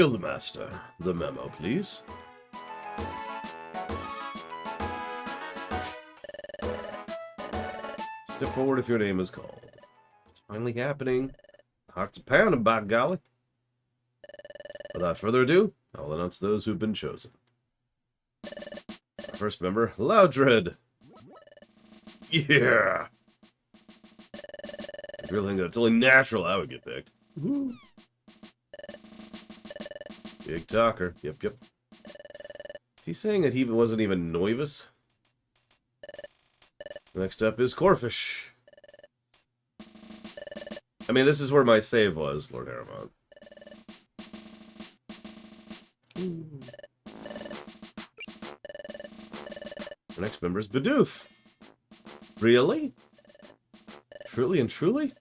Guildmaster, the memo, please. Step forward if your name is called. It's finally happening. Hearts are pounding, by golly. Without further ado, I'll announce those who've been chosen. Our first member, Loudred. Yeah! I really think that it's only natural I would get picked. Woo. Big talker. Yep. Is he saying that he wasn't even Noivus? Next up is Corfish. I mean, this is where my save was, Lord Haramont. Our next member is Bidoof. Really? Truly and truly?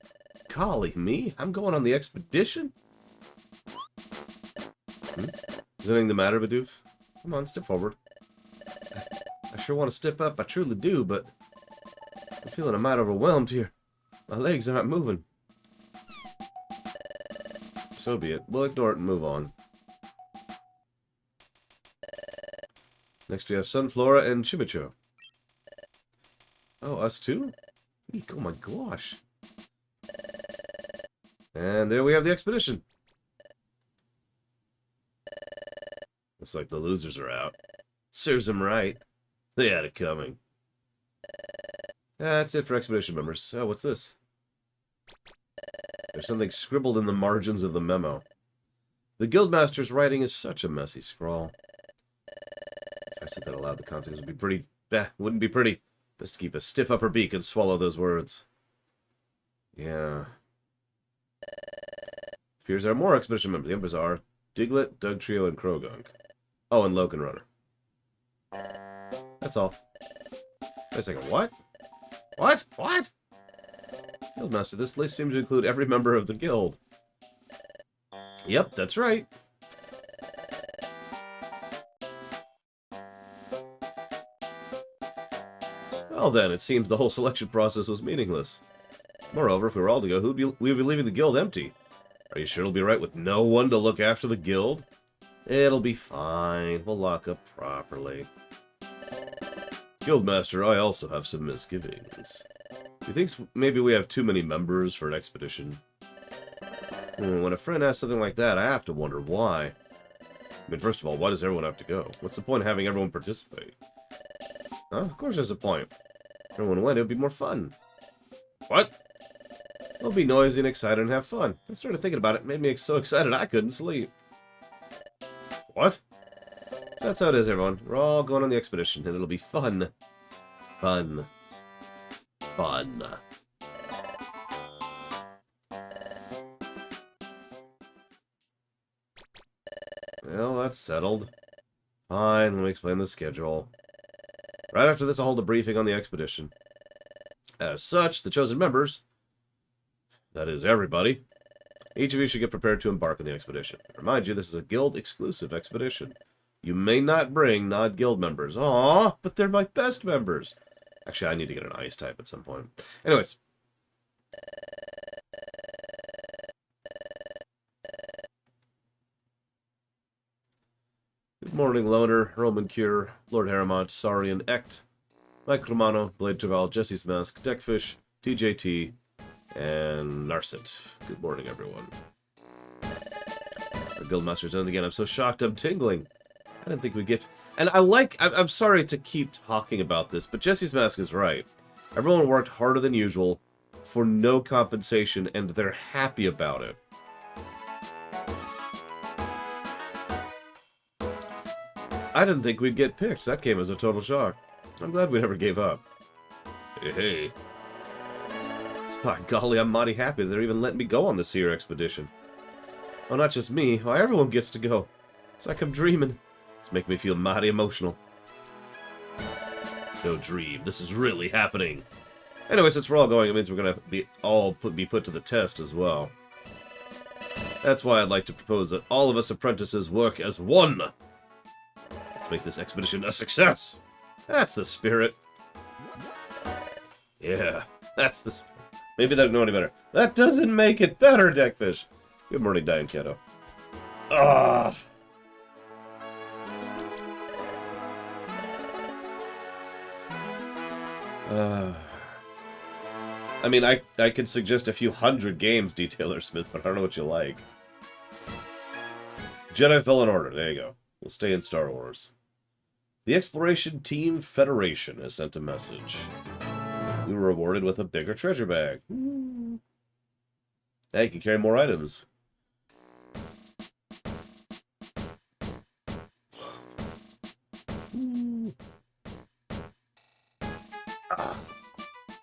Golly, me? I'm going on the expedition? Is anything the matter, Bidoof? Come on, step forward. I sure want to step up, I truly do, but I'm feeling a mite overwhelmed here. My legs aren't moving. So be it. We'll ignore it and move on. Next we have Sunflora and Chimicho. Oh, us too? Eek, oh my gosh. And there we have the expedition. Looks like the losers are out. Serves them right. They had it coming. That's it for expedition members. Oh, what's this? There's something scribbled in the margins of the memo. The Guildmaster's writing is such a messy scrawl. If I said that aloud, the consequences would be pretty... wouldn't be pretty. Best to keep a stiff upper beak and swallow those words. Yeah. Appears there are more expedition members. The Bazaar, Diglett, Dugtrio, and Krogunk. Oh, and Loken Runner. That's all. Wait a second, what? What? What? Guildmaster, this list seems to include every member of the guild. Yep, that's right. Well then, it seems the whole selection process was meaningless. Moreover, if we were all to go, we'd be leaving the guild empty. Are you sure it'll be right with no one to look after the guild? It'll be fine. We'll lock up properly. Guildmaster, I also have some misgivings. He thinks maybe we have too many members for an expedition. When a friend asks something like that, I have to wonder why. I mean, first of all, why does everyone have to go? What's the point of having everyone participate? Huh? Of course there's a point. If everyone went, it would be more fun. What? We'll be noisy and excited and have fun. I started thinking about it. It made me so excited I couldn't sleep. What? So that's how it is, everyone. We're all going on the expedition, and it'll be fun. Fun. Fun. Well, that's settled. Fine, let me explain the schedule. Right after this, I'll hold a briefing on the expedition. As such, the chosen members, that is everybody, each of you should get prepared to embark on the expedition. Remind you, this is a guild-exclusive expedition. You may not bring non-guild members. Aww, but they're my best members. Actually, I need to get an ice type at some point. Anyways. Good morning, Loner, Roman Cure, Lord Haramont, Saurian, Ect, Mike Romano, Blade Traval, Jesse's Mask, Deckfish, TJT, and Narset. Good morning, everyone. Our Guildmaster's done it again. I'm so shocked I'm tingling. I didn't think we'd get... And I'm sorry to keep talking about this, but Jesse's Mask is right. Everyone worked harder than usual for no compensation, and they're happy about it. I didn't think we'd get picked. That came as a total shock. I'm glad we never gave up. Hey. By golly, I'm mighty happy they're even letting me go on this here expedition. Oh, not just me. Why, everyone gets to go. It's like I'm dreaming. It's making me feel mighty emotional. It's no dream. This is really happening. Anyway, since we're all going, it means we're going to be put to the test as well. That's why I'd like to propose that all of us apprentices work as one. Let's make this expedition a success. That's the spirit. Yeah, that's the... Maybe that don't know any better. That doesn't make it better, Deckfish. Good morning, Diane Keto. Ugh. I mean, I could suggest a few hundred games, Detailer Smith, but I don't know what you like. Jedi Fallen Order, there you go. We'll stay in Star Wars. The Exploration Team Federation has sent a message. We were rewarded with a bigger treasure bag. Now you can carry more items.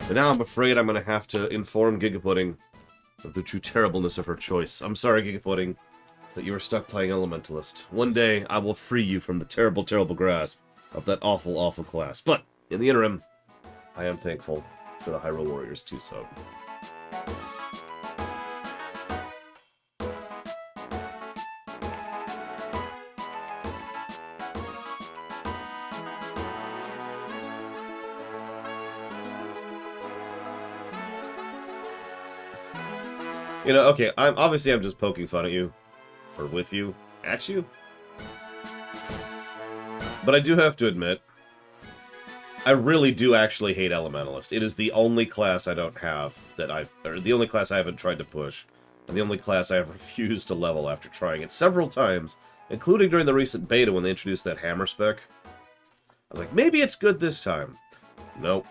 But now I'm afraid I'm going to have to inform Gigapudding of the true terribleness of her choice. I'm sorry, Gigapudding, that you are stuck playing Elementalist. One day, I will free you from the terrible, terrible grasp of that awful, awful class. But, in the interim, I am thankful for the Hyrule Warriors too, so... You know, okay, I'm just poking fun at you. Or with you. At you. But I do have to admit, I really do actually hate Elementalist. It is the only class I don't have that or the only class I haven't tried to push. And the only class I have refused to level after trying it several times, including during the recent beta when they introduced that hammer spec. I was like, maybe it's good this time. Nope.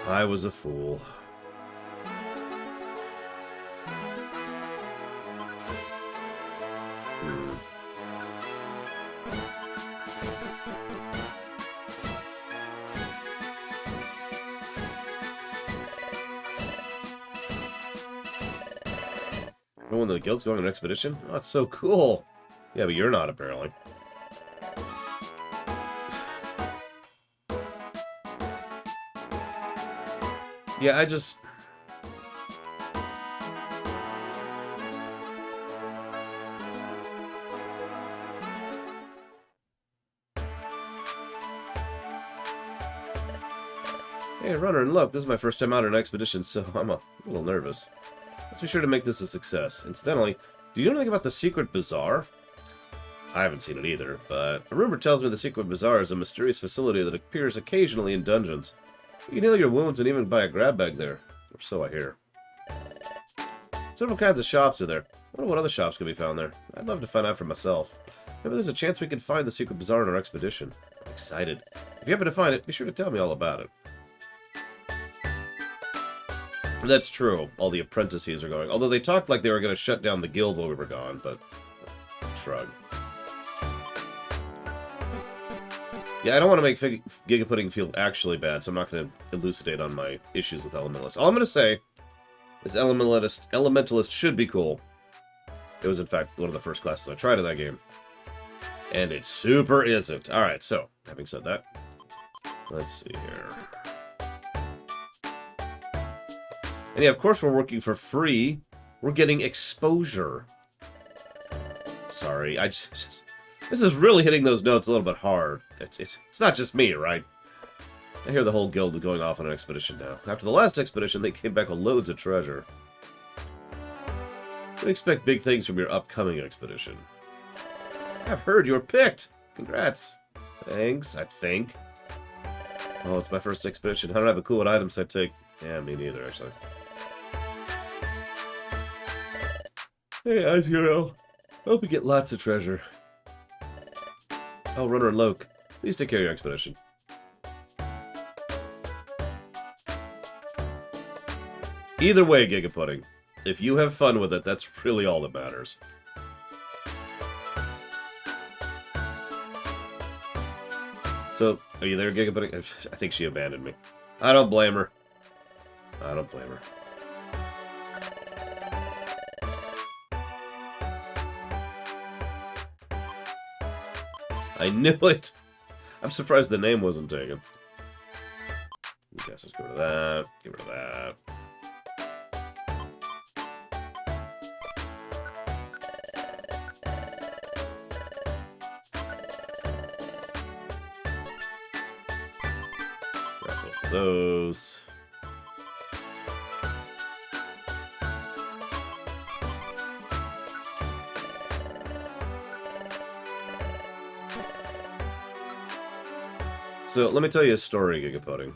I was a fool. Oh, when the guild's going on an expedition? Oh, that's so cool. Yeah, but you're not, apparently. Yeah, I just... Hey, runner, and look, this is my first time out on an expedition, so I'm a little nervous. Let's be sure to make this a success. Incidentally, do you know anything about the secret Bazaar? I haven't seen it either, but a rumor tells me the secret Bazaar is a mysterious facility that appears occasionally in dungeons. You can heal your wounds and even buy a grab bag there. Or so I hear. Several kinds of shops are there. I wonder what other shops can be found there. I'd love to find out for myself. Maybe there's a chance we can find the secret Bazaar on our expedition. I'm excited. If you happen to find it, be sure to tell me all about it. That's true. All the apprentices are going. Although they talked like they were going to shut down the guild while we were gone, but... shrug. Yeah, I don't want to make Gigapudding feel actually bad, so I'm not going to elucidate on my issues with Elementalist. All I'm going to say is Elementalist should be cool. It was, in fact, one of the first classes I tried in that game. And it super isn't. Alright, so, having said that, let's see here. And yeah, of course we're working for free. We're getting exposure. Sorry, this is really hitting those notes a little bit hard. It's not just me, right? I hear the whole guild is going off on an expedition now. After the last expedition, they came back with loads of treasure. We expect big things from your upcoming expedition. I've heard you were picked! Congrats! Thanks, I think. Oh, it's my first expedition. I don't have a clue what items I take. Yeah, me neither, actually. Hey, Ice Girl. Hope you get lots of treasure. Oh, Runner and Loke, please take care of your expedition. Either way, Gigapudding, if you have fun with it, that's really all that matters. So, are you there, Gigapudding? I think she abandoned me. I don't blame her. I don't blame her. I knew it! I'm surprised the name wasn't taken. I guess let's get rid of that. Get rid of that. Grab both of those. So, let me tell you a story, Gigapudding.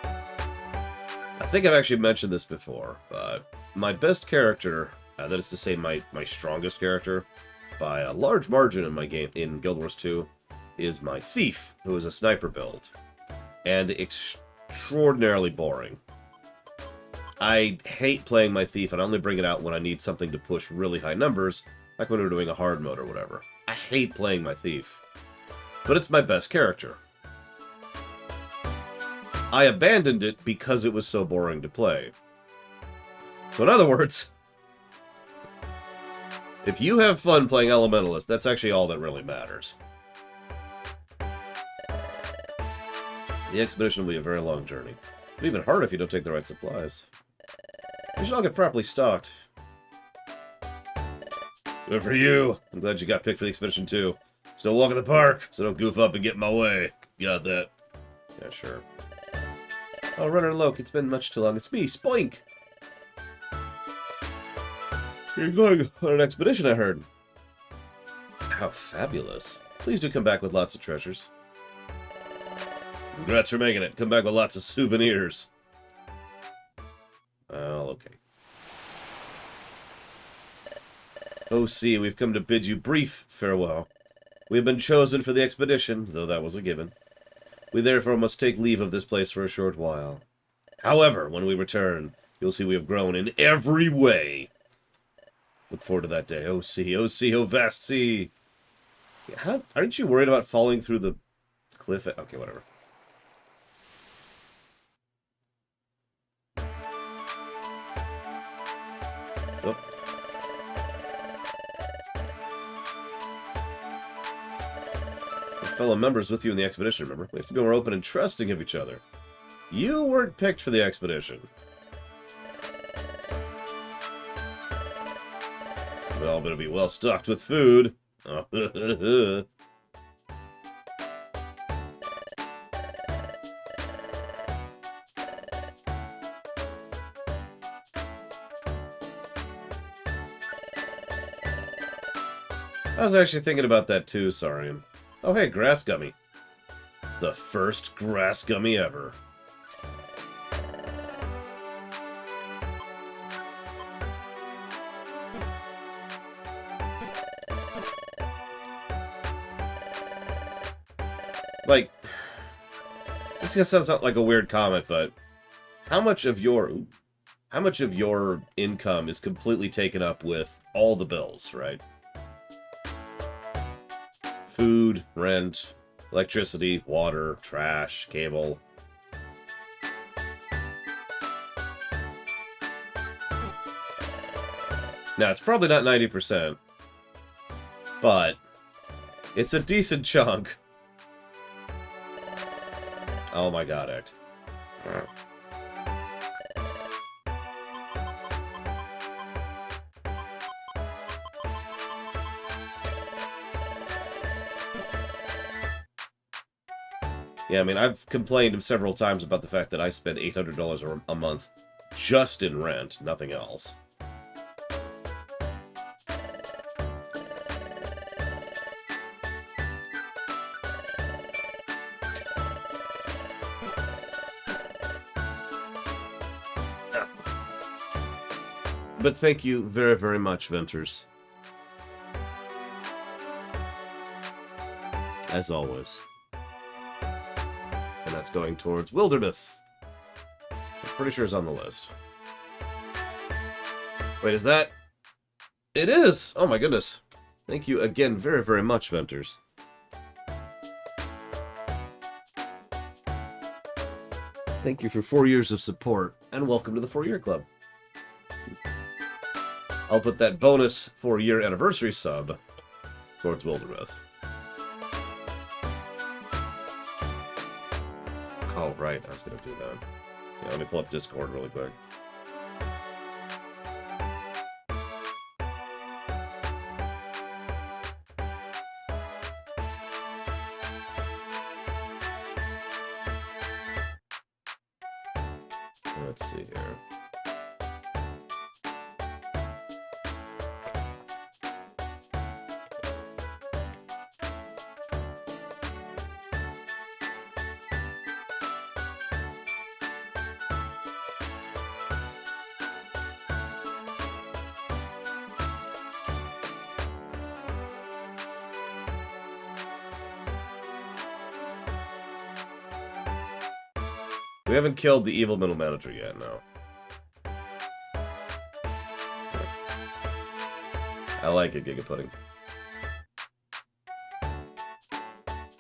I think I've actually mentioned this before, but my best character, that is to say my strongest character, by a large margin in my game, in Guild Wars 2, is my Thief, who is a sniper build. And extraordinarily boring. I hate playing my Thief, and I only bring it out when I need something to push really high numbers, like when we're doing a hard mode or whatever. I hate playing my Thief. But it's my best character. I abandoned it because it was so boring to play. So in other words, if you have fun playing Elementalist, that's actually all that really matters. The expedition will be a very long journey. It'll be even harder if you don't take the right supplies. We should all get properly stocked. Good for you. I'm glad you got picked for the expedition too. It's no walk in the park, so don't goof up and get in my way. Got that? Yeah, sure. Oh, Runner Loke, it's been much too long. It's me, Spoink! You're going on an expedition, I heard. How fabulous. Please do come back with lots of treasures. Congrats for making it. Come back with lots of souvenirs. Well, okay. OC, we've come to bid you brief farewell. We have been chosen for the expedition, though that was a given. We therefore must take leave of this place for a short while. However, when we return, you'll see we have grown in every way. Look forward to that day. OC, oh vast sea. Aren't you worried about falling through the cliff? Okay, whatever. Oh. Fellow members with you in the expedition, remember? We have to be more open and trusting of each other. You weren't picked for the expedition. We're all going to be well stocked with food. I was actually thinking about that too, Saurian. Oh hey, grass gummy. The first grass gummy ever. Like, this is gonna sound like a weird comment, but how much of your income is completely taken up with all the bills, right? Food, rent, electricity, water, trash, cable. Now, it's probably not 90%, but it's a decent chunk. Oh my god, Act. Yeah, I mean, I've complained several times about the fact that I spend $800 a month just in rent, nothing else. But thank you very, very much, Venters. As always. And that's going towards Wilderness. I'm pretty sure it's on the list. Wait, is that... It is! Oh my goodness. Thank you again very, very much, Venters. Thank you for 4 years of support, and welcome to the 4-Year Club. I'll put that bonus 4-year anniversary sub towards Wilderness. Oh, right, I was going to do that. Yeah, let me pull up Discord really quick. Let's see here. We haven't killed the evil middle manager yet, no. I like it, Giga Pudding.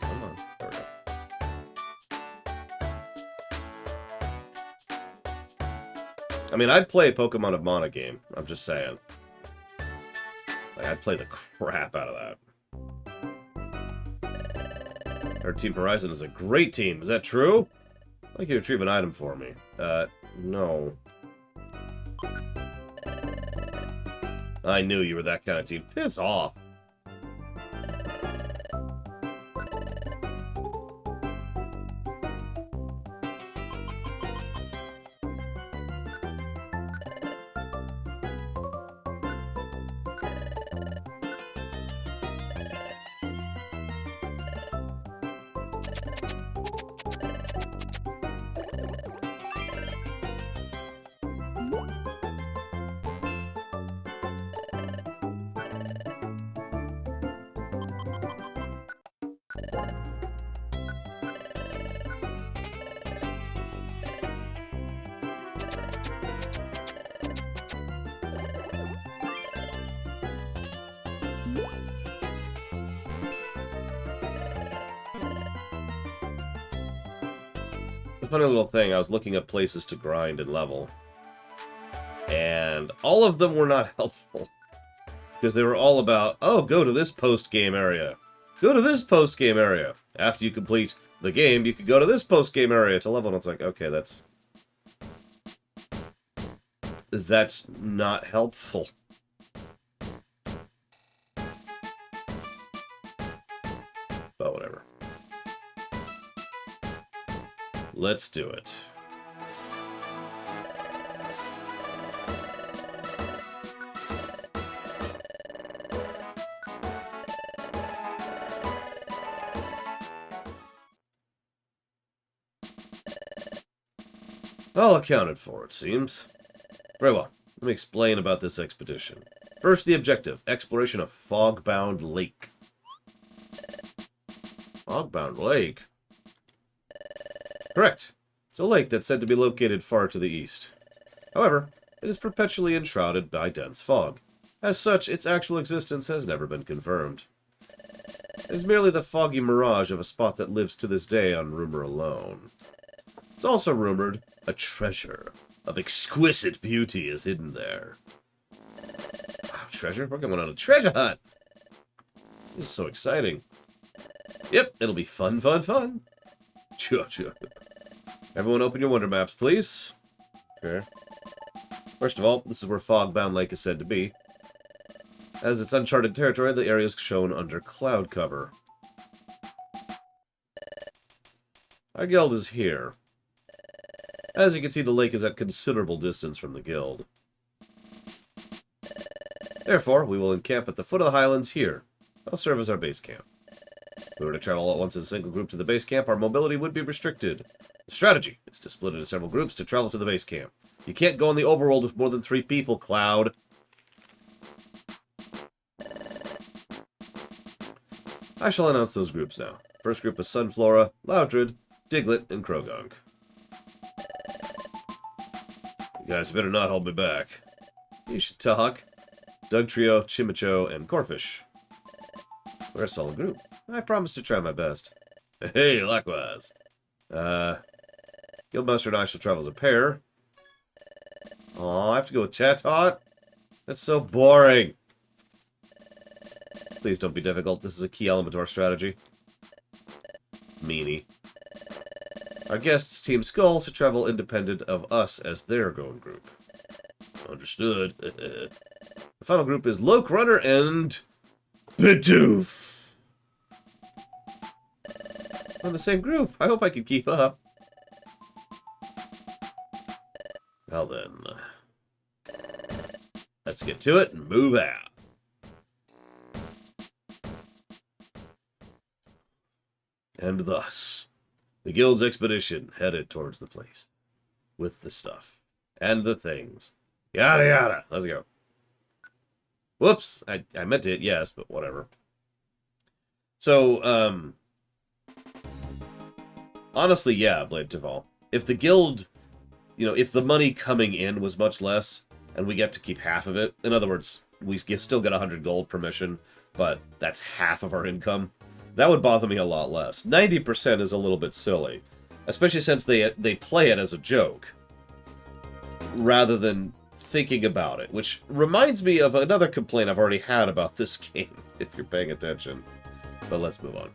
Come on. There we go. I mean, I'd play a Pokemon of Mana game. I'm just saying. Like, I'd play the crap out of that. Our Team Horizon is a great team. Is that true? I'd like you to retrieve an item for me. No. I knew you were that kind of team. Piss off. Funny little thing, I was looking up places to grind and level, and all of them were not helpful, because they were all about, oh, go to this post-game area. Go to this post-game area. After you complete the game, you could go to this post-game area to level, and it's like, okay, that's not helpful. But whatever. Let's do it. All accounted for, it seems. Very well. Let me explain about this expedition. First, the objective. Exploration of Fogbound Lake. Fogbound Lake? Correct. It's a lake that's said to be located far to the east. However, it is perpetually enshrouded by dense fog. As such, its actual existence has never been confirmed. It is merely the foggy mirage of a spot that lives to this day on rumor alone. It's also rumored a treasure of exquisite beauty is hidden there. Wow, treasure? We're going on a treasure hunt! This is so exciting. Yep, it'll be fun, fun, fun. Sure. Everyone open your wonder maps, please. Okay. First of all, this is where Fogbound Lake is said to be. As it's uncharted territory, the area is shown under cloud cover. Our guild is here. As you can see, the lake is at considerable distance from the guild. Therefore, we will encamp at the foot of the highlands here. That'll serve as our base camp. If we were to travel all at once as a single group to the base camp, our mobility would be restricted. The strategy is to split into several groups to travel to the base camp. You can't go on the overworld with more than 3 people, Cloud. I shall announce those groups now. First group is Sunflora, Loudred, Diglett, and Krogunk. You guys better not hold me back. You should talk. Dugtrio, Chimicho, and Corfish. We're a solid group. I promise to try my best. Hey, likewise. Guildmaster and I shall travel as a pair. Aw, I have to go with Chatot? That's so boring. Please don't be difficult. This is a key element of our strategy. Meanie. Our guests, Team Skull, should travel independent of us as their going group. Understood. The final group is Loke Runner and Bidoof. On the same group. I hope I can keep up. Well then, let's get to it and move out. And thus, the guild's expedition headed towards the place. With the stuff. And the things. Yada yada. Let's go. Whoops. I meant to hit yes, but whatever. So, honestly, yeah, Blade Taval. if the guild, you know, if the money coming in was much less, and we get to keep half of it, in other words, we still get 100 gold per mission, but that's half of our income, that would bother me a lot less. 90% is a little bit silly, especially since they play it as a joke, rather than thinking about it, which reminds me of another complaint I've already had about this game, if you're paying attention. But let's move on.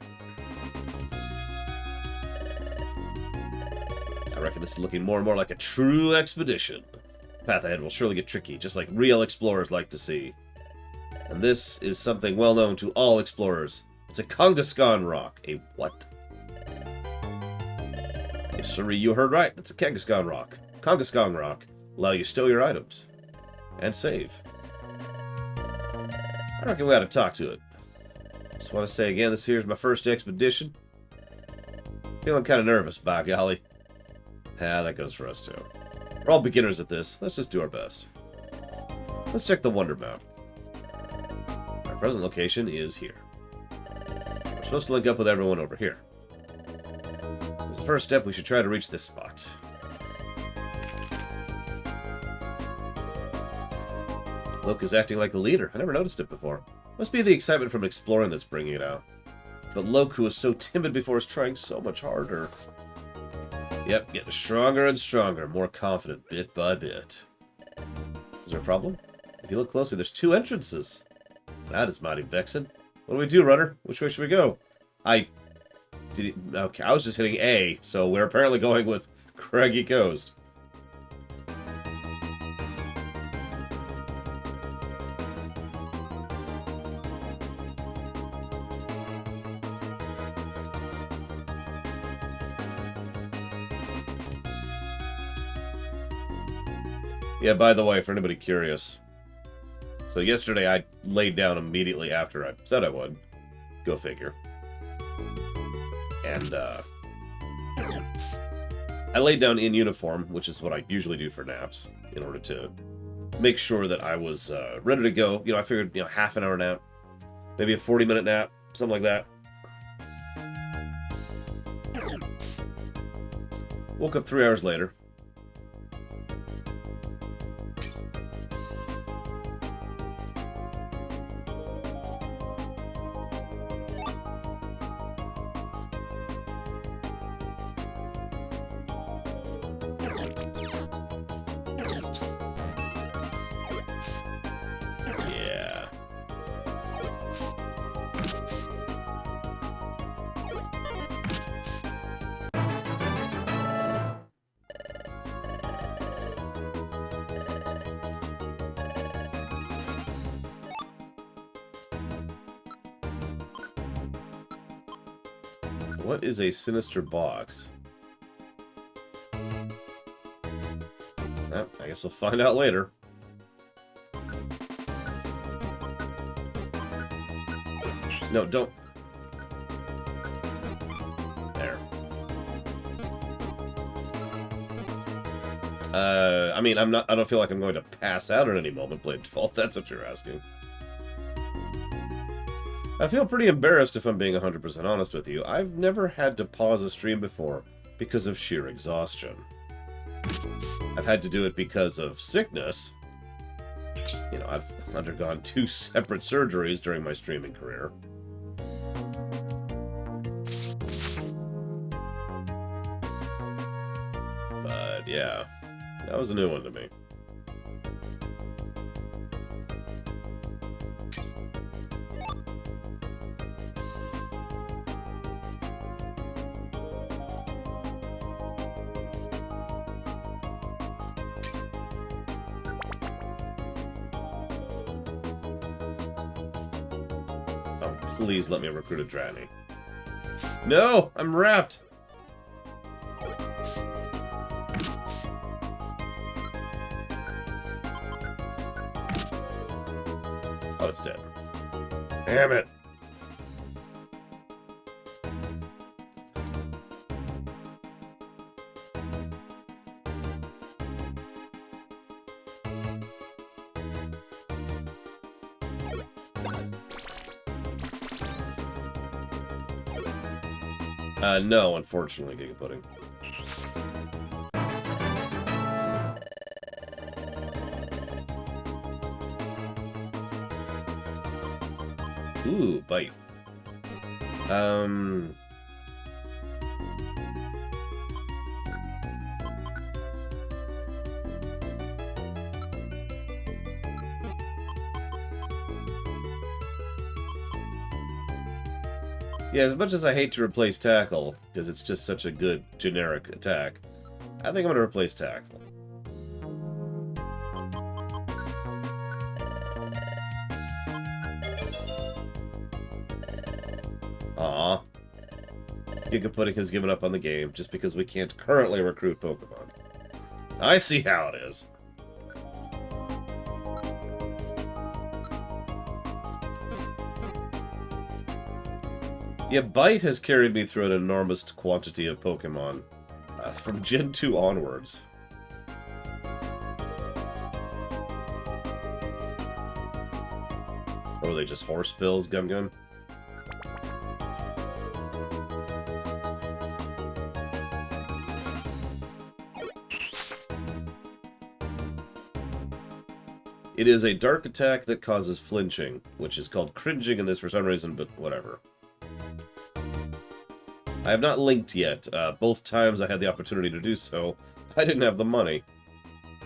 I reckon this is looking more and more like a true expedition. The path ahead will surely get tricky, just like real explorers like to see. And this is something well known to all explorers. It's a Kangaskhan rock. A what? Yes, sorry, you heard right. It's a Kangaskhan rock. Kangaskhan rock. Allow you to stow your items. And save. I reckon we ought to talk to it. Just want to say again, this here's my first expedition. Feeling kind of nervous, by golly. Ah, that goes for us too. We're all beginners at this. Let's just do our best. Let's check the Wonder Map. Our present location is here. We're supposed to link up with everyone over here. As the first step, we should try to reach this spot. Loke is acting like a leader. I never noticed it before. Must be the excitement from exploring that's bringing it out. But Loke, who was so timid before, is trying so much harder. Yep, getting stronger and stronger, more confident bit by bit. Is there a problem? If you look closely, there's 2 entrances. That is mighty vexing. What do we do, runner? Which way should we go? Okay, I was just hitting A, so we're apparently going with Craggy Coast. Yeah, by the way, for anybody curious, so yesterday I laid down immediately after I said I would. Go figure. And, I laid down in uniform, which is what I usually do for naps, in order to make sure that I was ready to go. You know, I figured, you know, half an hour nap, maybe a 40-minute nap, something like that. Woke up 3 hours later. What is a sinister box? Well, I guess we'll find out later. No, don't. There. I mean, I don't feel like I'm going to pass out at any moment, Blade Default. That's what you're asking. I feel pretty embarrassed if I'm being 100% honest with you. I've never had to pause a stream before because of sheer exhaustion. I've had to do it because of sickness. You know, I've undergone 2 separate surgeries during my streaming career. But yeah, that was a new one to me. Please let me recruit a Dranny. No! I'm wrapped! Oh, it's dead. Damn it! No, unfortunately, Giga Pudding. Ooh, bite. Yeah, as much as I hate to replace Tackle, because it's just such a good generic attack, I think I'm going to replace Tackle. Aww. Giga Pudding has given up on the game just because we can't currently recruit Pokemon. I see how it is. Yeah, Bite has carried me through an enormous quantity of Pokemon, from Gen 2 onwards. Or were they just horse pills, Gum Gum? It is a dark attack that causes flinching, which is called cringing in this for some reason, but whatever. I have not linked yet. Both times I had the opportunity to do so, I didn't have the money.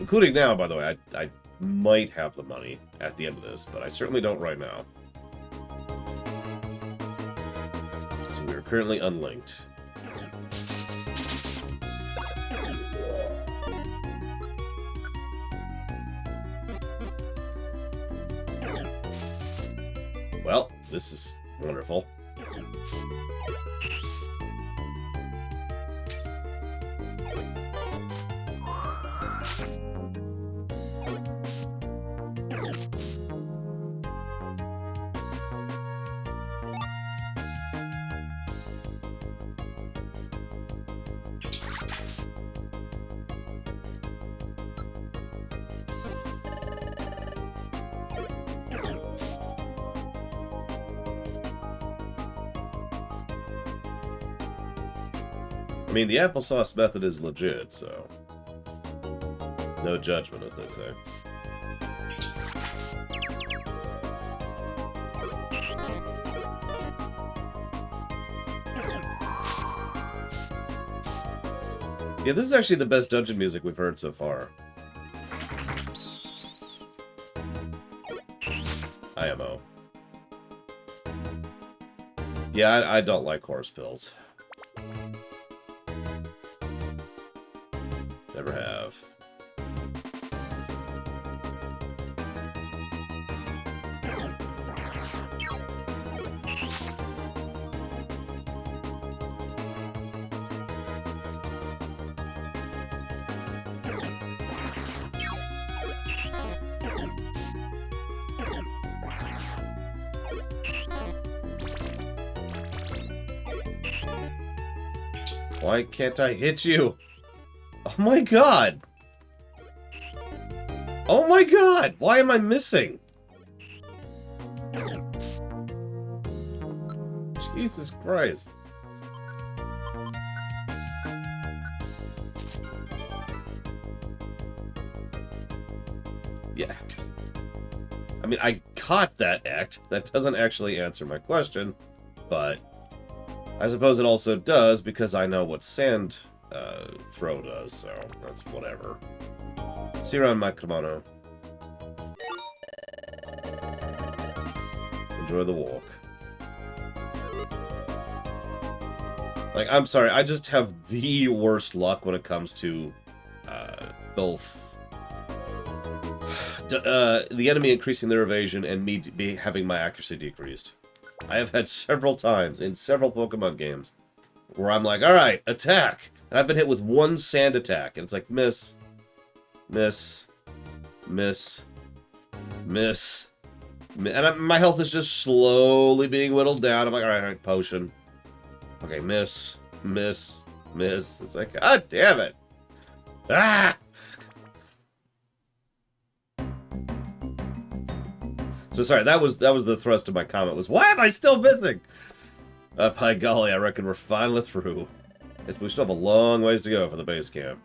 Including now, by the way. I might have the money at the end of this, but I certainly don't right now. So we are currently unlinked. Well, this is wonderful. I mean, the applesauce method is legit, so... no judgment, as they say. Yeah, this is actually the best dungeon music we've heard so far. IMO. Yeah, I don't like horse pills. Never have. Why can't I hit you? Oh my god! Oh my god! Why am I missing? Jesus Christ. Yeah. I mean, I caught that act. That doesn't actually answer my question, but I suppose it also does because I know what sand throw does, so that's whatever. See you around, my kimono. Enjoy the walk. Like, I'm sorry, I just have the worst luck when it comes to both the enemy increasing their evasion and me having my accuracy decreased. I have had several times in several Pokemon games where I'm like, alright, attack! And I've been hit with one sand attack, and it's like, miss, miss, miss, miss. And my health is just slowly being whittled down. I'm like, alright, potion. Okay, miss, miss, miss. It's like, god damn it! Ah! So sorry, that was the thrust of my comment, was, why am I still missing? By golly, I reckon we're finally through. Yes, we still have a long ways to go for the base camp.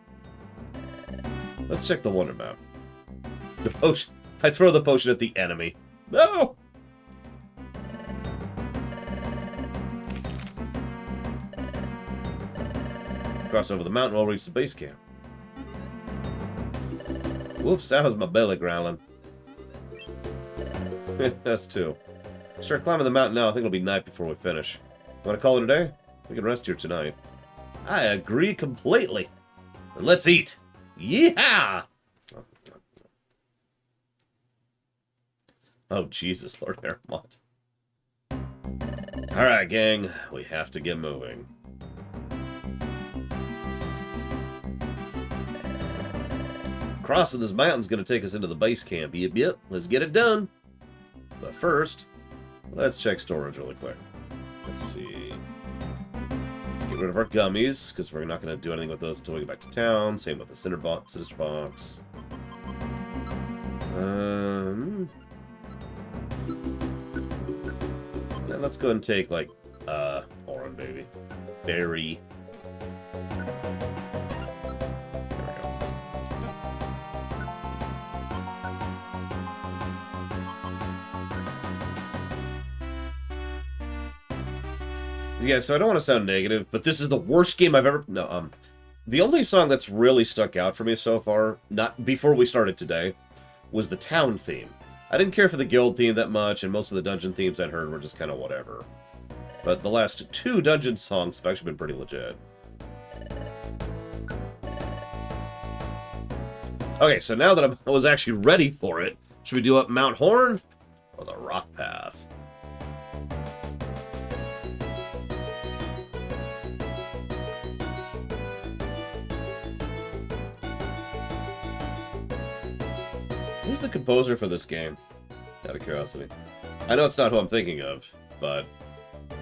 Let's check the wonder map. The potion. I throw the potion at the enemy. No! cross over the mountain, we'll reach the base camp. Whoops, that was my belly growling. That's two. Start climbing the mountain now. I think it'll be night before we finish. Want to call it a day? We can rest here tonight. I agree completely. And let's eat. Yeehaw! Oh, Jesus, Lord Aramont. Alright, gang. We have to get moving. Crossing this mountain's going to take us into the base camp. Yep. Let's get it done. But first, let's check storage really quick. Let's see. Let's get rid of our gummies, because we're not going to do anything with those until we get back to town. Same with the Sinister box. Yeah, let's go ahead and take, like, Oran, baby. Berry. Yeah, so I don't want to sound negative, but this is the worst game I've ever... No, the only song that's really stuck out for me so far, not before we started today, was the town theme. I didn't care for the guild theme that much, and most of the dungeon themes I'd heard were just kind of whatever. But the last two dungeon songs have actually been pretty legit. Okay, so now that I was actually ready for it, should we do up Mount Horn or the Rock Path? Who's the composer for this game? Out of curiosity. I know it's not who I'm thinking of, but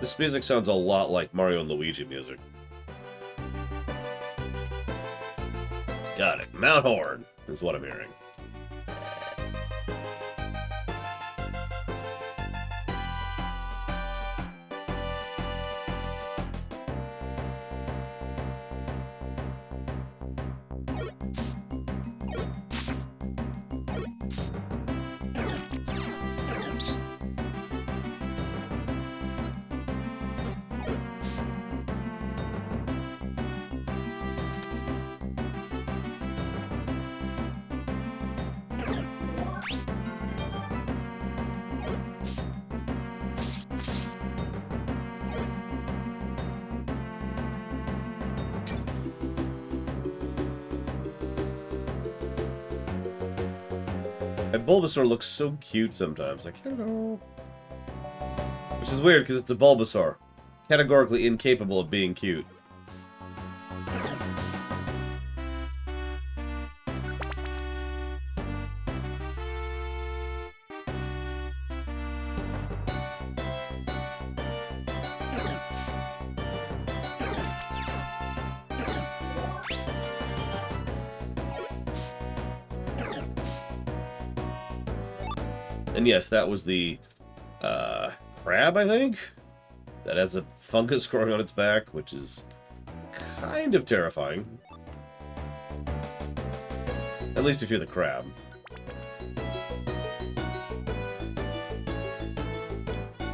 this music sounds a lot like Mario and Luigi music. Got it. Mount Horn is what I'm hearing. And Bulbasaur looks so cute sometimes. Like, hello. Which is weird, because it's a Bulbasaur. Categorically incapable of being cute. And yes, that was the crab, I think, that has a fungus growing on its back, which is kind of terrifying. At least if you're the crab.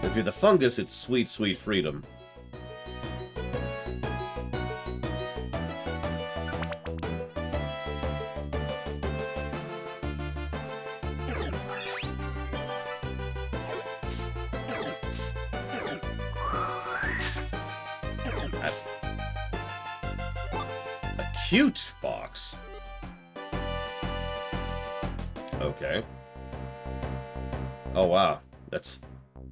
If you're the fungus, it's sweet, sweet freedom. Cute box. Okay. Oh wow, that's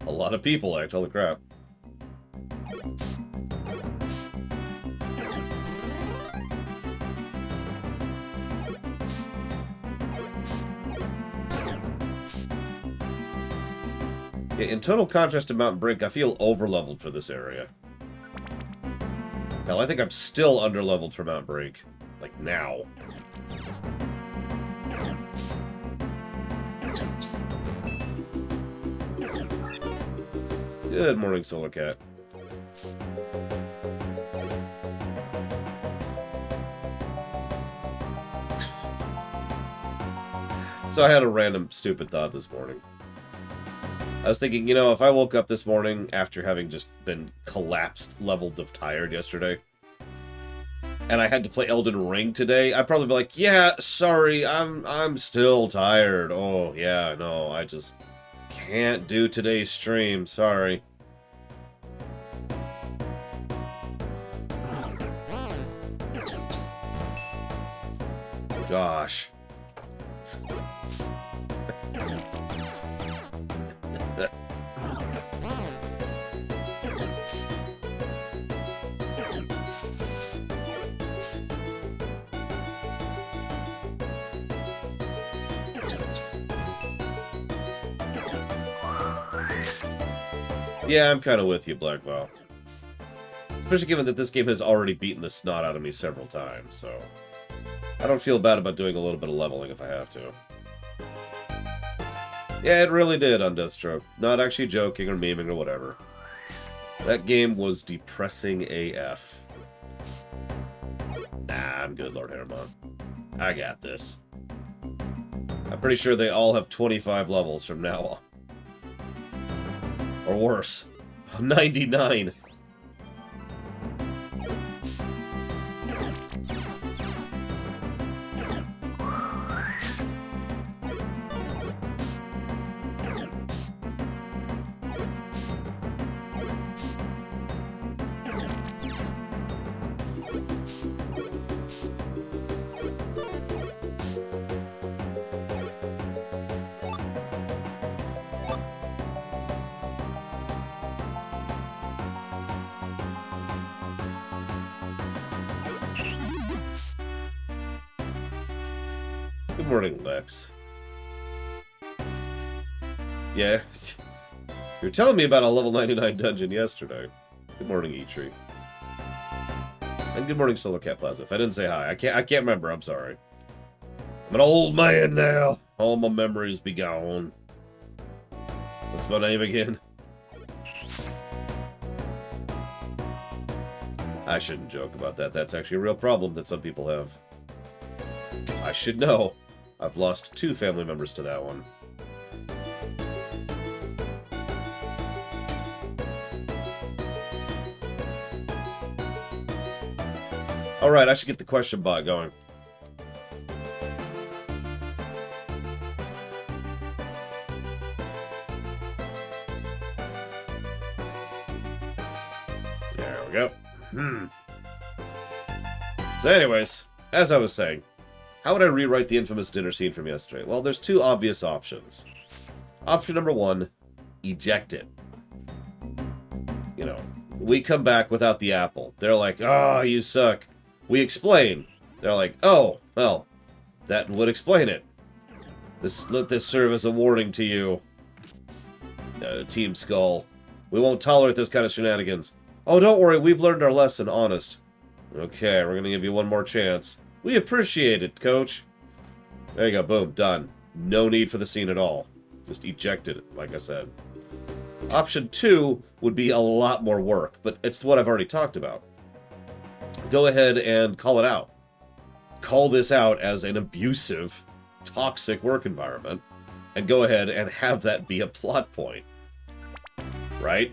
a lot of people, act. Holy crap. Yeah, in total contrast to Mountain Brink, I feel over-leveled for this area. Hell, I think I'm still under-leveled for Mount Brink. Like, now. Good morning, Solar Cat. So I had a random stupid thought this morning. I was thinking, you know, if I woke up this morning after having just been collapsed leveled of tired yesterday, and I had to play Elden Ring today, I'd probably be like, yeah, sorry, I'm still tired. Oh, yeah, no, I just can't do today's stream, sorry. Gosh. Yeah, I'm kind of with you, Blackwell. Especially given that this game has already beaten the snot out of me several times, so... I don't feel bad about doing a little bit of leveling if I have to. Yeah, it really did on Deathstroke. Not actually joking or memeing or whatever. That game was depressing AF. Nah, I'm good, Lord Heremon. I got this. I'm pretty sure they all have 25 levels from now on. Or worse. 99. Good morning, Lex. Yeah, you were telling me about a level 99 dungeon yesterday. Good morning, E-Tree. And good morning, Solar Cat Plaza. If I didn't say hi, I can't remember, I'm sorry. I'm an old man now. All my memories be gone. What's my name again? I shouldn't joke about that. That's actually a real problem that some people have. I should know. I've lost 2 family members to that one. Alright, I should get the question bot going. There we go. So anyways, as I was saying, how would I rewrite the infamous dinner scene from yesterday? Well, there's 2 obvious options. Option number 1, eject it. You know, we come back without the apple. They're like, oh, you suck. We explain. They're like, oh, well, that would explain it. Let this serve as a warning to you, Team Skull. We won't tolerate this kind of shenanigans. Oh, don't worry, we've learned our lesson, honest. Okay, we're gonna give you one more chance. We appreciate it, Coach. There you go, boom, done. No need for the scene at all. Just ejected it, like I said. Option 2 would be a lot more work, but it's what I've already talked about. Go ahead and call it out. Call this out as an abusive, toxic work environment, and go ahead and have that be a plot point. Right?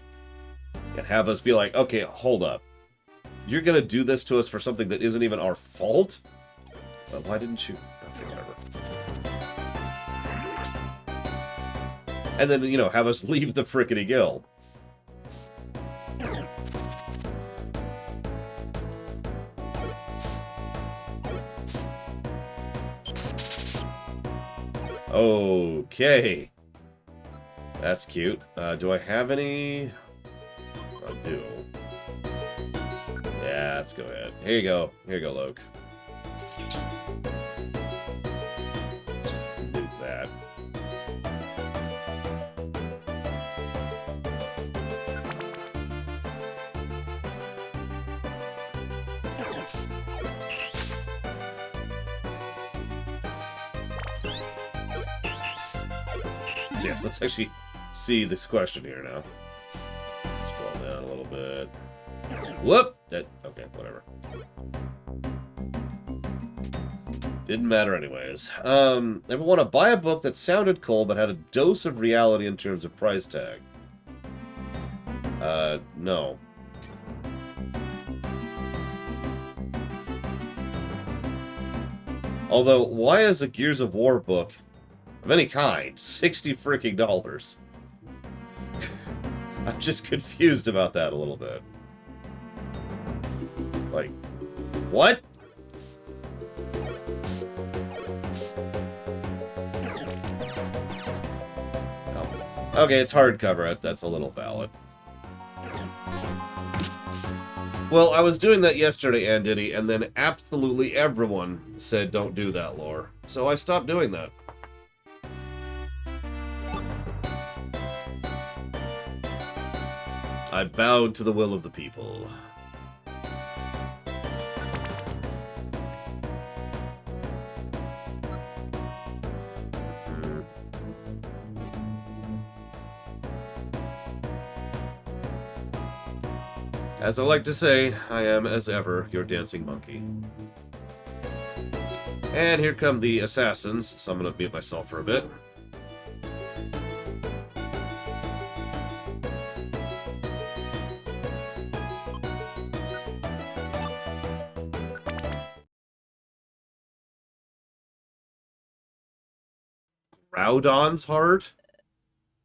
And have us be like, okay, hold up. You're gonna do this to us for something that isn't even our fault? Well, why didn't you? Okay, whatever. And then, you know, have us leave the frickety guild. Okay. That's cute. Do I have any? I do. Yeah, let's go ahead. Here you go. Here you go, Loke. Just loot that. Yes, let's actually see this question here now. Scroll down a little bit. Whoop! Okay, whatever. Didn't matter anyways. Ever want to buy a book that sounded cool but had a dose of reality in terms of price tag? No. Although, why is a Gears of War book of any kind $60 freaking dollars? I'm just confused about that a little bit. Like, what? Oh. Okay, it's hardcover. That's a little valid. Well, I was doing that yesterday, Andini, and then absolutely everyone said don't do that, lore. So I stopped doing that. I bowed to the will of the people. As I like to say, I am, as ever, your dancing monkey. And here come the assassins, so I'm going to mute myself for a bit. Groudon's heart?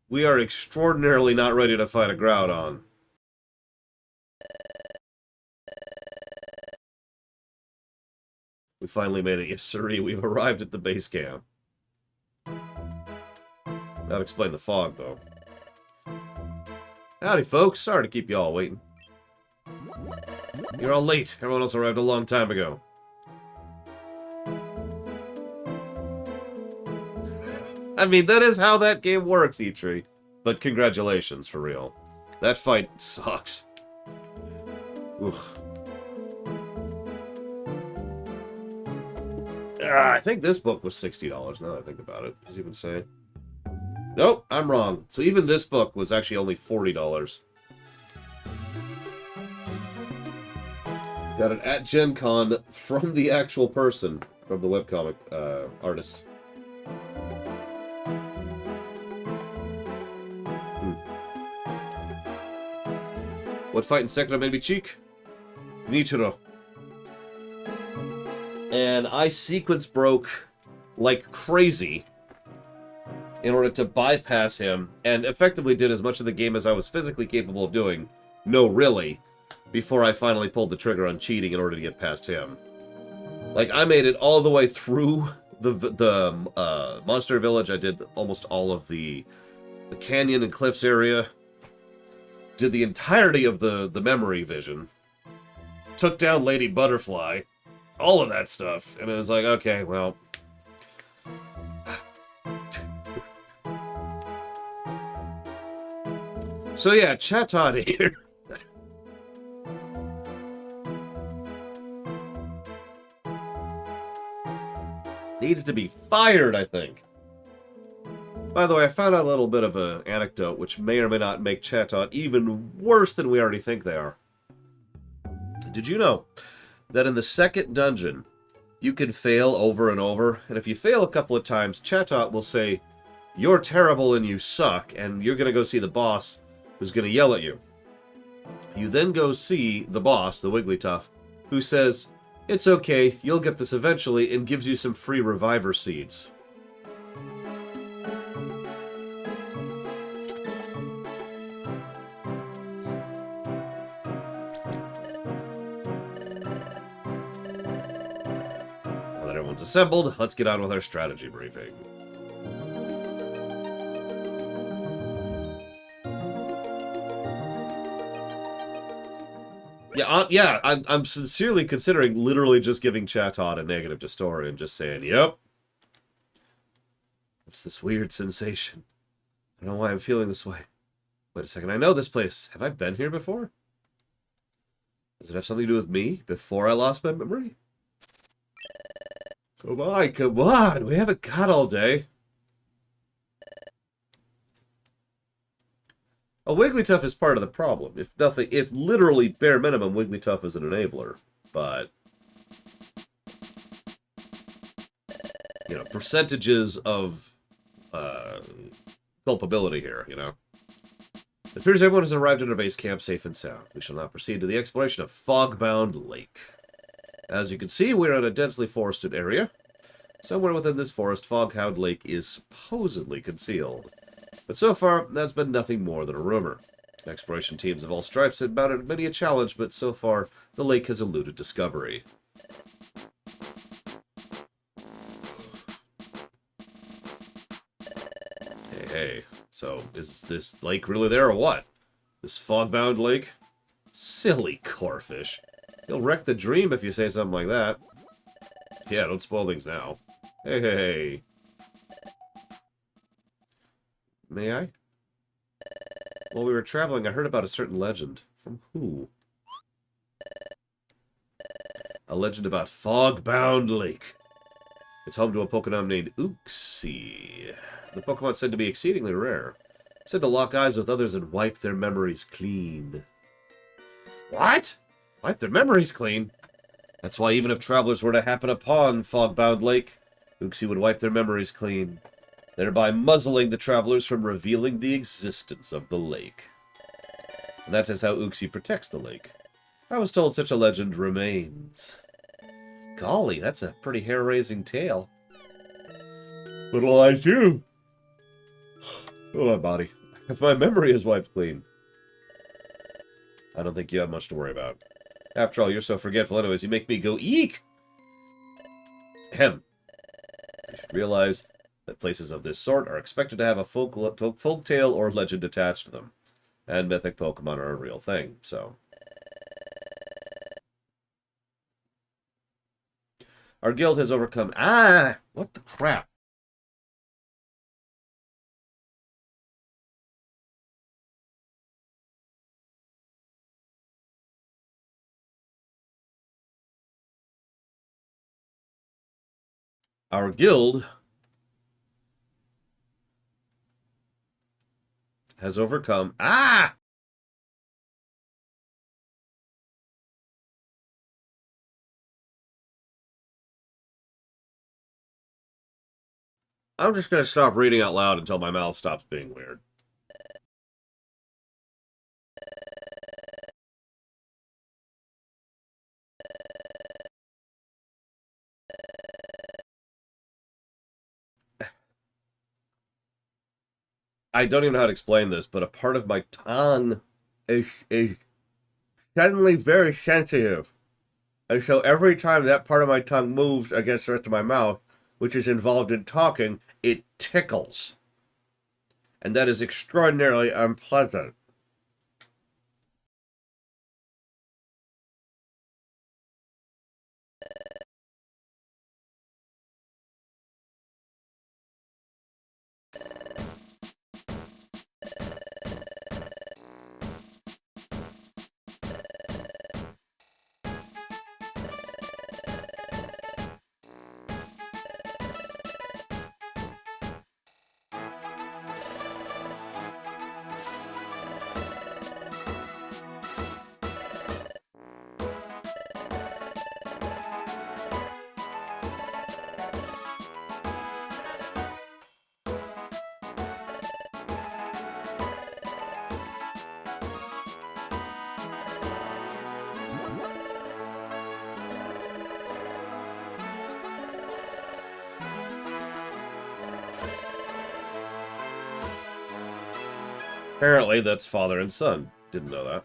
We are extraordinarily not ready to fight a Groudon. We finally made it. Yes, sirree. We've arrived at the base camp. That'll explain the fog, though. Howdy, folks. Sorry to keep you all waiting. You're all late. Everyone else arrived a long time ago. I mean, that is how that game works, Eitri. But congratulations, for real. That fight sucks. Oof. I think this book was $60 now that I think about it. Does it even say? Nope, I'm wrong. So even this book was actually only $40. Got it at Gen Con from the actual person, from the webcomic artist. What fight in Sekiro made me cheek? Nichiro. And I sequence broke like crazy in order to bypass him, and effectively did as much of the game as I was physically capable of doing. No, really. Before I finally pulled the trigger on cheating in order to get past him. Like, I made it all the way through the Monster Village. I did almost all of the canyon and cliffs area. Did the entirety of the memory vision. Took down Lady Butterfly. All of that stuff. And it was like, okay, well. So yeah, Chatot here. Needs to be fired, I think. By the way, I found out a little bit of an anecdote which may or may not make Chatot even worse than we already think they are. Did you know that in the second dungeon, you can fail over and over, and if you fail a couple of times, Chatot will say, "You're terrible and you suck," and you're going to go see the boss, who's going to yell at you. You then go see the boss, the Wigglytuff, who says, "It's okay, you'll get this eventually," and gives you some free reviver seeds. Assembled, let's get on with our strategy briefing. Yeah, I'm sincerely considering literally just giving Chatot a negative to story and just saying, yep. What's this weird sensation? I don't know why I'm feeling this way. Wait a second, I know this place. Have I been here before? Does it have something to do with me before I lost my memory? Come on, come on. We haven't got all day. A Wigglytuff is part of the problem. If nothing, if literally bare minimum, Wigglytuff is an enabler. But, you know, percentages of culpability here, you know. It appears everyone has arrived at our base camp safe and sound. We shall now proceed to the exploration of Fogbound Lake. As you can see, we're in a densely forested area. Somewhere within this forest, Foghound Lake is supposedly concealed. But so far, that's been nothing more than a rumor. Exploration teams of all stripes have mounted many a challenge, but so far, the lake has eluded discovery. Hey, so is this lake really there or what? This fog-bound lake? Silly corfish. You'll wreck the dream if you say something like that. Yeah, don't spoil things now. Hey. May I? While we were traveling, I heard about a certain legend. From who? A legend about Fog-bound Lake. It's home to a Pokemon named Uxie. The Pokemon said to be exceedingly rare. Said to lock eyes with others and wipe their memories clean. What? Wipe their memories clean? That's why even if travelers were to happen upon Fog-bound Lake, Uxie would wipe their memories clean, thereby muzzling the travelers from revealing the existence of the lake. And that is how Uxie protects the lake. I was told such a legend remains. Golly, that's a pretty hair-raising tale. What'll I do? Oh, my body. If my memory is wiped clean. I don't think you have much to worry about. After all, you're so forgetful anyways, you make me go eek! Ahem. You should realize that places of this sort are expected to have a folk tale or legend attached to them. And mythic Pokemon are a real thing, so... Our guild has overcome... Ah! What the crap? Our guild has overcome... Ah! I'm just going to stop reading out loud until my mouth stops being weird. I don't even know how to explain this, but a part of my tongue is suddenly very sensitive. And so every time that part of my tongue moves against the rest of my mouth, which is involved in talking, it tickles. And that is extraordinarily unpleasant. Apparently, that's father and son. Didn't know that.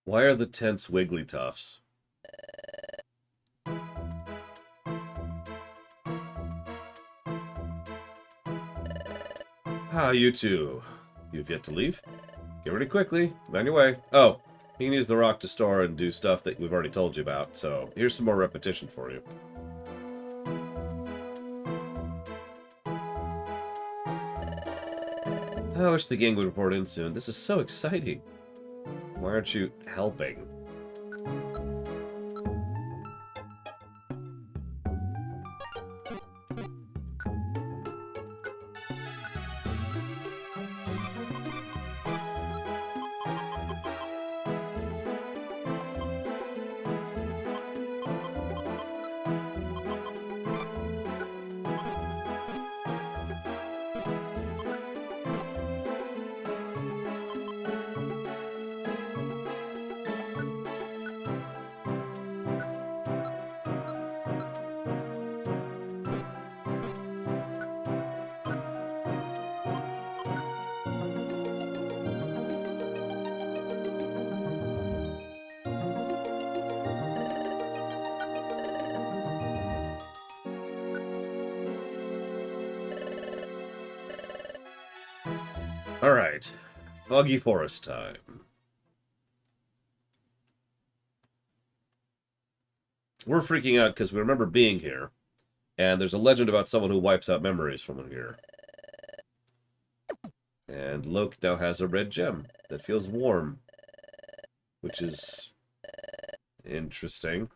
Why are the tents Wigglytuffs? Ah, you two. You've yet to leave? Get ready quickly. On your way. Oh, you can use the rock to store and do stuff that we've already told you about. So here's some more repetition for you. I wish the gang would report in soon. This is so exciting. Why aren't you helping? Alright. Foggy Forest time. We're freaking out because we remember being here. And there's a legend about someone who wipes out memories from here. And Loke now has a red gem that feels warm. Which is interesting.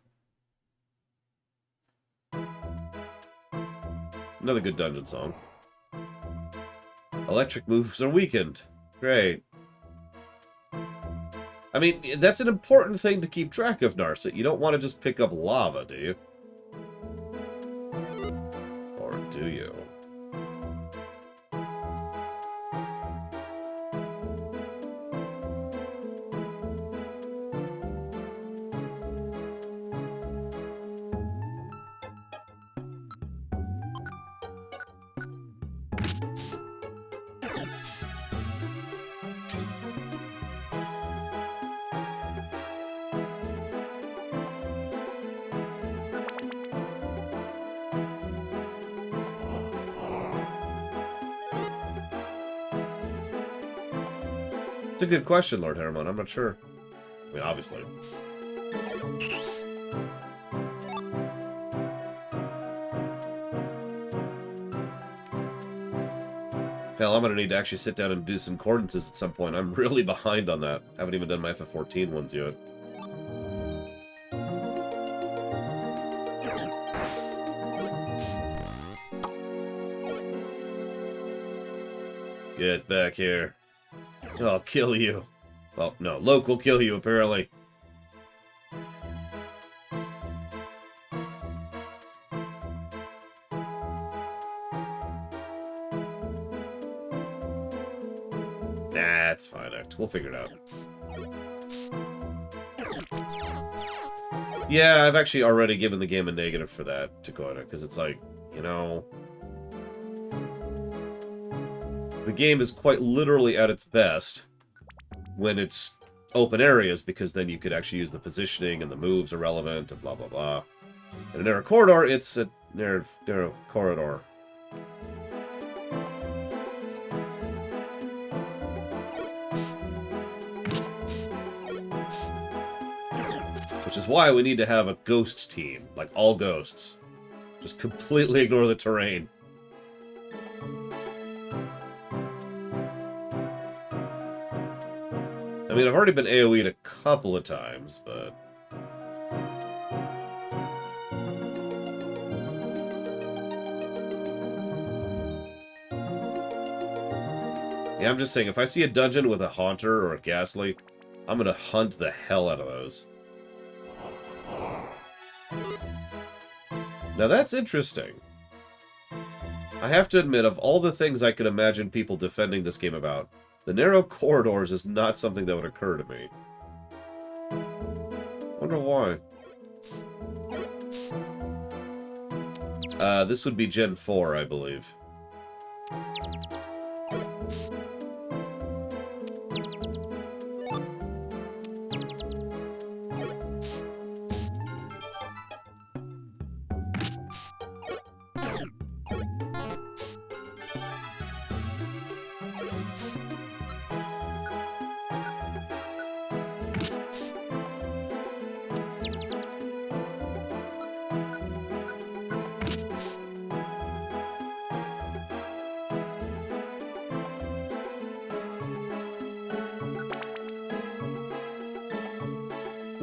Another good dungeon song. Electric moves are weakened. Great. I mean, that's an important thing to keep track of, Narset. You don't want to just pick up lava, do you? Or do you? It's a good question, Lord Harriman. I'm not sure. I mean, obviously. Hell, I'm gonna need to actually sit down and do some cordances at some point. I'm really behind on that. Haven't even done my FF14 ones yet. Get back here. I'll kill you. Well, no, Loke will kill you, apparently. Nah, it's fine. We'll figure it out. Yeah, I've actually already given the game a negative for that, Dakota, because it's like, you know... The game is quite literally at its best when it's open areas, because then you could actually use the positioning and the moves are relevant and blah blah blah. In a narrow corridor, it's a narrow corridor. Which is why we need to have a ghost team, like all ghosts. Just completely ignore the terrain. I mean, I've already been AoE'd a couple of times, but... Yeah, I'm just saying, if I see a dungeon with a Haunter or a Ghastly, I'm gonna hunt the hell out of those. Now that's interesting. I have to admit, of all the things I could imagine people defending this game about, the narrow corridors is not something that would occur to me. Wonder why. This would be Gen 4, I believe.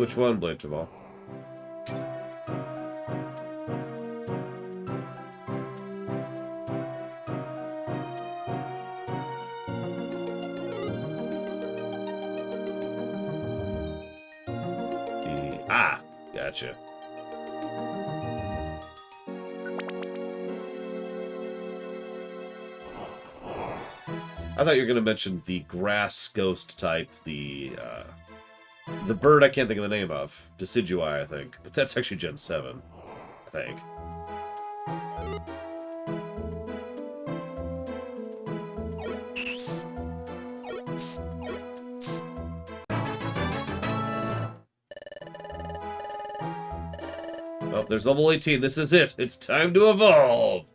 Which one, Blancheval? Gotcha. I thought you were going to mention the grass ghost type, the bird I can't think of the name of. Decidui, I think. But that's actually Gen 7, I think. Oh, there's level 18. This is it. It's time to evolve.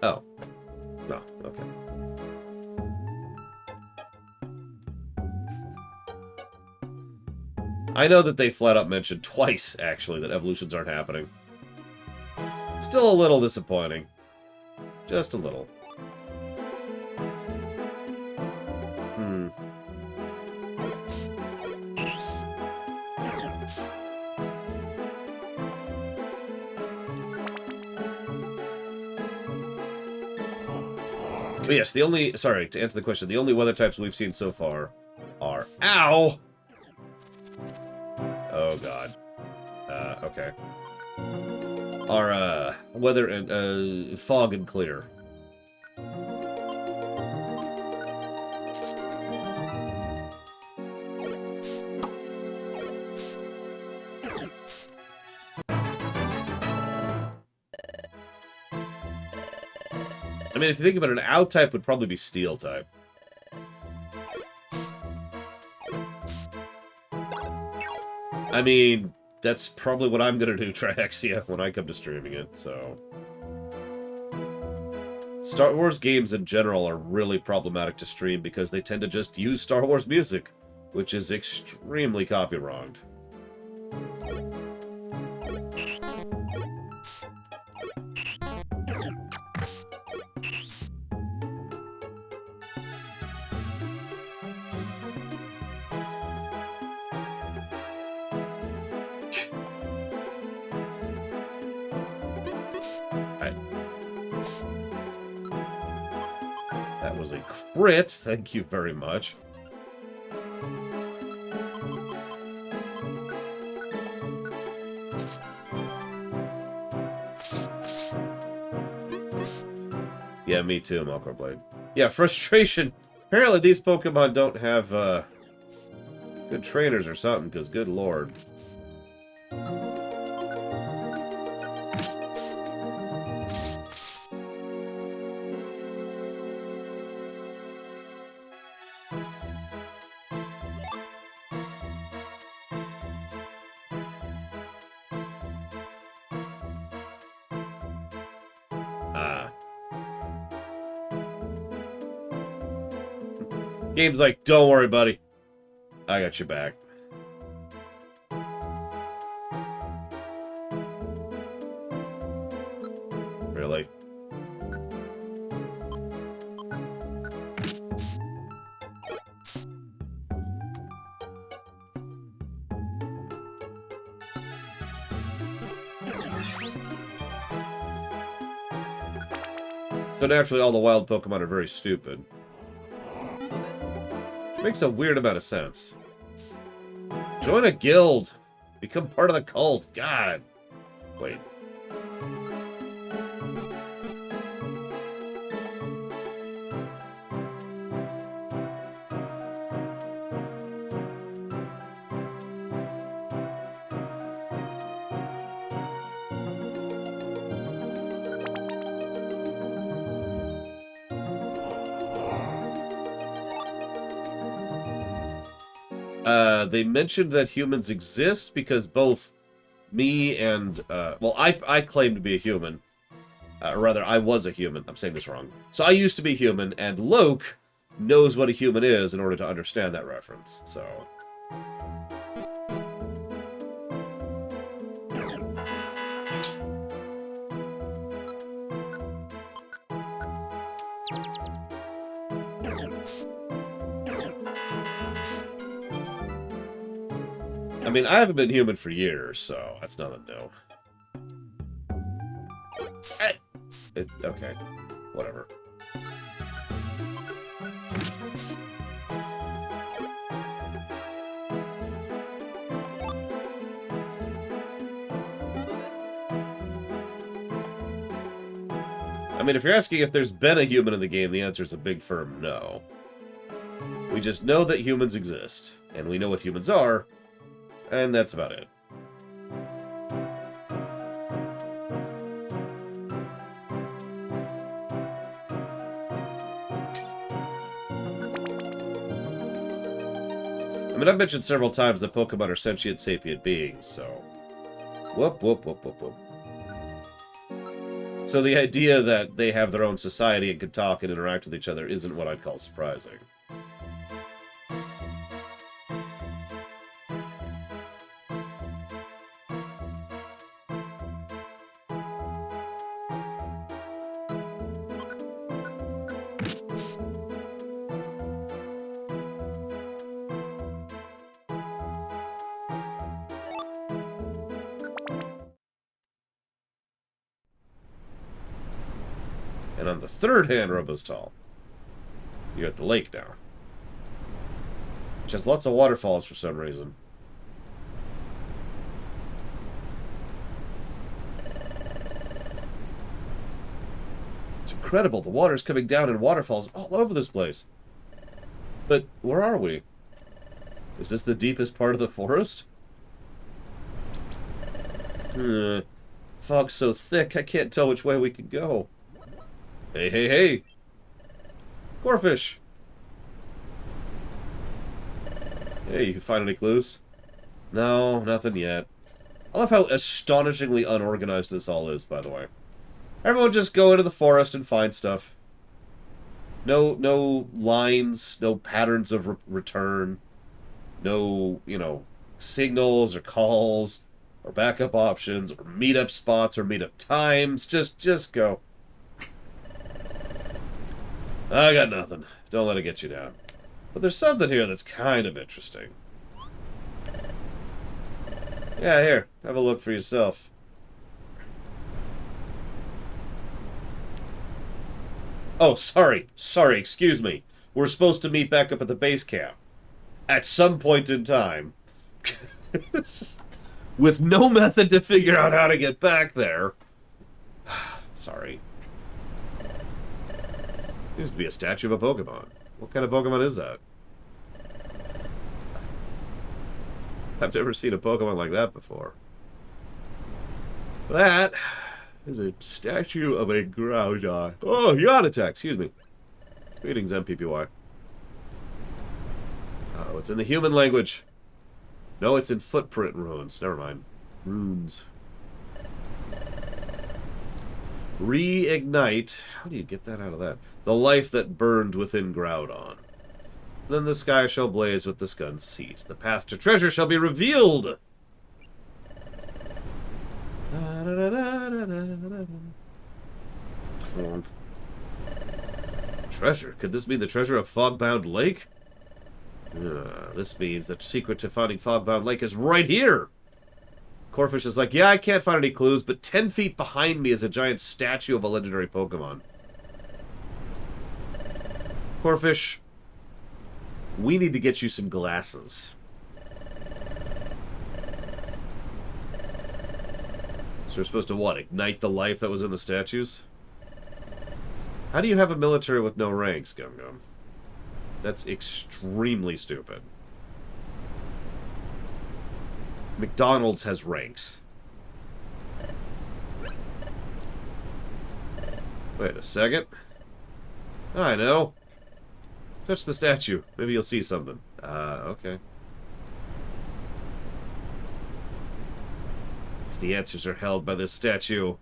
Oh. No, okay. I know that they flat out mentioned twice, actually, that evolutions aren't happening. Still a little disappointing. Just a little. But yes, the only... Sorry, to answer the question, the only weather types we've seen so far are... Ow! Oh, God. Okay. Are, weather and, fog and clear. I mean, if you think about it, an owl type would probably be steel type. I mean, that's probably what I'm going to do, Triaxia, when I come to streaming it, so... Star Wars games in general are really problematic to stream because they tend to just use Star Wars music, which is extremely copy-wronged. That was a crit. Thank you very much. Yeah, me too, Malcore Blade. Yeah, frustration. Apparently these Pokemon don't have good trainers or something, because good lord. Game's like, don't worry, buddy. I got your back. Really? So naturally, all the wild Pokemon are very stupid. Makes a weird amount of sense. Join a guild. Become part of the cult. God. Wait. They mentioned that humans exist because both me and, well, I claim to be a human. Or rather, I was a human. I'm saying this wrong. So I used to be human, and Loke knows what a human is in order to understand that reference, so... I mean, I haven't been human for years, so that's not a no. Okay, whatever. I mean, if you're asking if there's been a human in the game, the answer is a big firm no. We just know that humans exist, and we know what humans are, and that's about it. I mean, I've mentioned several times that Pokemon are sentient, sapient beings, so... Whoop, whoop, whoop, whoop, whoop. So the idea that they have their own society and can talk and interact with each other isn't what I'd call surprising. And on the third hand, Robostal, you're at the lake now. Which has lots of waterfalls for some reason. It's incredible. The water's coming down in waterfalls all over this place. But where are we? Is this the deepest part of the forest? Fog's so thick, I can't tell which way we can go. Hey, hey, hey! Corfish! Hey, you find any clues? No, nothing yet. I love how astonishingly unorganized this all is, by the way. Everyone just go into the forest and find stuff. No lines, no patterns of return. No, you know, signals or calls or backup options or meetup spots or meetup times. Just go. I got nothing. Don't let it get you down. But there's something here that's kind of interesting. Yeah, here. Have a look for yourself. Oh, sorry. Sorry, excuse me. We're supposed to meet back up at the base camp. At some point in time. With no method to figure out how to get back there. Sorry. Seems to be a statue of a Pokemon. What kind of Pokemon is that? I've never seen a Pokemon like that before. That is a statue of a Groudon. Oh, yawn attack, excuse me. Greetings, MPPY. Oh, it's in the human language. No, it's in footprint runes. Never mind. Runes. Reignite. How do you get that out of that? The life that burned within Groudon. Then the sky shall blaze with the sun's seat. The path to treasure shall be revealed. Treasure? Could this be the treasure of Fogbound Lake? This means that the secret to finding Fogbound Lake is right here. Corfish is like, yeah, I can't find any clues, but 10 feet behind me is a giant statue of a legendary Pokemon. Corfish, we need to get you some glasses. So we're supposed to, what, ignite the life that was in the statues? How do you have a military with no ranks, Gum Gum? That's extremely stupid. McDonald's has ranks. Wait a second. I know. Touch the statue. Maybe you'll see something. Okay. If the answers are held by this statue...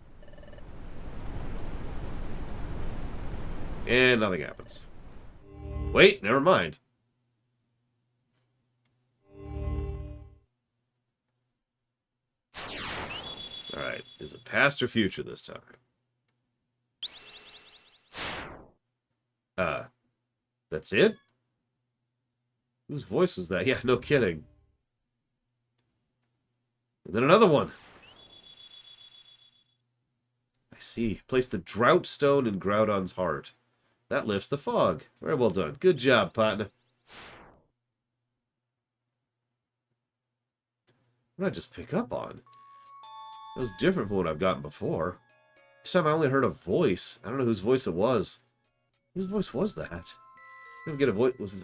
And nothing happens. Wait, never mind. Alright, is it past or future this time? That's it? Whose voice was that? Yeah, no kidding. And then another one. I see. Place the drought stone in Groudon's heart. That lifts the fog. Very well done. Good job, partner. What did I just pick up on? It was different from what I've gotten before. This time I only heard a voice. I don't know whose voice it was. Whose voice was that? I don't get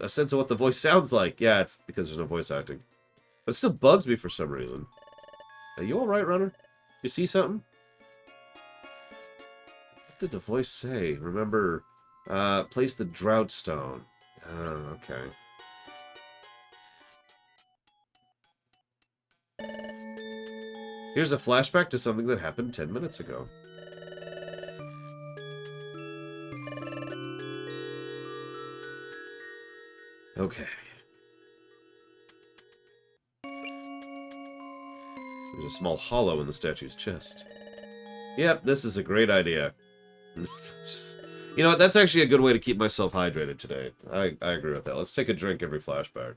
a sense of what the voice sounds like. Yeah, it's because there's no voice acting. But it still bugs me for some reason. Are you alright, runner? You see something? What did the voice say? Remember, place the drought stone. Okay. Here's a flashback to something that happened 10 minutes ago. Okay. There's a small hollow in the statue's chest. Yep, this is a great idea. You know what, that's actually a good way to keep myself hydrated today. I agree with that. Let's take a drink every flashback.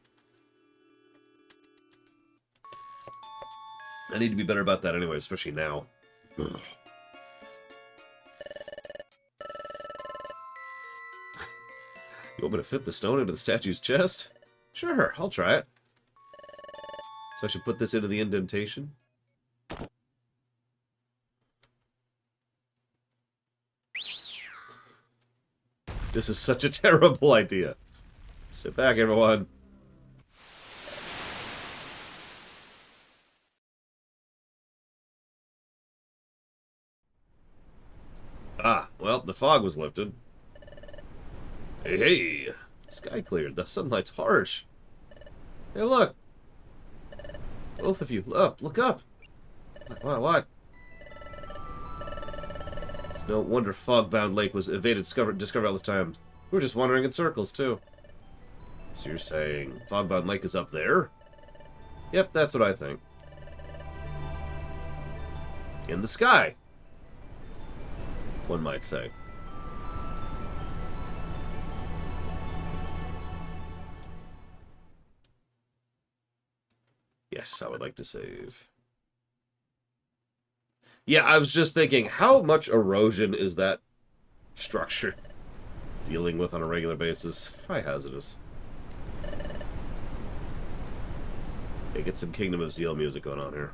I need to be better about that anyway, especially now. Ugh. You want me to fit the stone into the statue's chest? Sure, I'll try it. So I should put this into the indentation? This is such a terrible idea. Sit back, everyone. Ah, well, the fog was lifted. Hey, hey! The sky cleared. The sunlight's harsh. Hey, look! Both of you, look up! What? It's no wonder Fogbound Lake was discovered all this time. We were just wandering in circles, too. So you're saying Fogbound Lake is up there? Yep, that's what I think. In the sky, one might say. Yes, I would like to save. Yeah, I was just thinking, how much erosion is that structure dealing with on a regular basis? High hazardous. Okay, get some Kingdom of Zeal music going on here.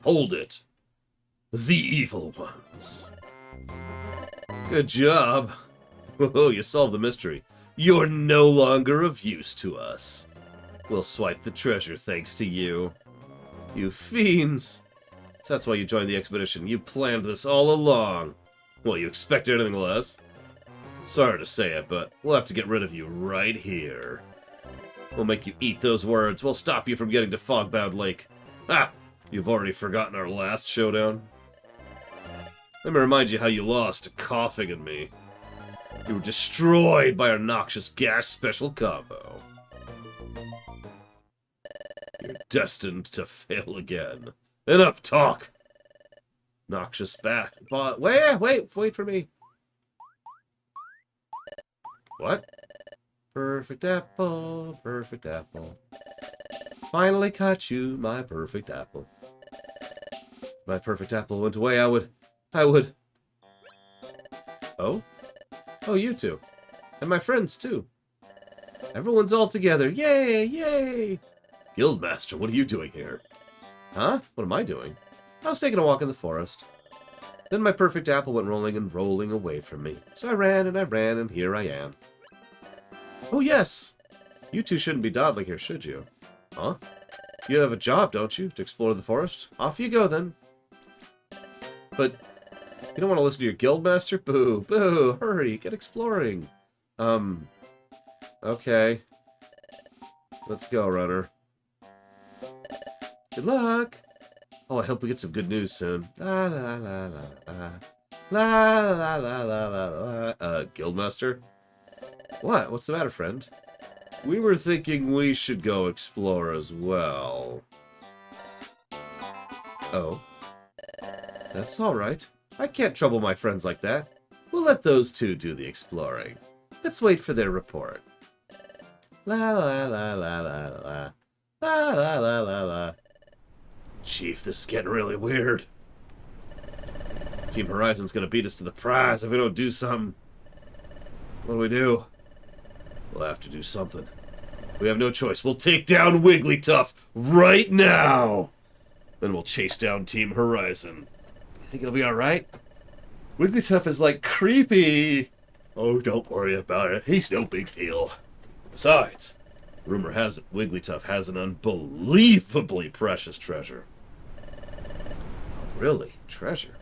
Hold it! The evil ones. Good job. Oh, you solved the mystery. You're no longer of use to us. We'll swipe the treasure thanks to you. You fiends! So that's why you joined the expedition. You planned this all along. Well, you expected anything less? Sorry to say it, but we'll have to get rid of you right here. We'll make you eat those words. We'll stop you from getting to Fogbound Lake. Ah! You've already forgotten our last showdown? Let me remind you how you lost to Coughing and me. You were destroyed by our noxious gas special combo. You're destined to fail again. Enough talk! Noxious bat. Wait for me. What? Perfect apple, perfect apple. Finally caught you, my perfect apple. If my perfect apple went away, I would... Oh? Oh, you two. And my friends, too. Everyone's all together. Yay, yay! Guildmaster, what are you doing here? Huh? What am I doing? I was taking a walk in the forest. Then my perfect apple went rolling and rolling away from me. So I ran, and here I am. Oh, yes! You two shouldn't be dawdling here, should you? Huh? You have a job, don't you? To explore the forest? Off you go, then. But you don't want to listen to your guildmaster? Boo, boo, hurry, get exploring. Okay. Let's go, runner. Good luck! Oh, I hope we get some good news soon. La la la la la. La la la la la la. Guildmaster? What? What's the matter, friend? We were thinking we should go explore as well. Oh. That's alright. I can't trouble my friends like that. We'll let those two do the exploring. Let's wait for their report. La la la la la la. La la la la la. Chief, this is getting really weird. Team Horizon's gonna beat us to the prize if we don't do something. What do we do? We'll have to do something. We have no choice. We'll take down Wigglytuff right now! Then we'll chase down Team Horizon. You think it'll be alright? Wigglytuff is like creepy. Oh, don't worry about it. He's no big deal. Besides, rumor has it Wigglytuff has an unbelievably precious treasure. Oh, really? Treasure?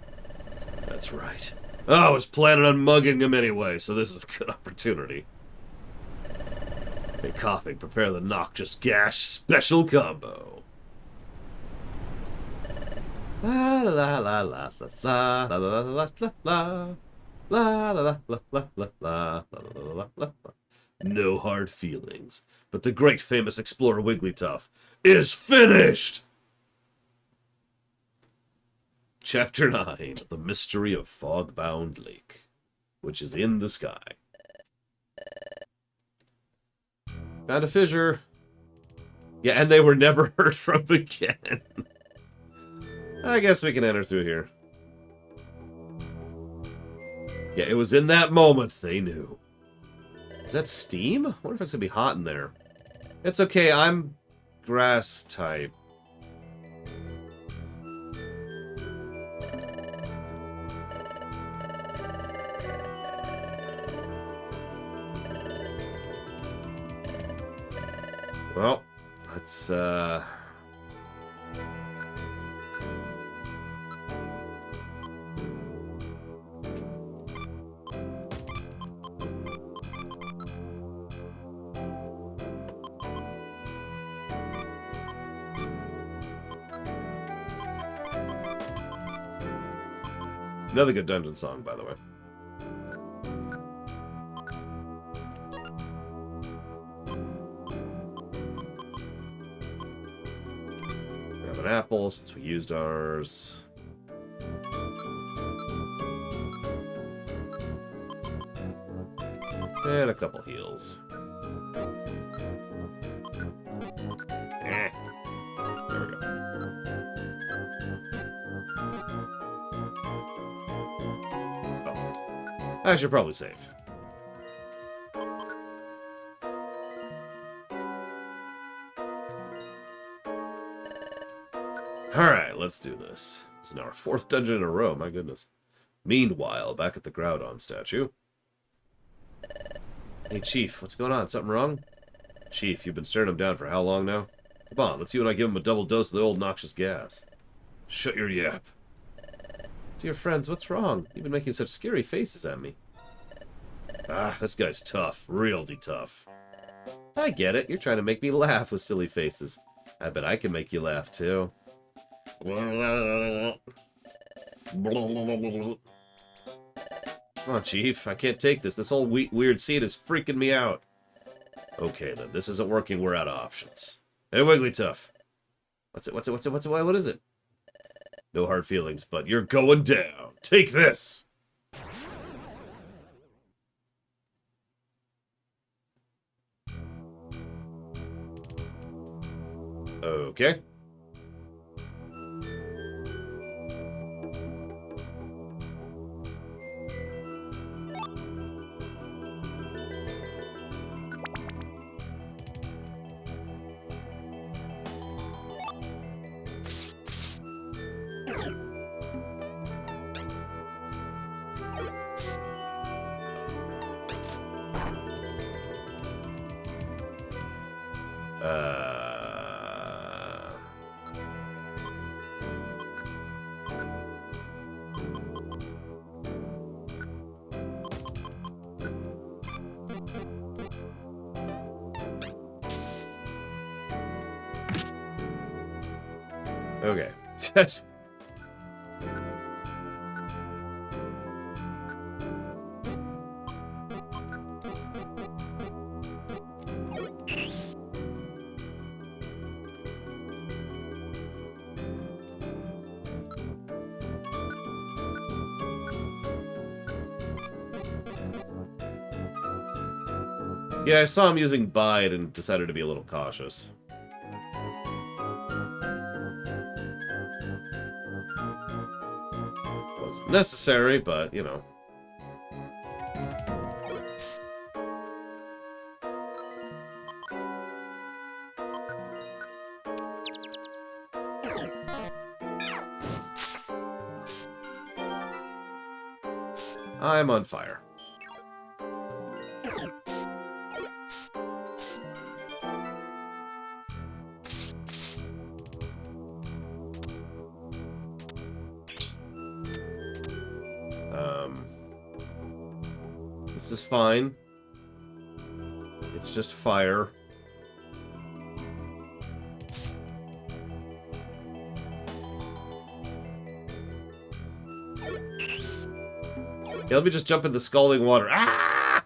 That's right. Oh, I was planning on mugging him anyway, so this is a good opportunity. Hey, coughing, prepare the Noxious Gash special combo. La la la la la la la la la la la la la la la la la la. No hard feelings, but the great famous explorer Wigglytuff is finished! Chapter 9, The Mystery of Fogbound Lake, which is in the sky. Found a fissure. Yeah, and they were never heard from again. I guess we can enter through here. Yeah, it was in that moment they knew. Is that steam? I wonder if it's going to be hot in there. It's okay, I'm grass type. Well, let's, another good dungeon song, by the way. Grab an apple since we used ours. And a couple heals. There we go. I should probably save. Alright, let's do this. This is now our 4th dungeon in a row, my goodness. Meanwhile, back at the Groudon Statue. Hey, Chief, what's going on? Something wrong? Chief, you've been staring him down for how long now? Come on, let's see when I give him a double dose of the old noxious gas. Shut your yap. Dear friends, what's wrong? You've been making such scary faces at me. Ah, this guy's tough. Realty tough. I get it. You're trying to make me laugh with silly faces. I bet I can make you laugh, too. Come on, Chief. I can't take this. This whole weird scene is freaking me out. Okay, then. This isn't working. We're out of options. Hey, Wigglytuff. What is it? No hard feelings, but you're going down. Take this! Okay. Okay. Yeah, I saw him using Bide and decided to be a little cautious. necessary, but, you know. I'm on fire. This is fine. It's just fire. Yeah, let me just jump in the scalding water. Ah!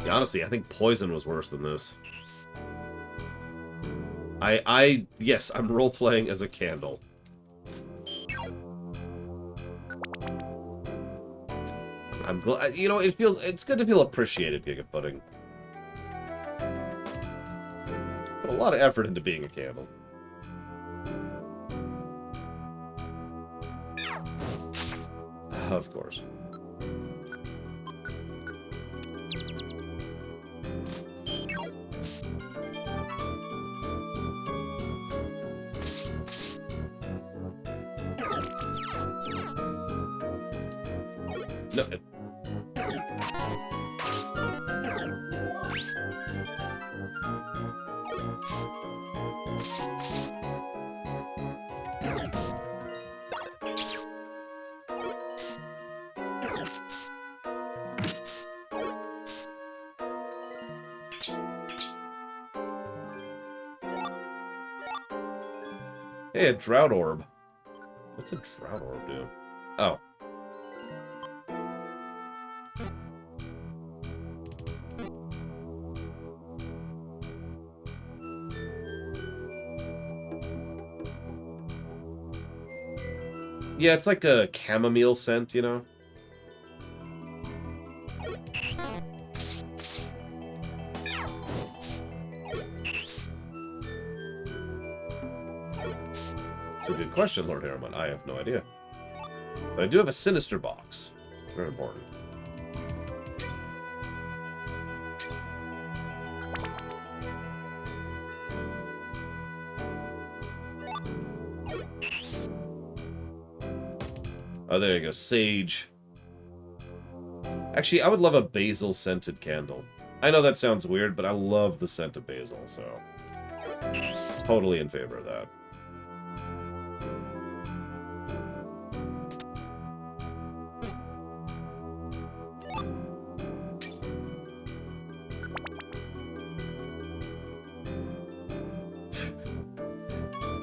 Yeah, honestly, I think poison was worse than this. Yes, I'm role-playing as a candle. I'm glad, you know, it's good to feel appreciated, Giga Pudding. Put a lot of effort into being a candle. Of course. No. Hey, a drought orb. What's a drought orb do? Oh. Yeah, it's like a chamomile scent, you know? It's a good question, Lord Harriman. I have no idea. But I do have a sinister box. Very important. Oh, there you go. Sage. Actually, I would love a basil-scented candle. I know that sounds weird, but I love the scent of basil, so... totally in favor of that.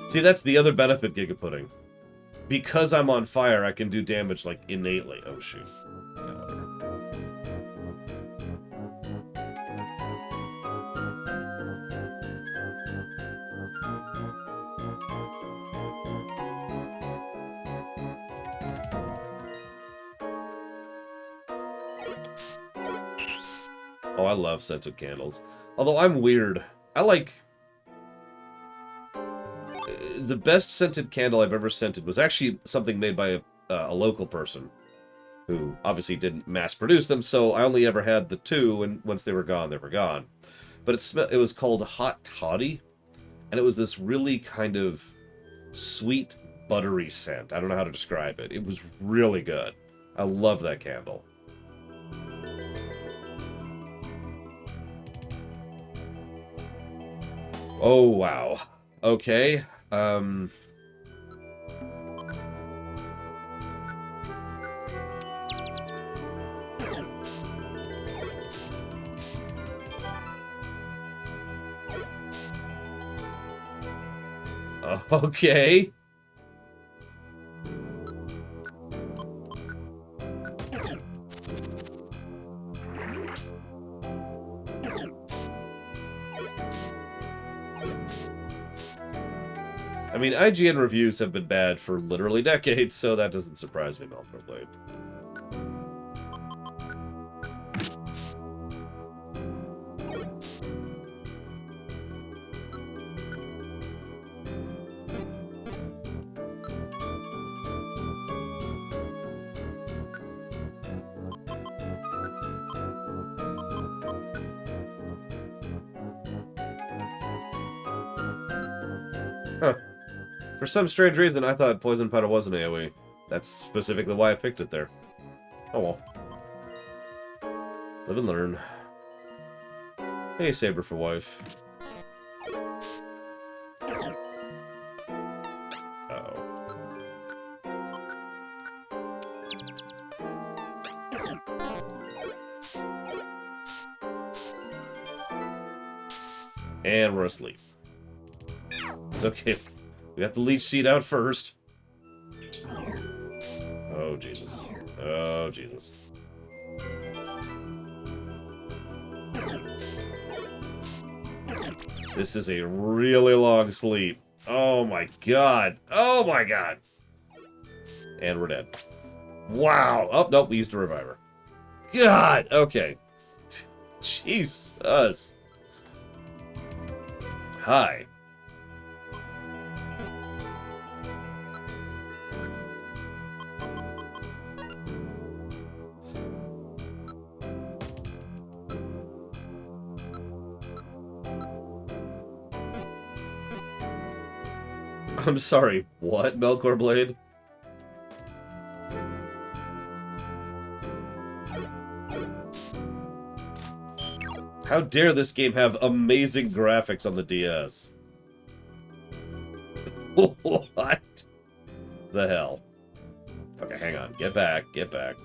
See, that's the other benefit, Giga Pudding. Because I'm on fire, I can do damage, like, innately. Oh, shoot. Yeah, whatever. Oh, I love scented candles. Although I'm weird. I like... the best scented candle I've ever scented was actually something made by a local person who obviously didn't mass produce them, so I only ever had the two, and once they were gone, they were gone. But it was called Hot Toddy, and it was this really kind of sweet, buttery scent. I don't know how to describe it. It was really good. I love that candle. Oh, wow. Okay. Okay. I mean, IGN reviews have been bad for literally decades, so that doesn't surprise me, Malcolm. Huh. For some strange reason, I thought Poison Powder was an AoE. That's specifically why I picked it there. Oh well. Live and learn. Hey, Saber for wife. Uh-oh. And we're asleep. It's okay. We got the leech seed out first. Oh, Jesus. Oh, Jesus. This is a really long sleep. Oh, my God. Oh, my God. And we're dead. Wow. Oh, nope. We used a reviver. God. Okay. Jesus. Hi. I'm sorry, what, Melkor Blade? How dare this game have amazing graphics on the DS? What the hell? Okay, hang on. Get back, get back.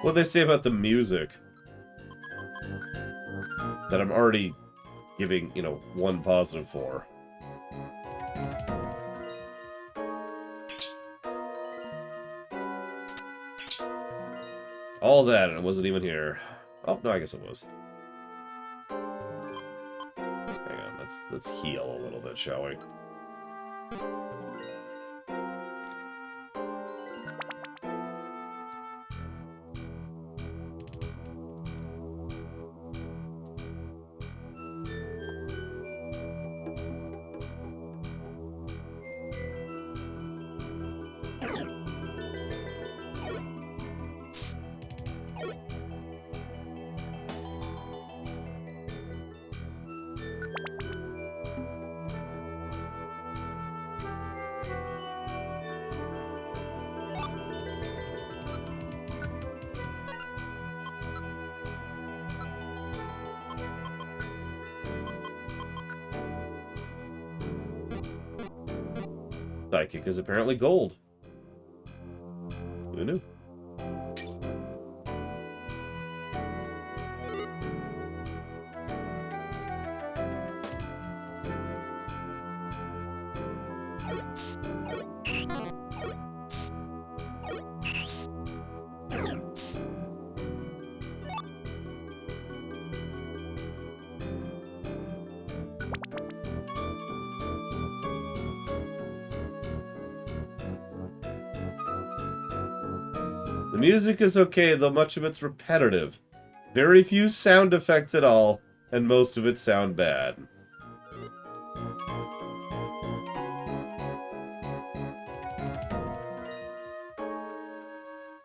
What'd they say about the music? That I'm already giving, you know, 1 positive for. All that, and it wasn't even here. Oh, no, I guess it was. Hang on, let's heal a little bit, shall we? Psychic is apparently gold. Who knew? The music is okay, though much of it's repetitive. Very few sound effects at all, and most of it sound bad.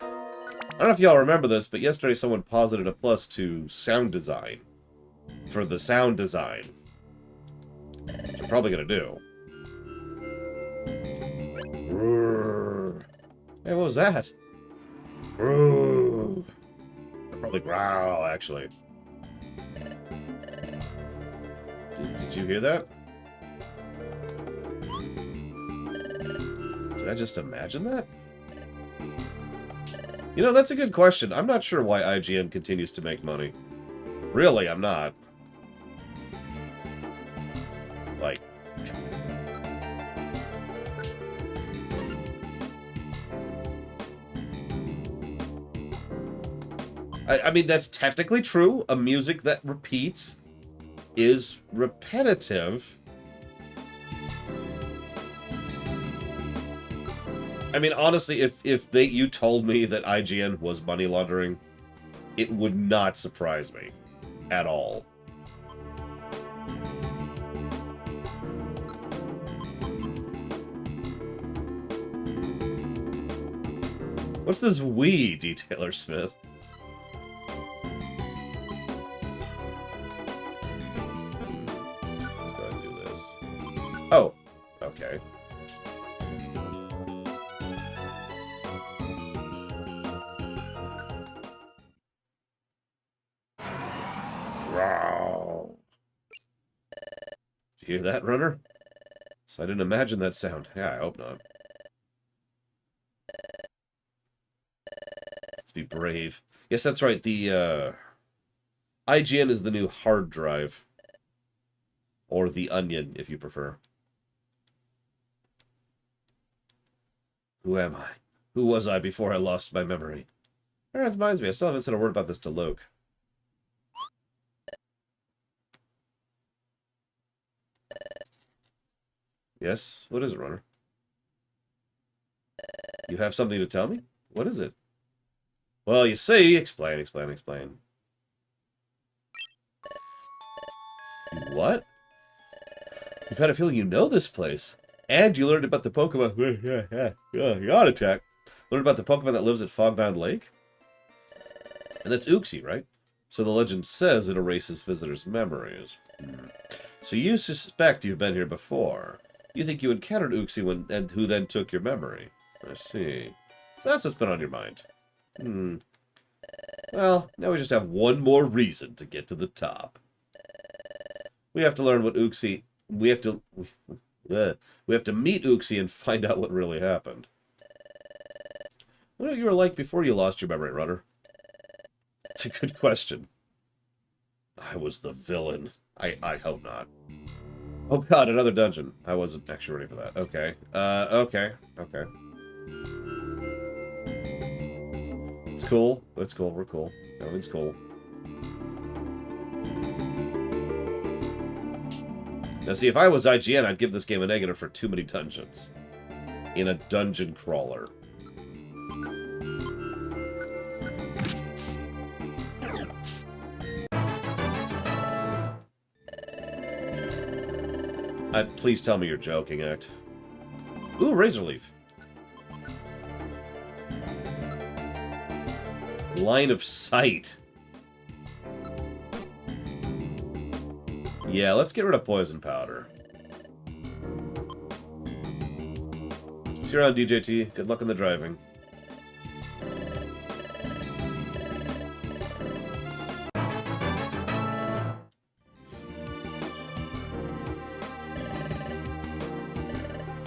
I don't know if y'all remember this, but yesterday someone posited a plus to sound design. For the sound design. Which I'm probably gonna do. Hey, what was that? I'll probably growl, actually. Did you hear that? Did I just imagine that? You know, that's a good question. I'm not sure why IGN continues to make money. Really, I'm not. Like... I mean, that's technically true. A music that repeats is repetitive. I mean, honestly, if you told me that IGN was money laundering, it would not surprise me at all. What's this we, Detailer Smith? Let's go ahead and do this. Oh, okay. Wow. Did you hear that, runner? So I didn't imagine that sound. Yeah, I hope not. Let's be brave. Yes, that's right. The IGN is the new hard drive. Or the onion, if you prefer. Who am I? Who was I before I lost my memory? That reminds me, I still haven't said a word about this to Loke. Yes? What is it, runner? You have something to tell me? What is it? Well, you see... Explain. What? You've had a feeling you know this place. And you learned about the Pokemon... Yacht attack. Learned about the Pokemon that lives at Fogbound Lake? And that's Uxie, right? So the legend says it erases visitors' memories. So you suspect you've been here before. You think you encountered Uxie and who then took your memory. I see. So that's what's been on your mind. Well, now we just have one more reason to get to the top. We have to learn what Uxie... We have to meet Uxie and find out what really happened. What you were like before you lost your memory, runner? It's a good question. I was the villain. I hope not. Oh god, another dungeon. I wasn't actually ready for that. Okay. Okay. It's cool. It's cool. We're cool. Everything's cool. Now see, if I was IGN, I'd give this game a negative for too many dungeons. In a dungeon crawler. Please tell me you're joking, Act. Ooh, Razor Leaf. Line of sight. Yeah, let's get rid of poison powder. See you around, DJT. Good luck in the driving.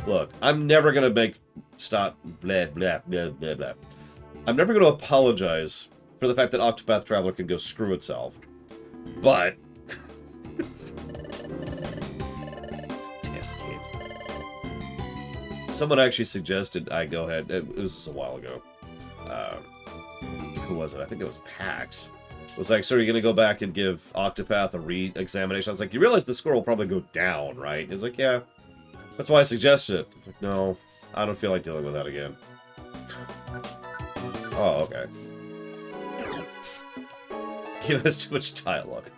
Look, I'm never gonna stop blah blah blah blah blah. I'm never gonna apologize for the fact that Octopath Traveler can go screw itself. But damn kid. Someone actually suggested I go ahead. It was just a while ago. Who was it? I think it was Pax. It was like, so are you gonna go back and give Octopath a re-examination? I was like, you realize the score will probably go down, right? He's like, yeah. That's why I suggested it. It's like, no, I don't feel like dealing with that again. Oh, okay. Give us too much dialogue.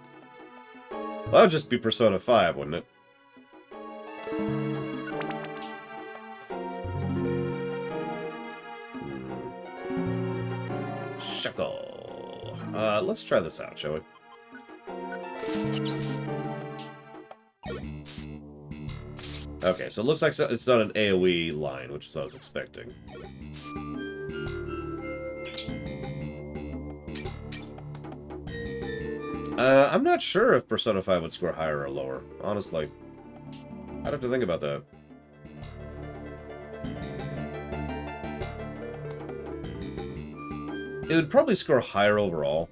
Well, that would just be Persona 5, wouldn't it? Shuckle. Let's try this out, shall we? Okay, so it looks like it's not an AoE line, which is what I was expecting. I'm not sure if Persona 5 would score higher or lower, honestly. I'd have to think about that. It would probably score higher overall.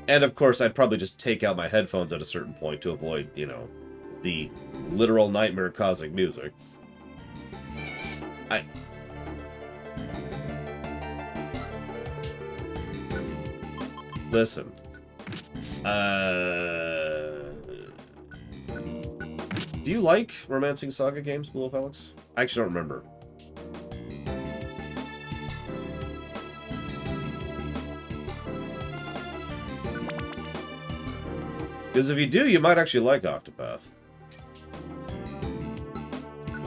And of course, I'd probably just take out my headphones at a certain point to avoid, you know, the literal nightmare-causing music. Listen. Do you like Romancing Saga games, Blue Wolf Alex? I actually don't remember. Because if you do, you might actually like Octopath.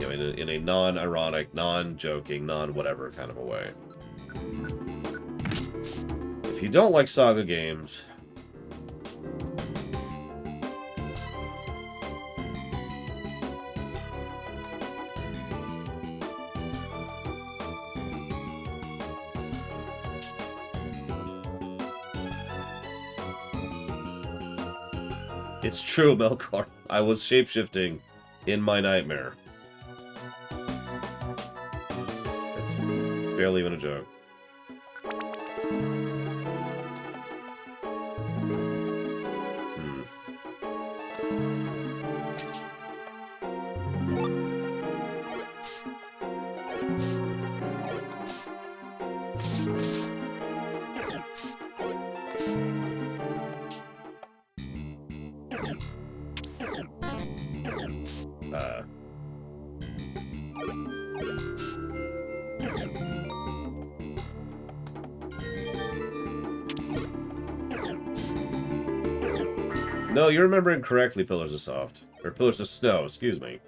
You know, in a non-ironic, non-joking, non-whatever kind of a way. If you don't like Saga games... It's true, Melkor. I was shapeshifting in my nightmare. It's barely even a joke. No, you're remembering correctly, Pillars of Soft. Or Pillars of Snow, excuse me.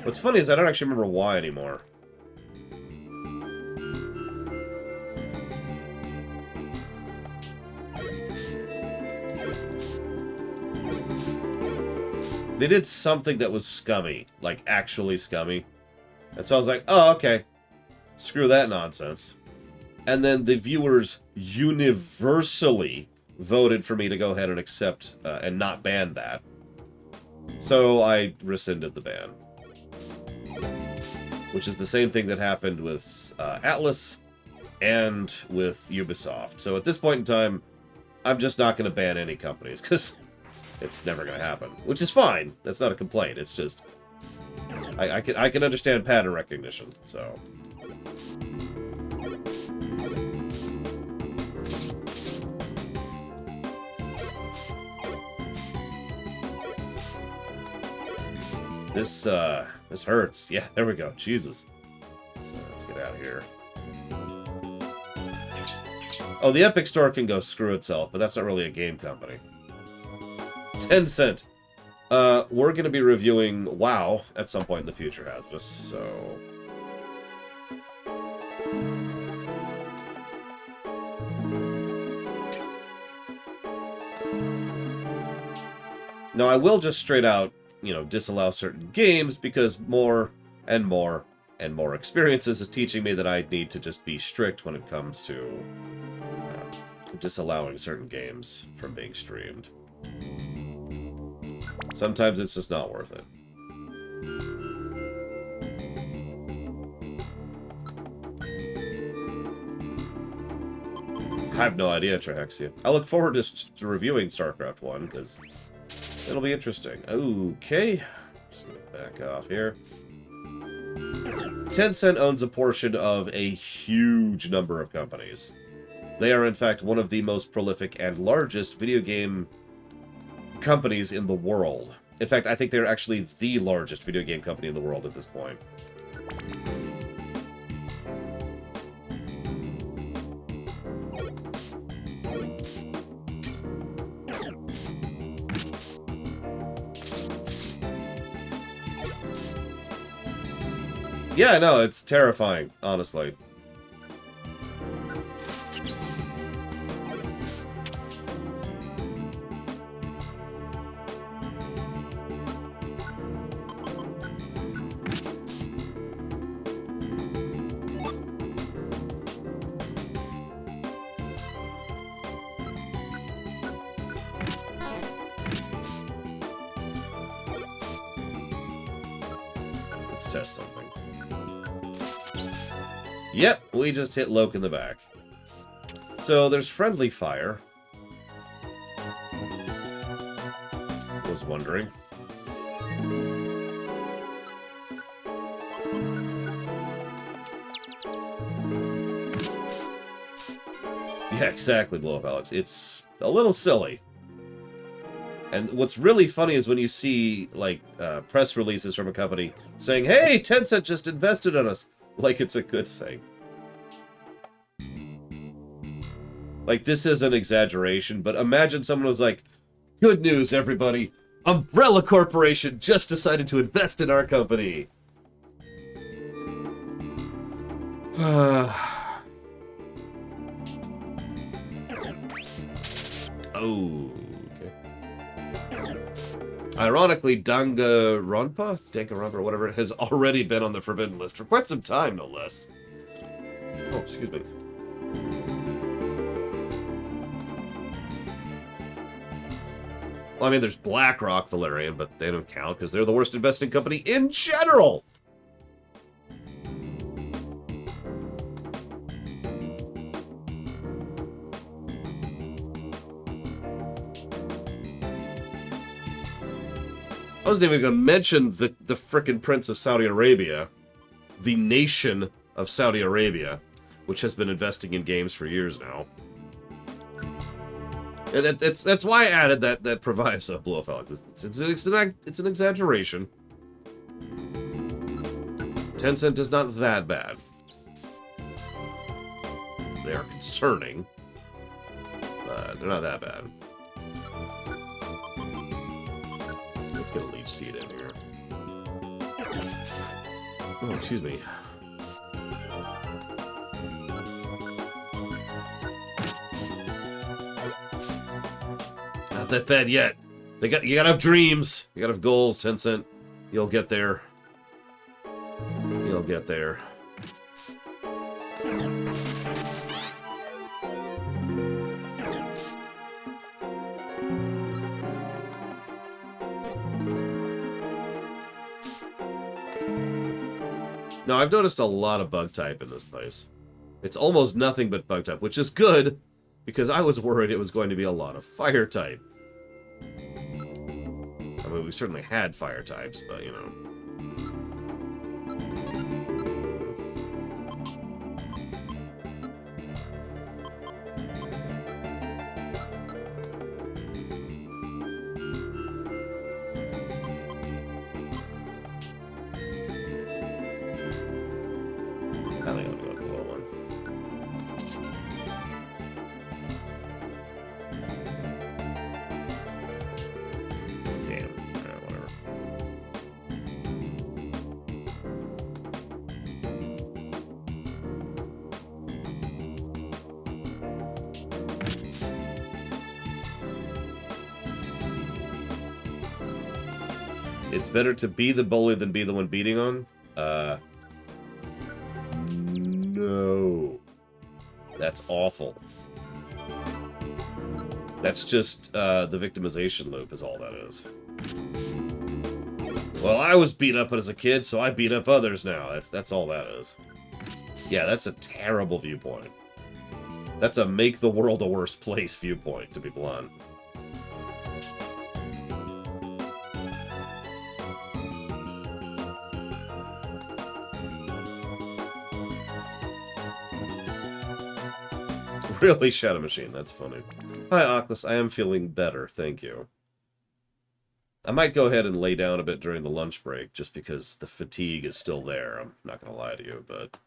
What's funny is I don't actually remember why anymore. They did something that was scummy. Like, actually scummy. And so I was like, oh, okay. Screw that nonsense. And then the viewers universally voted for me to go ahead and accept and not ban that. So I rescinded the ban. Which is the same thing that happened with Atlas and with Ubisoft. So at this point in time, I'm just not going to ban any companies, because it's never going to happen. Which is fine. That's not a complaint. It's just... I can understand pattern recognition, so... This hurts. Yeah, there we go. Jesus. Let's get out of here. Oh, the Epic Store can go screw itself, but that's not really a game company. Tencent. We're going to be reviewing WoW at some point in the future, Hazardous, so... Now, I will just straight out, you know, disallow certain games, because more and more and more experiences is teaching me that I need to just be strict when it comes to disallowing certain games from being streamed. Sometimes it's just not worth it. I have no idea, Trihexia. I look forward to reviewing StarCraft 1, because it'll be interesting. Okay. Just gonna back off here. Tencent owns a portion of a huge number of companies. They are, in fact, one of the most prolific and largest video game companies in the world. In fact, I think they're actually the largest video game company in the world at this point. Yeah, no, it's terrifying, honestly. Let's test something. Yep, we just hit Loke in the back. So there's friendly fire. Was wondering. Yeah, exactly, Blow Up Alex. It's a little silly. And what's really funny is when you see, like, press releases from a company saying, hey, Tencent just invested in us. Like it's a good thing. Like, this is an exaggeration, but imagine someone was like, good news, everybody. Umbrella Corporation just decided to invest in our company. Oh, okay. Ironically, Danganronpa, whatever, has already been on the forbidden list for quite some time, no less. Oh, excuse me. Well, I mean, there's BlackRock Valerian, but they don't count because they're the worst investing company in general. I wasn't even going to mention the frickin' Prince of Saudi Arabia, the nation of Saudi Arabia, which has been investing in games for years now. And that's why I added that provides a blow off. It's an exaggeration. Tencent is not that bad. They are concerning, but they're not that bad. Let's get a leech seed in here. Oh, excuse me. Not that bad yet. You gotta have dreams. You gotta have goals, Tencent. You'll get there. You'll get there. Now, I've noticed a lot of bug type in this place. It's almost nothing but bug type, which is good, because I was worried it was going to be a lot of fire type. I mean, we certainly had fire types, but, you know. I think I'll go with the low one. Damn. Whatever. It's better to be the bully than be the one beating on? No. That's awful. That's just the victimization loop is all that is. Well, I was beat up as a kid, so I beat up others now. That's all that is. Yeah, that's a terrible viewpoint. That's a make the world a worse place viewpoint, to be blunt. Really, Shadow Machine, that's funny. Hi, Oculus, I am feeling better, thank you. I might go ahead and lay down a bit during the lunch break, just because the fatigue is still there, I'm not going to lie to you, but...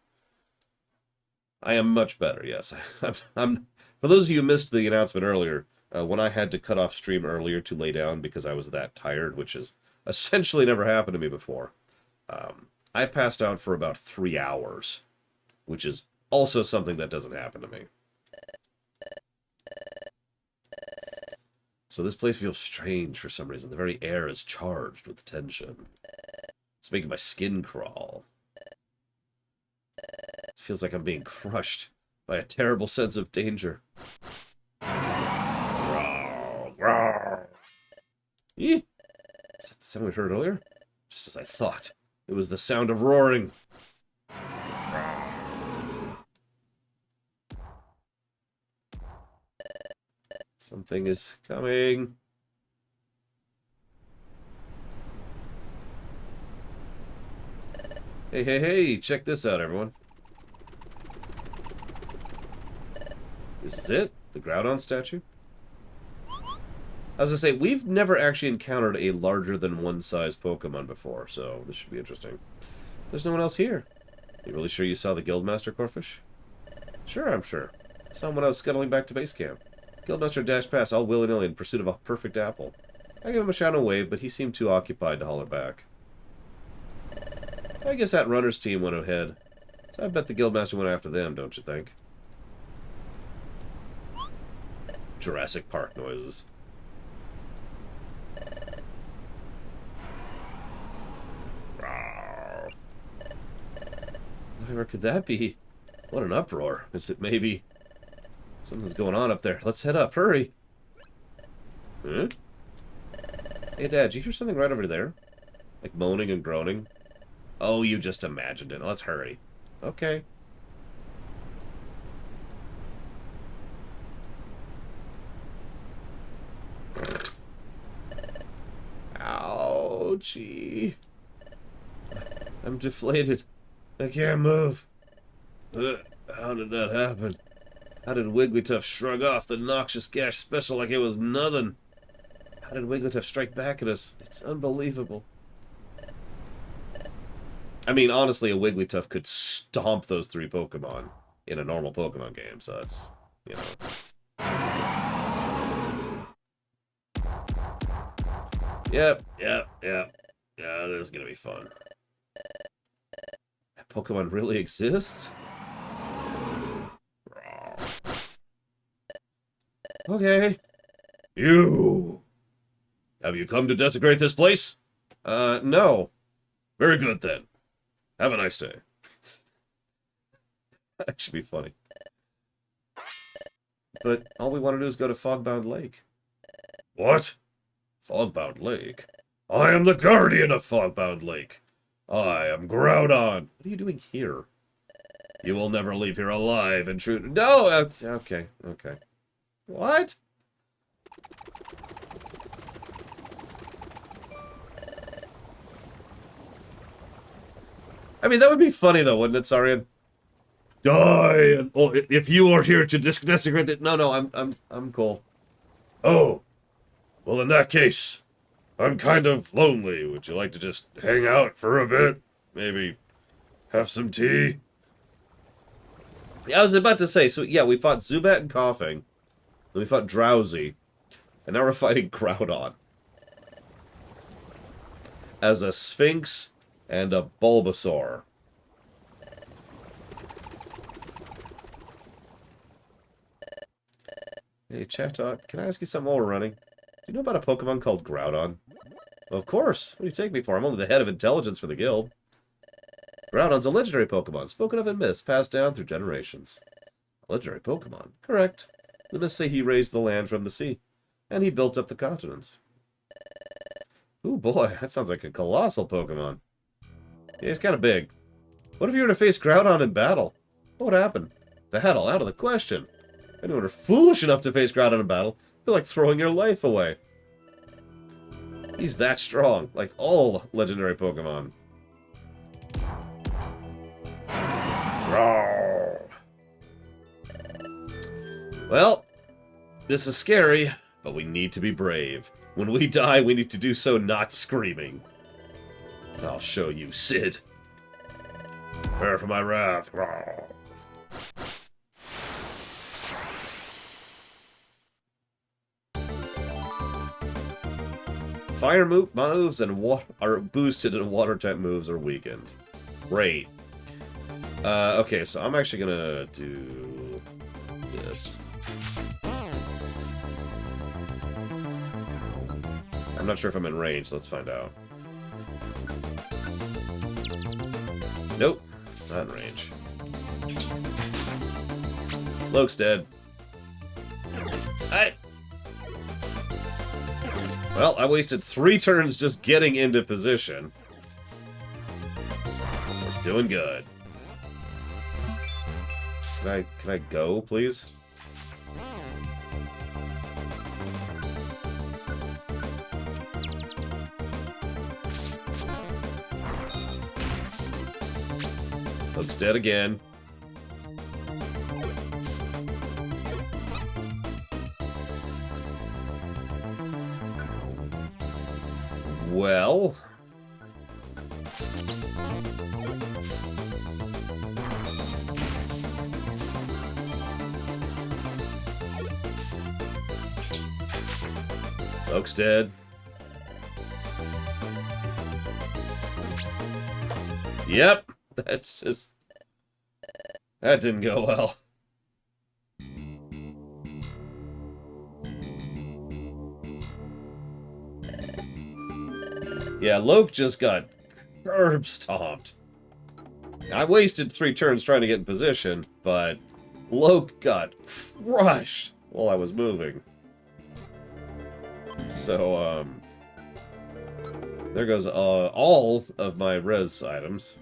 I am much better, yes. I'm for those of you who missed the announcement earlier, when I had to cut off stream earlier to lay down because I was that tired, which has essentially never happened to me before, I passed out for about 3 hours, which is also something that doesn't happen to me. So this place feels strange for some reason. The very air is charged with tension. It's making my skin crawl. It feels like I'm being crushed by a terrible sense of danger. Growl, growl. Is that the sound we heard earlier? Just as I thought. It was the sound of roaring. Something is coming. Hey, hey, hey, check this out, everyone. This is it? The Groudon Statue? I was gonna say, we've never actually encountered a larger than one size Pokemon before, so this should be interesting. There's no one else here. You really sure you saw the Guildmaster, Corfish? Sure, I'm sure. Saw him when I was scuttling back to base camp. Guildmaster dashed past all willy-nilly in pursuit of a perfect apple. I gave him a shout and wave, but he seemed too occupied to holler back. I guess that runner's team went ahead, so I bet the Guildmaster went after them, don't you think? Jurassic Park noises. Whatever could that be? What an uproar. Is it maybe... something's going on up there. Let's head up. Hurry. Huh? Hey, Dad, did you hear something right over there? Like moaning and groaning? Oh, you just imagined it. Let's hurry. Okay. Ouchie. I'm deflated. I can't move. How did that happen? How did Wigglytuff shrug off the noxious gas special like it was nothing? How did Wigglytuff strike back at us? It's unbelievable. I mean, honestly, a Wigglytuff could stomp those 3 Pokemon in a normal Pokemon game, so that's, you know. Yep. Yeah, this is gonna be fun. That Pokemon really exists? Okay. You! Have you come to desecrate this place? No. Very good, then. Have a nice day. That should be funny. But all we want to do is go to Fogbound Lake. What? Fogbound Lake? I am the guardian of Fogbound Lake. I am Groudon. What are you doing here? You will never leave here alive and true... No! Okay. What? I mean, that would be funny, though, wouldn't it, Sarian? Die! Oh, if you are here to desecrate it... No, I'm cool. Oh. Well, in that case, I'm kind of lonely. Would you like to just hang out for a bit? Maybe have some tea? Yeah, I was about to say, so yeah, we fought Zubat and Coughing. Then we fought Drowsy. And now we're fighting Groudon. As a Sphinx and a Bulbasaur. Hey, Chat Talk, can I ask you something while we're running? Do you know about a Pokemon called Groudon? Well, of course. What do you take me for? I'm only the head of intelligence for the guild. Groudon's a legendary Pokemon, spoken of in myths, passed down through generations. A legendary Pokemon? Correct. The myths say he raised the land from the sea, and he built up the continents. Ooh, boy, that sounds like a colossal Pokemon. Yeah, he's kind of big. What if you were to face Groudon in battle? What would happen? Battle, out of the question. If anyone are foolish enough to face Groudon in battle, feel like throwing your life away. He's that strong, like all legendary Pokemon. Well, this is scary, but we need to be brave. When we die, we need to do so not screaming. I'll show you, Sid. Prepare for my wrath. Fire moves and are boosted and water-type moves are weakened. Great. Okay, so I'm actually gonna do this. I'm not sure if I'm in range, let's find out. Nope, not in range. Loke's dead. Well, I wasted 3 turns just getting into position. We're doing good. Can I go, please? Loke's dead again. Well... Loke's dead. Yep, that's just... That didn't go well. Yeah, Loke just got curb stomped. I wasted 3 turns trying to get in position, but Loke got crushed while I was moving. So, there goes all of my res items.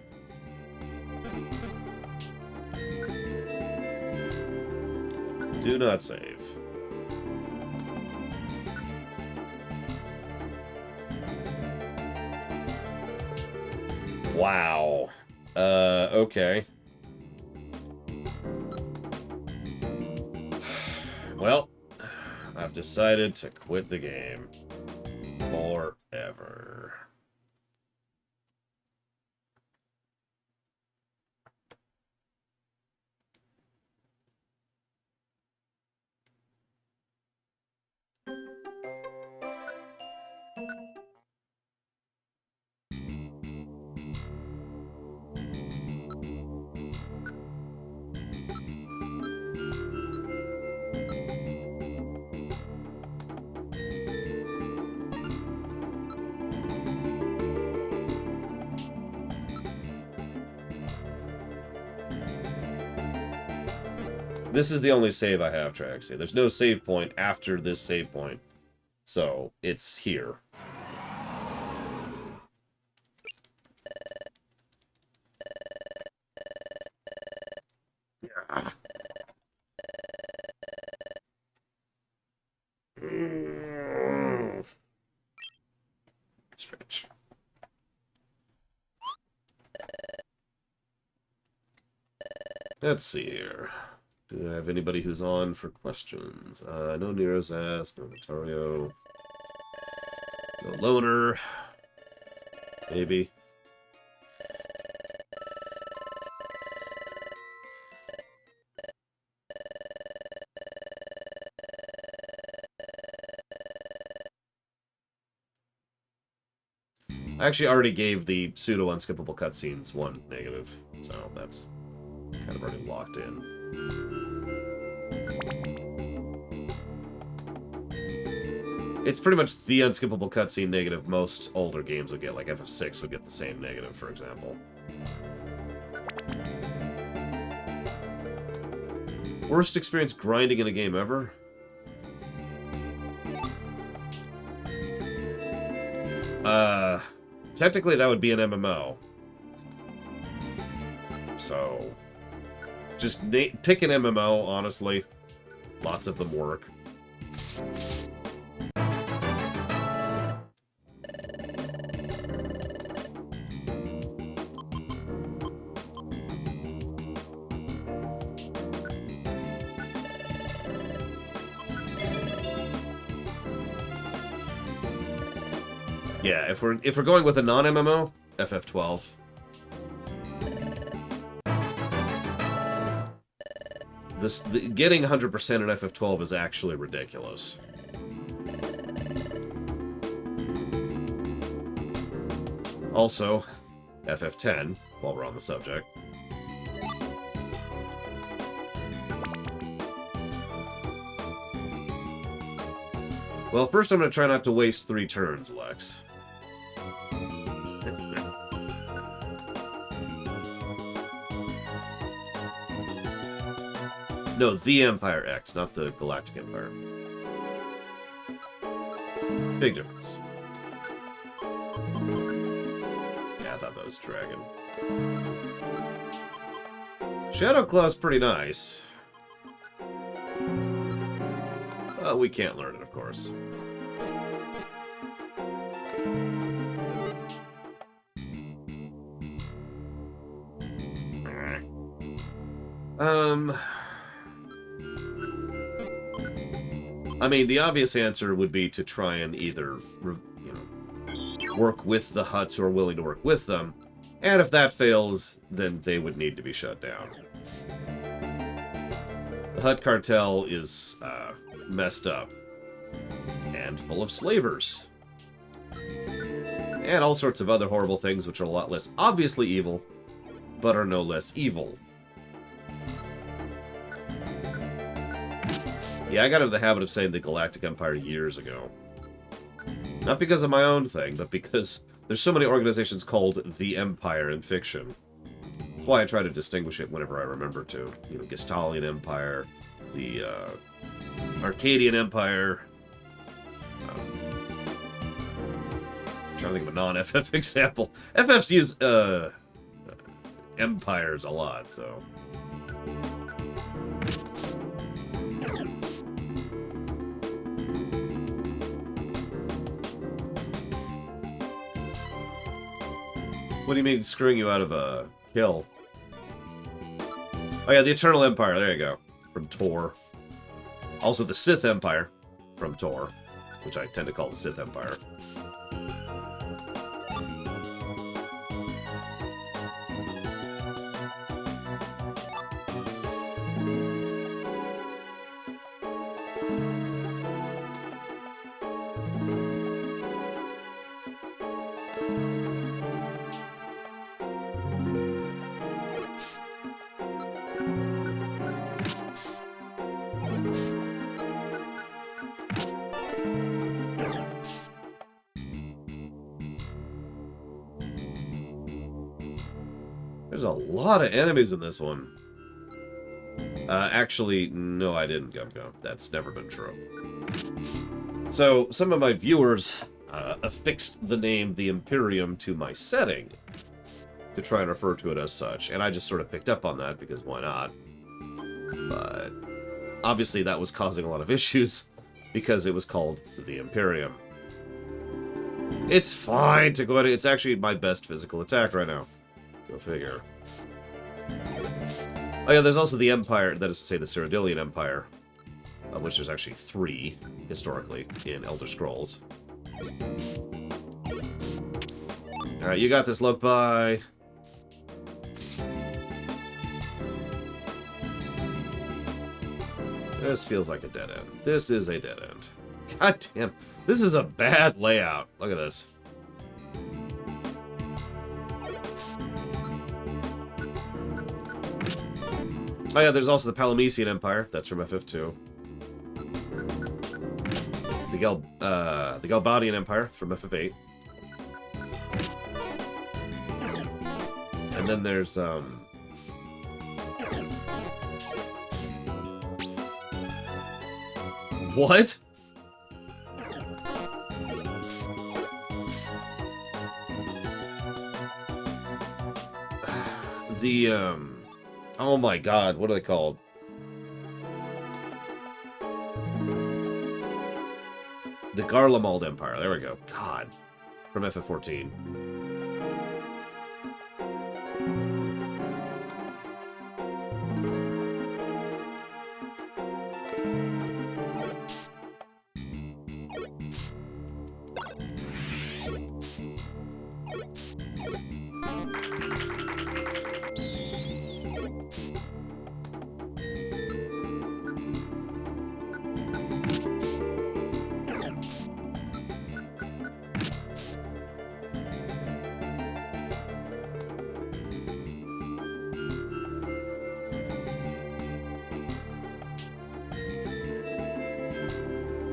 Do not save. Wow. Okay. Well, I've decided to quit the game. Forever. This is the only save I have, Traxie. There's no save point after this save point. So, it's here. Yeah. Stretch. Let's see here. Do I have anybody who's on for questions? No Nero's asked, no Notario, no Loner, maybe. I actually already gave the pseudo-unskippable cutscenes 1 negative, so that's kind of already locked in. It's pretty much the unskippable cutscene negative most older games would get, like FF6 would get the same negative, for example. Worst experience grinding in a game ever? Technically that would be an MMO. So, just pick an MMO, honestly. Lots of them work. Yeah, if we're going with a non-MMO, FF12. Getting 100% in FF12 is actually ridiculous. Also, FF10, while we're on the subject. Well, first I'm going to try not to waste 3 turns, Lex. No, the Empire X, not the Galactic Empire. Big difference. Yeah, I thought that was Dragon. Shadow Claw's pretty nice. But we can't learn it, of course. I mean, the obvious answer would be to try and either, work with the Hutts who are willing to work with them, and if that fails, then they would need to be shut down. The Hutt cartel is, messed up. And full of slavers. And all sorts of other horrible things which are a lot less obviously evil, but are no less evil. Yeah, I got into the habit of saying the Galactic Empire years ago. Not because of my own thing, but because There's so many organizations called the Empire in fiction. That's why I try to distinguish it whenever I remember to. You know, Gestalian Empire, the Arcadian Empire. I'm trying to think of a non-FF example. FFs use empires a lot, so... What do you mean screwing you out of a kill? Oh yeah, the Eternal Empire, there you go. From Tor. Also the Sith Empire from Tor, which I tend to call the Sith Empire. There's a lot of enemies in this one. Actually, no, I didn't, Gum Gum. That's never been true. So, some of my viewers affixed the name The Imperium to my setting to try and refer to it as such, and I just sort of picked up on that because why not? But obviously that was causing a lot of issues because it was called The Imperium. It's fine to go ahead. It's actually my best physical attack right now. Go figure. Oh yeah, there's also the Empire, that is to say the Cyrodiilian Empire, of which there's actually 3, historically, in Elder Scrolls. Alright, you got this, look, bye. This feels like a dead end. This is a dead end. God damn, this is a bad layout. Look at this. Oh yeah, there's also the Palamecian Empire. That's from FF2. The Galbadian Empire from FF8. And then there's what? The oh my god, what are they called? The Garlemald Empire, there we go. God. From FF14.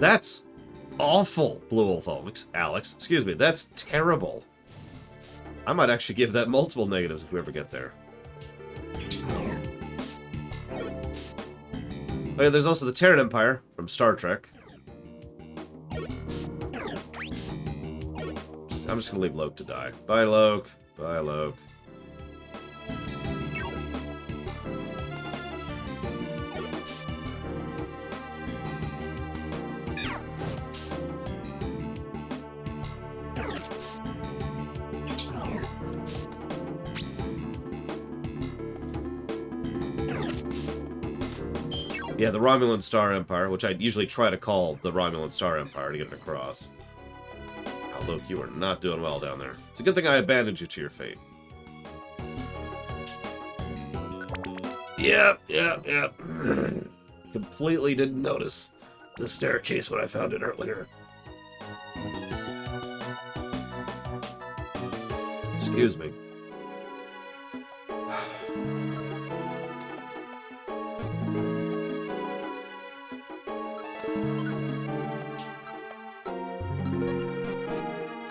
That's awful, Blue Wolf Alex. Excuse me, that's terrible. I might actually give that multiple negatives if we ever get there. Oh yeah, there's also the Terran Empire from Star Trek. I'm just gonna leave Loke to die. Bye, Loke. Bye, Loke. Yeah, the Romulan Star Empire, which I usually try to call the Romulan Star Empire to get it across. Oh, Luke, you are not doing well down there. It's a good thing I abandoned you to your fate. Yep. Completely didn't notice the staircase when I found it earlier. Excuse me.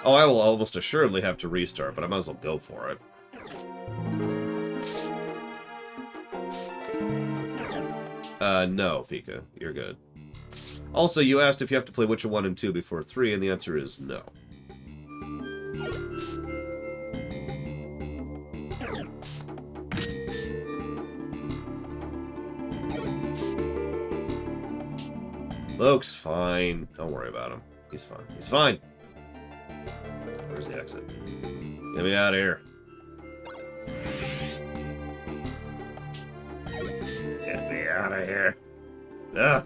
Oh, I will almost assuredly have to restart, but I might as well go for it. No, Pika. You're good. Also, you asked if you have to play Witcher 1 and 2 before 3, and the answer is no. Luke's fine. Don't worry about him. He's fine. He's fine. Where's the exit? Get me out of here. Get me out of here. Ugh.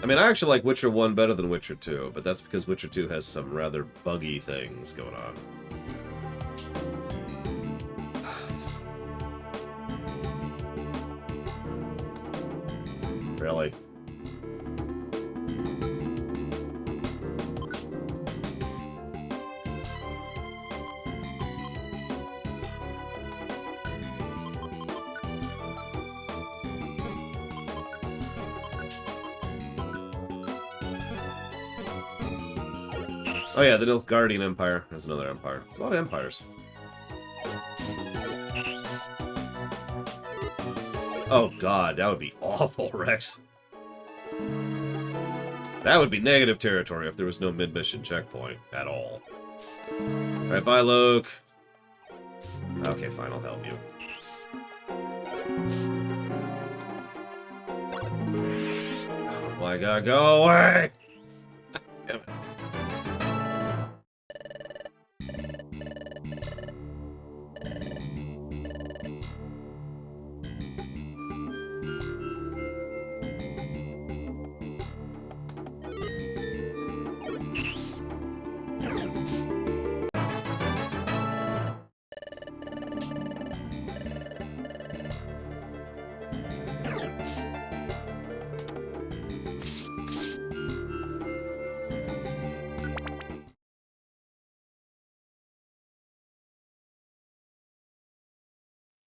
I mean, I actually like Witcher 1 better than Witcher 2, but that's because Witcher 2 has some rather buggy things going on. Really? Oh yeah, the Nilfgaardian Empire. That's another empire. There's a lot of empires. Oh god, that would be awful, Rex. That would be negative territory if there was no mid-mission checkpoint at all. Alright, bye, Luke. Okay, fine, I'll help you. Oh my god, go away! Damn it.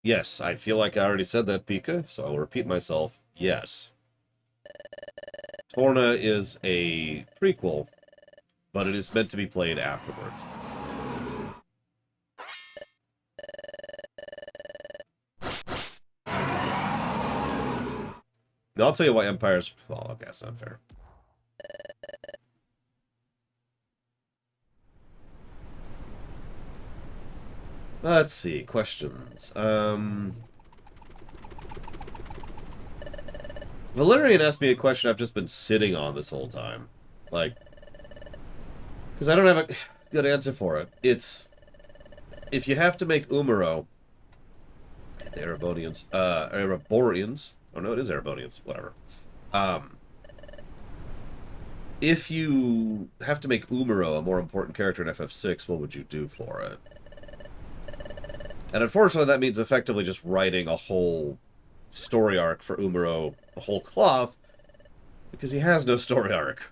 Yes, I feel like I already said that, Pika, so I'll repeat myself. Yes. Torna is a prequel, but it is meant to be played afterwards. Now, I'll tell you why Empire's... Well, okay, that's not fair. Let's see, questions. Valerian asked me a question I've just been sitting on this whole time. Like, because I don't have a good answer for it. It's, if you have to make Umaro, the Erebonians, Ereborians, oh no, it is Erebonians, whatever. If you have to make Umaro a more important character in FF6, what would you do for it? And unfortunately, that means effectively just writing a whole story arc for Umaro, a whole cloth, because he has no story arc.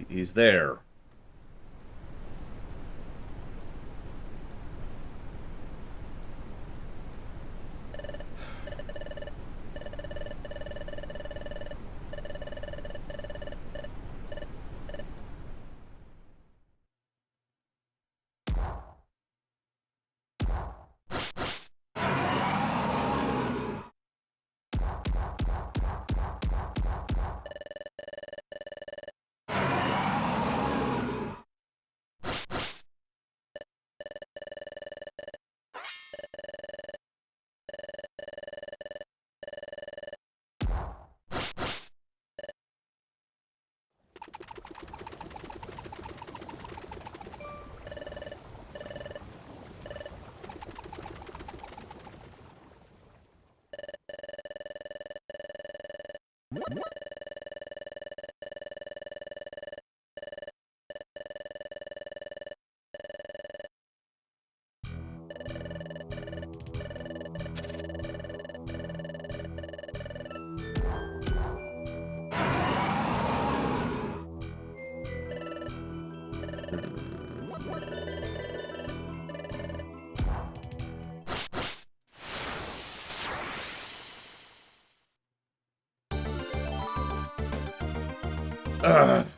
He's there.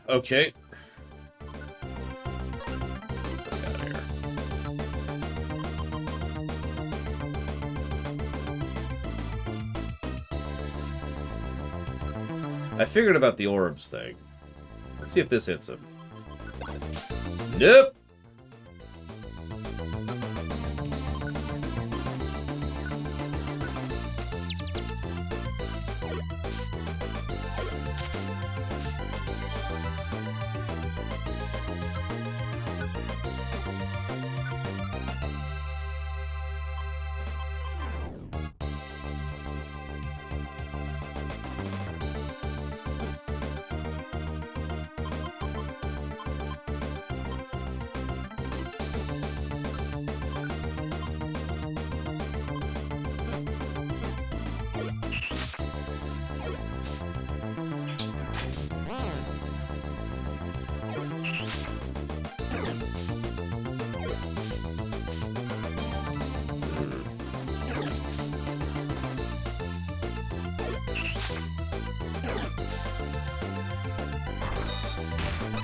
Okay. I figured about the orbs thing. Let's see if this hits him. Nope.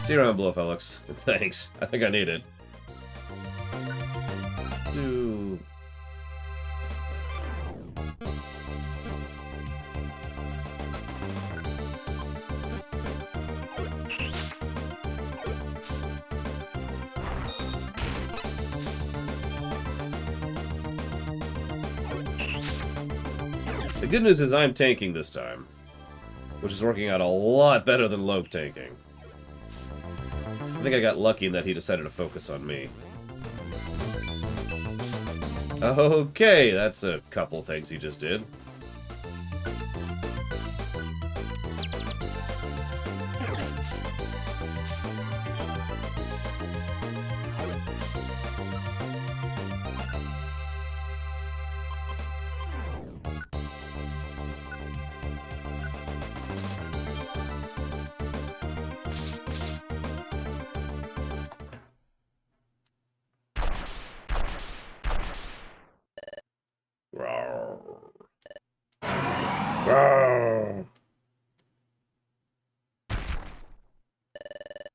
See you around, Blow Felix. Thanks. I think I need it. Dude. The good news is I'm tanking this time, which is working out a lot better than Loke tanking. I think I got lucky in that he decided to focus on me. Okay, that's a couple things he just did.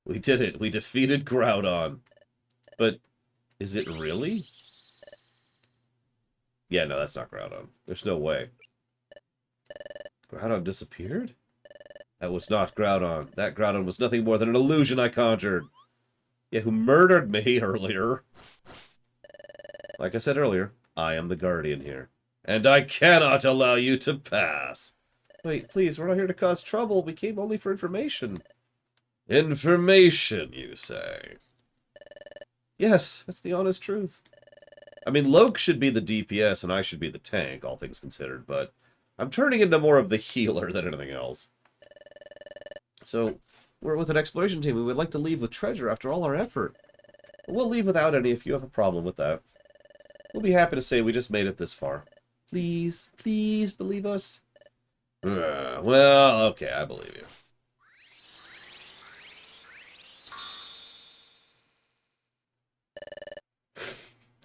We did it. We defeated Groudon. But is it really? Yeah, no, that's not Groudon. There's no way. Groudon disappeared? That was not Groudon. That Groudon was nothing more than an illusion I conjured. Yeah, who murdered me earlier. Like I said earlier, I am the Guardian here. And I cannot allow you to pass. Wait, please, we're not here to cause trouble. We came only for information. Information, you say? Yes, that's the honest truth. I mean, Loke should be the DPS and I should be the tank, all things considered, but I'm turning into more of the healer than anything else. So, we're with an exploration team. We would like to leave with treasure after all our effort. We'll leave without any if you have a problem with that. We'll be happy to say we just made it this far. Please, please believe us. Well, okay, I believe you.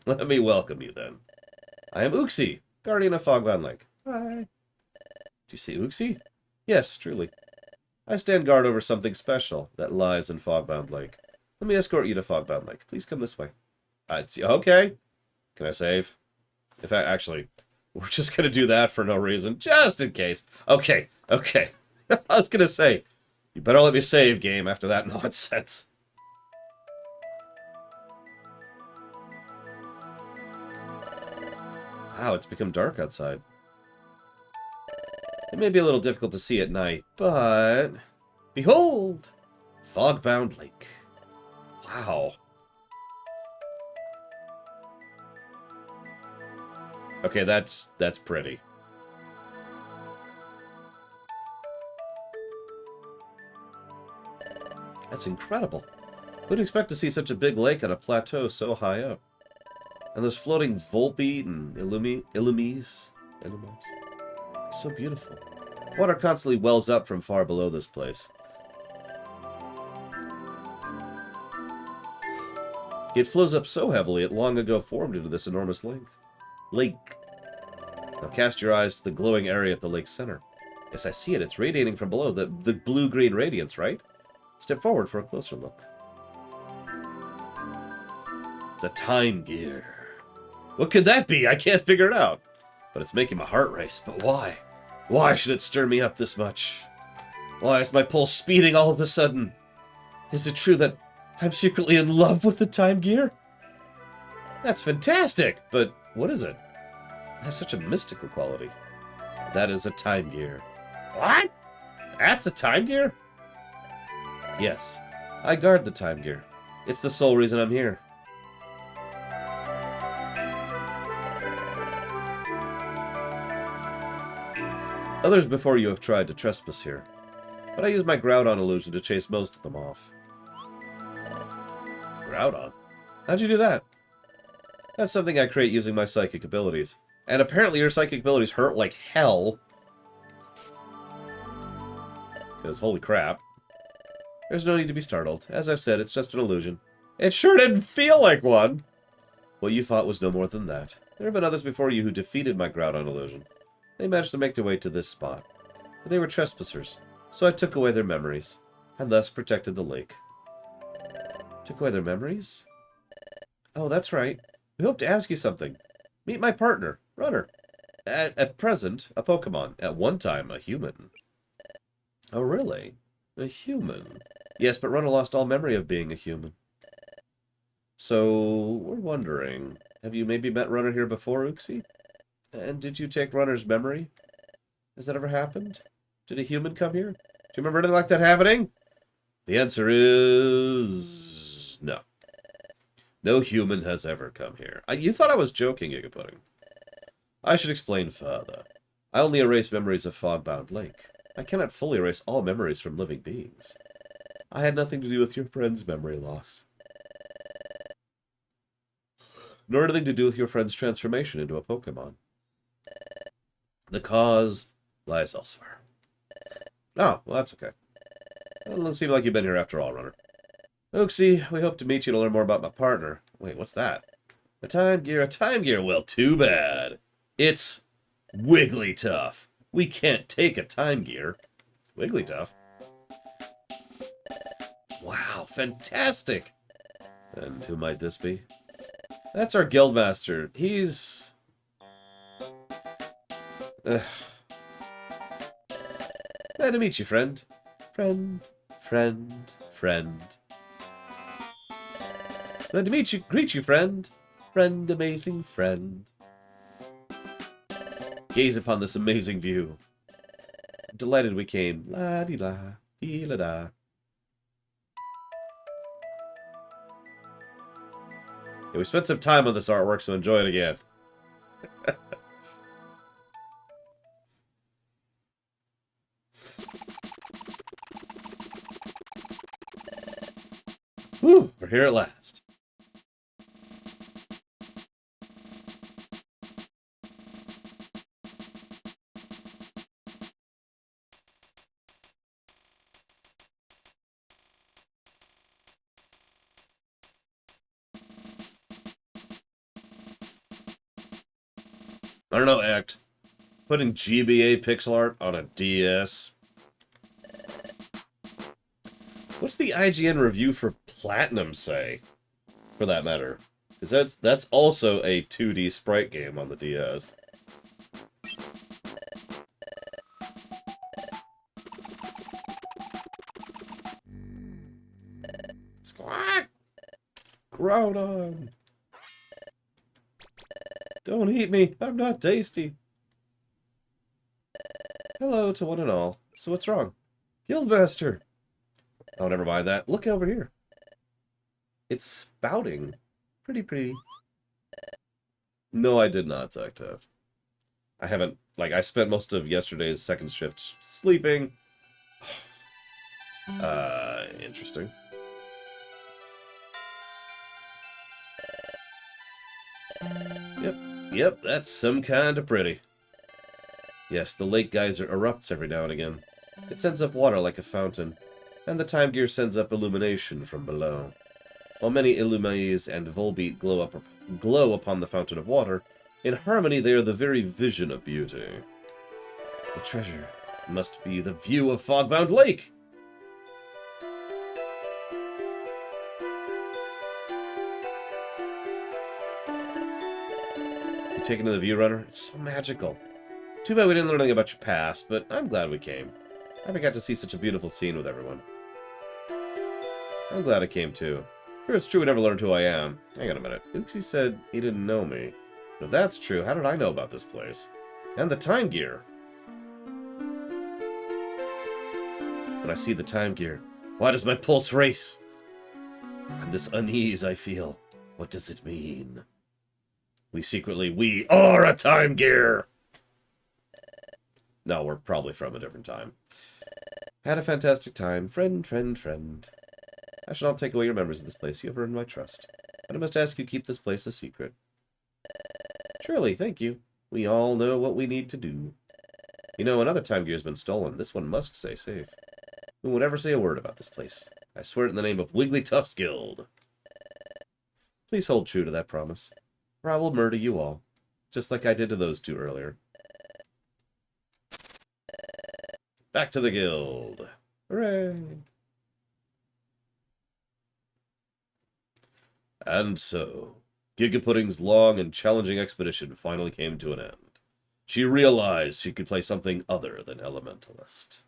Let me welcome you, then. I am Uxie, Guardian of Fogbound Lake. Hi. Do you see Uxie? Yes, truly. I stand guard over something special that lies in Fogbound Lake. Let me escort you to Fogbound Lake. Please come this way. Okay. Can I save? In fact, actually, we're just going to do that for no reason, just in case. Okay, okay. I was going to say, you better let me save, game, after that nonsense. Wow, it's become dark outside. It may be a little difficult to see at night, but... Behold! Fogbound Lake. Wow. Okay, that's pretty. That's incredible. Who'd expect to see such a big lake on a plateau so high up? And those floating Volpe and Illumies. It's so beautiful. Water constantly wells up from far below this place. It flows up so heavily it long ago formed into this enormous lake. Now cast your eyes to the glowing area at the lake's center. Yes, I see it. It's radiating from below. The blue-green radiance, right? Step forward for a closer look. It's a time gear. What could that be? I can't figure it out. But it's making my heart race. But why? Why should it stir me up this much? Why is my pulse speeding all of a sudden? Is it true that I'm secretly in love with the time gear? That's fantastic! But what is it? It has such a mystical quality. That is a time gear. What? That's a time gear? Yes, I guard the time gear. It's the sole reason I'm here. Others before you have tried to trespass here, but I use my Groudon illusion to chase most of them off. Groudon? How'd you do that? That's something I create using my psychic abilities. And apparently your psychic abilities hurt like hell. Because holy crap. There's no need to be startled. As I've said, it's just an illusion. It sure didn't feel like one! What you thought was no more than that. There have been others before you who defeated my Groudon illusion. They managed to make their way to this spot. But they were trespassers, so I took away their memories, and thus protected the lake. Took away their memories? Oh, that's right. We hope to ask you something. Meet my partner, Runner. At present, a Pokemon. At one time, a human. Oh, really? A human? Yes, but Runner lost all memory of being a human. So, we're wondering, have you maybe met Runner here before, Uxie? And did you take Runner's memory? Has that ever happened? Did a human come here? Do you remember anything like that happening? The answer is... no. No human has ever come here. You thought I was joking, Gigapudding. I should explain further. I only erase memories of Fogbound Lake. I cannot fully erase all memories from living beings. I had nothing to do with your friend's memory loss. Nor anything to do with your friend's transformation into a Pokemon. The cause lies elsewhere. Oh, well, that's okay. Well, it doesn't seem like you've been here after all, Runner. Uxie, we hope to meet you to learn more about my partner. Wait, what's that? A time gear, a time gear. Well, too bad. It's Wigglytuff. We can't take a time gear. Wigglytuff? Wow, fantastic. And who might this be? That's our guildmaster. He's... Glad to meet you, friend. Friend. Glad to meet you. Greet you, friend. Friend, amazing friend. Gaze upon this amazing view. I'm delighted we came. La-di-la, dee-la-da. Yeah, we spent some time on this artwork, so enjoy it again. Whew, we're here at last. I don't know, Act. Putting GBA pixel art on a DS. What's the IGN review for Platinum say? For that matter. Because that's also a 2D sprite game on the DS. Squawk! Groudon! Don't eat me! I'm not tasty! Hello to one and all. So what's wrong? Guildmaster! Oh, never mind that. Look over here. It's spouting. Pretty. No, I did not, Octave. I haven't... Like, I spent most of yesterday's second shift sleeping. Interesting. Yep, that's some kind of pretty. Yes, the lake geyser erupts every now and again. It sends up water like a fountain, and the time gear sends up illumination from below. While many Illumies and Volbeat glow upon the fountain of water, in harmony they are the very vision of beauty. The treasure must be the view of Fogbound Lake! You taken to the view, Runner? It's so magical. Too bad we didn't learn anything about your past, but I'm glad we came. I got to see such a beautiful scene with everyone. I'm glad I came too. Sure, it's true we never learned who I am. Hang on a minute. Oopsie said he didn't know me. If that's true, how did I know about this place? And the time gear! When I see the time gear, why does my pulse race? And this unease I feel, what does it mean? We are a time gear! No, we're probably from a different time. Had a fantastic time. Friend. I shall not take away your memories of this place. You have earned my trust. But I must ask you to keep this place a secret. Surely, thank you. We all know what we need to do. You know, another time gear has been stolen. This one must stay safe. Who would ever say a word about this place? I swear it in the name of Wigglytuff's Guild. Please hold true to that promise, or I will murder you all, just like I did to those two earlier. Back to the guild. Hooray! And so, Giga Pudding's long and challenging expedition finally came to an end. She realized she could play something other than Elementalist.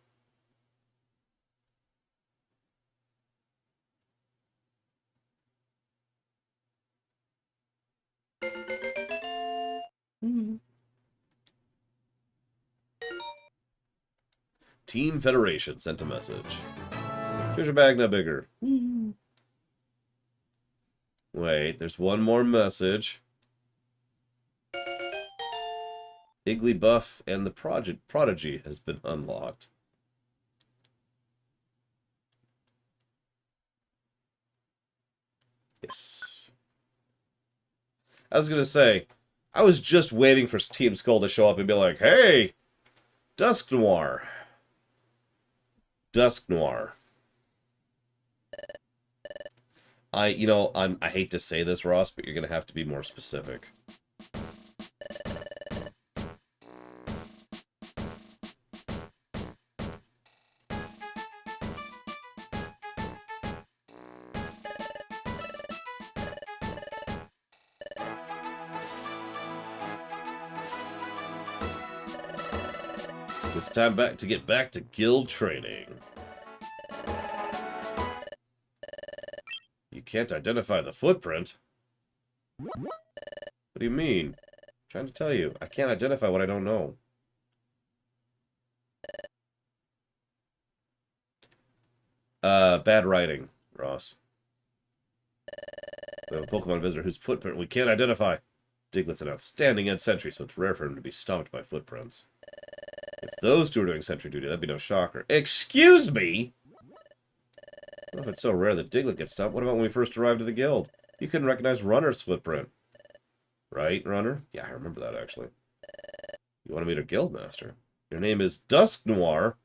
Team Federation sent a message. Treasure bag no bigger. Wait, there's one more message. Igglybuff and the Prodigy has been unlocked. Yes. I was gonna say, I was just waiting for Team Skull to show up and be like, hey, Dusk Noir. Dusk Noir. I hate to say this, Ross, but you're gonna have to be more specific. It's time to get back to guild training. You can't identify the footprint? What do you mean? I'm trying to tell you, I can't identify what I don't know. Bad writing, Ross. We have a Pokemon visitor whose footprint we can't identify. Diglett's an outstanding end sentry, so it's rare for him to be stomped by footprints. If those two are doing sentry duty, that'd be no shocker. Excuse me? Well, if it's so rare that Diglett gets stomped, what about when we first arrived at the guild? You couldn't recognize Runner's footprint. Right, Runner? Yeah, I remember that, actually. You want to meet a guildmaster? Your name is Dusk Noir.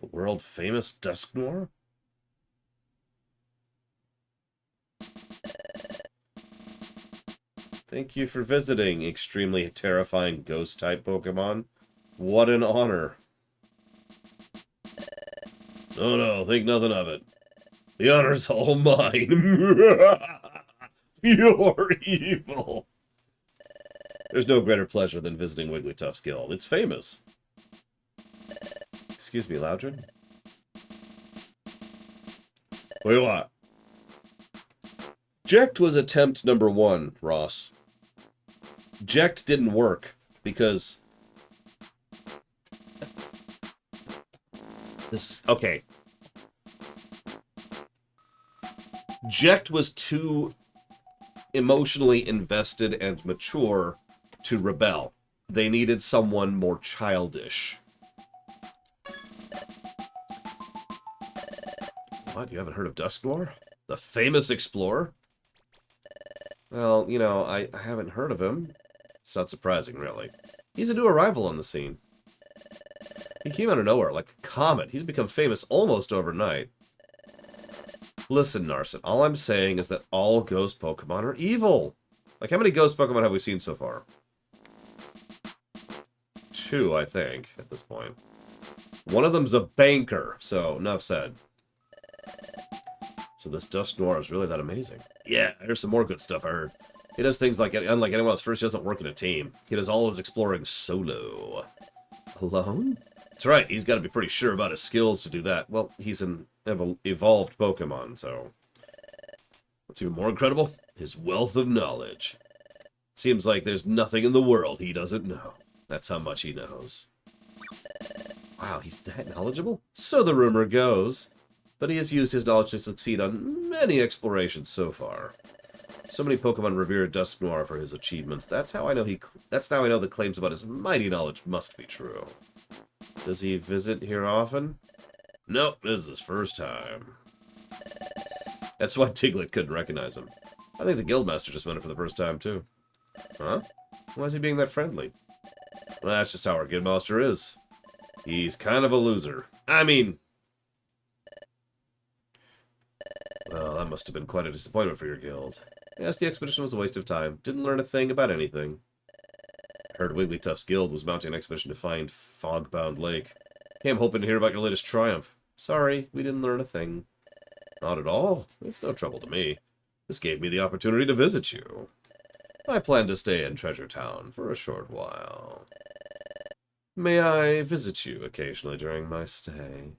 The world-famous Dusk Noir? Thank you for visiting, extremely terrifying ghost-type Pokemon. What an honor. Oh no, think nothing of it. The honor's all mine. You're evil. There's no greater pleasure than visiting Wigglytuff's Guild. It's famous. Excuse me, Loudred? Wait, what? Ject was attempt number 1, Ross. Ject didn't work because okay. Ject was too emotionally invested and mature to rebel. They needed someone more childish. What? You haven't heard of Dusk Noir? The famous explorer? Well, you know, I haven't heard of him. It's not surprising, really. He's a new arrival on the scene. He came out of nowhere, like a comet. He's become famous almost overnight. Listen, Narset, all I'm saying is that all ghost Pokemon are evil. Like, how many ghost Pokemon have we seen so far? 2, I think, at this point. One of them's a banker, so enough said. So this Dusk Noir is really that amazing. Yeah, there's some more good stuff I heard. He does things like, unlike anyone else, first he doesn't work in a team. He does all his exploring solo. Alone? That's right, he's got to be pretty sure about his skills to do that. Well, he's an evolved Pokemon, so... What's even more incredible? His wealth of knowledge. Seems like there's nothing in the world he doesn't know. That's how much he knows. Wow, he's that knowledgeable? So the rumor goes. But he has used his knowledge to succeed on many explorations so far. So many Pokemon revere Dusk Noir for his achievements. That's how I know the claims about his mighty knowledge must be true. Does he visit here often? Nope, this is his first time. That's why Tiglet couldn't recognize him. I think the Guildmaster just met him for the first time, too. Huh? Why is he being that friendly? Well, that's just how our Guildmaster is. He's kind of a loser. I mean... Well, that must have been quite a disappointment for your guild. Yes, the expedition was a waste of time. Didn't learn a thing about anything. Heard Wigglytuff's guild was mounting an expedition to find Fogbound Lake. Came hoping to hear about your latest triumph. Sorry, we didn't learn a thing. Not at all. It's no trouble to me. This gave me the opportunity to visit you. I plan to stay in Treasure Town for a short while. May I visit you occasionally during my stay?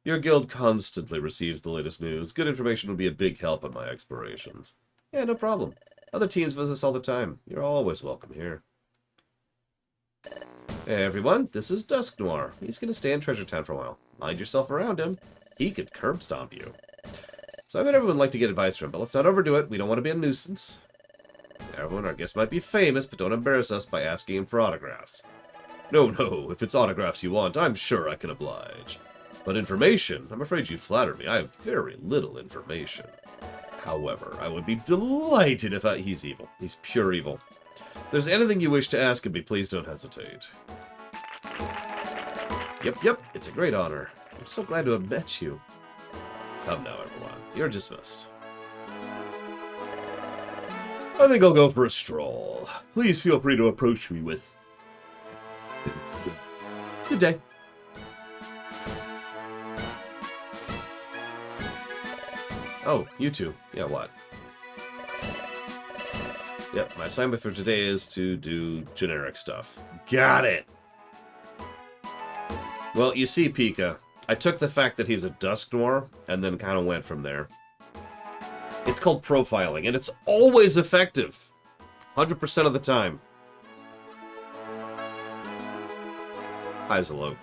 Your guild constantly receives the latest news. Good information would be a big help in my explorations. Yeah, no problem. Other teams visit us all the time. You're always welcome here. Hey everyone, this is Dusk Noir. He's going to stay in Treasure Town for a while. Mind yourself around him. He could curb stomp you. So I bet everyone would like to get advice from him, but let's not overdo it. We don't want to be a nuisance. Everyone, our guest might be famous, but don't embarrass us by asking him for autographs. No, if it's autographs you want, I'm sure I can oblige. But information, I'm afraid you flatter me. I have very little information. However, I would be delighted if he's evil. He's pure evil. If there's anything you wish to ask of me, please don't hesitate. Yep, it's a great honor. I'm so glad to have met you. Come now, everyone. You're dismissed. I think I'll go for a stroll. Please feel free to approach me with... Good day. Oh, you two. Yeah, what? Yep, my assignment for today is to do generic stuff. Got it! Well, you see, Pika, I took the fact that he's a Dusk Noir, and then kind of went from there. It's called profiling, and it's always effective. 100% of the time. Highs and low.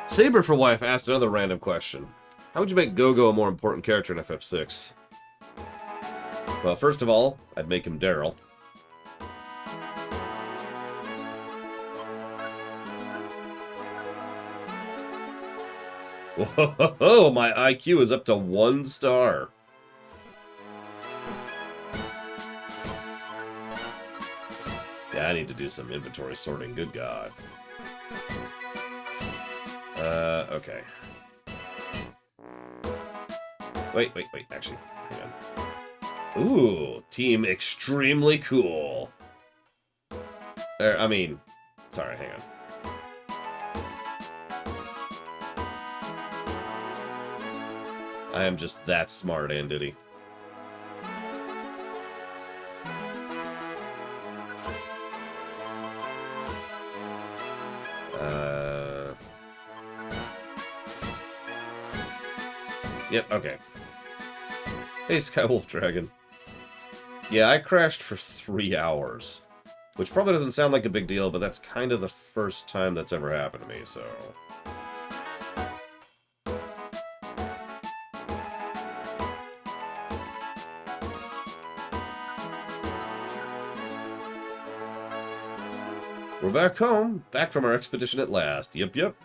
Saber for Wife asked another random question. How would you make Go-Go a more important character in FF6? Well, first of all, I'd make him Daryl. Whoa, my IQ is up to 1 star. Yeah, I need to do some inventory sorting, good God. Okay. Wait, actually, hang on. Ooh, team extremely cool. Sorry, hang on. I am just that smart, Anditty. Yep, okay. Hey, Skywolf Dragon. Yeah, I crashed for 3 hours. Which probably doesn't sound like a big deal, but that's kind of the first time that's ever happened to me, so... We're back home, back from our expedition at last. Yep. It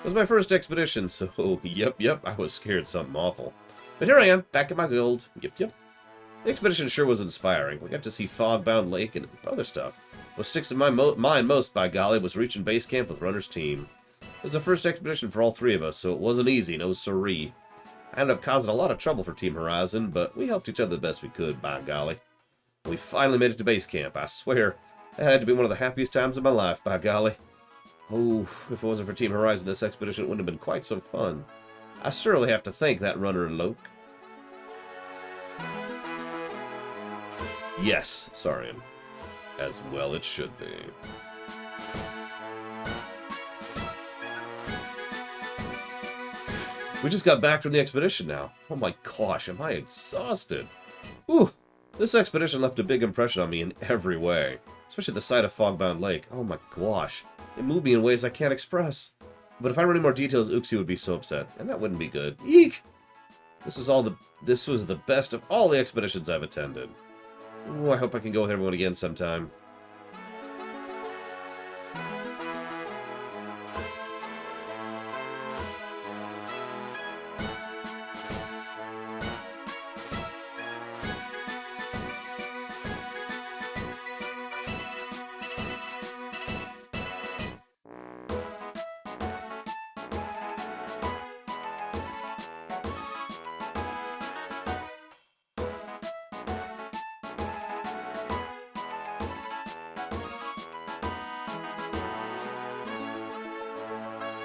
was my first expedition, so yep, I was scared something awful. But here I am, back at my guild. Yep. The expedition sure was inspiring. We got to see Fogbound Lake and other stuff. What sticks in my mind most, by golly, was reaching base camp with Runner's team. It was the first expedition for all three of us, so it wasn't easy, no siree. I ended up causing a lot of trouble for Team Horizon, but we helped each other the best we could, by golly. We finally made it to base camp, I swear. That had to be one of the happiest times of my life, by golly. Oh, if it wasn't for Team Horizon, this expedition wouldn't have been quite so fun. I surely have to thank that Runner and Loke. Yes, Saurian. As well it should be. We just got back from the expedition now. Oh my gosh, am I exhausted. Whew. This expedition left a big impression on me in every way. Especially the sight of Fogbound Lake. Oh my gosh. It moved me in ways I can't express. But if I were any more details, Uxie would be so upset. And that wouldn't be good. Eek! This was the best of all the expeditions I've attended. Ooh, I hope I can go with everyone again sometime.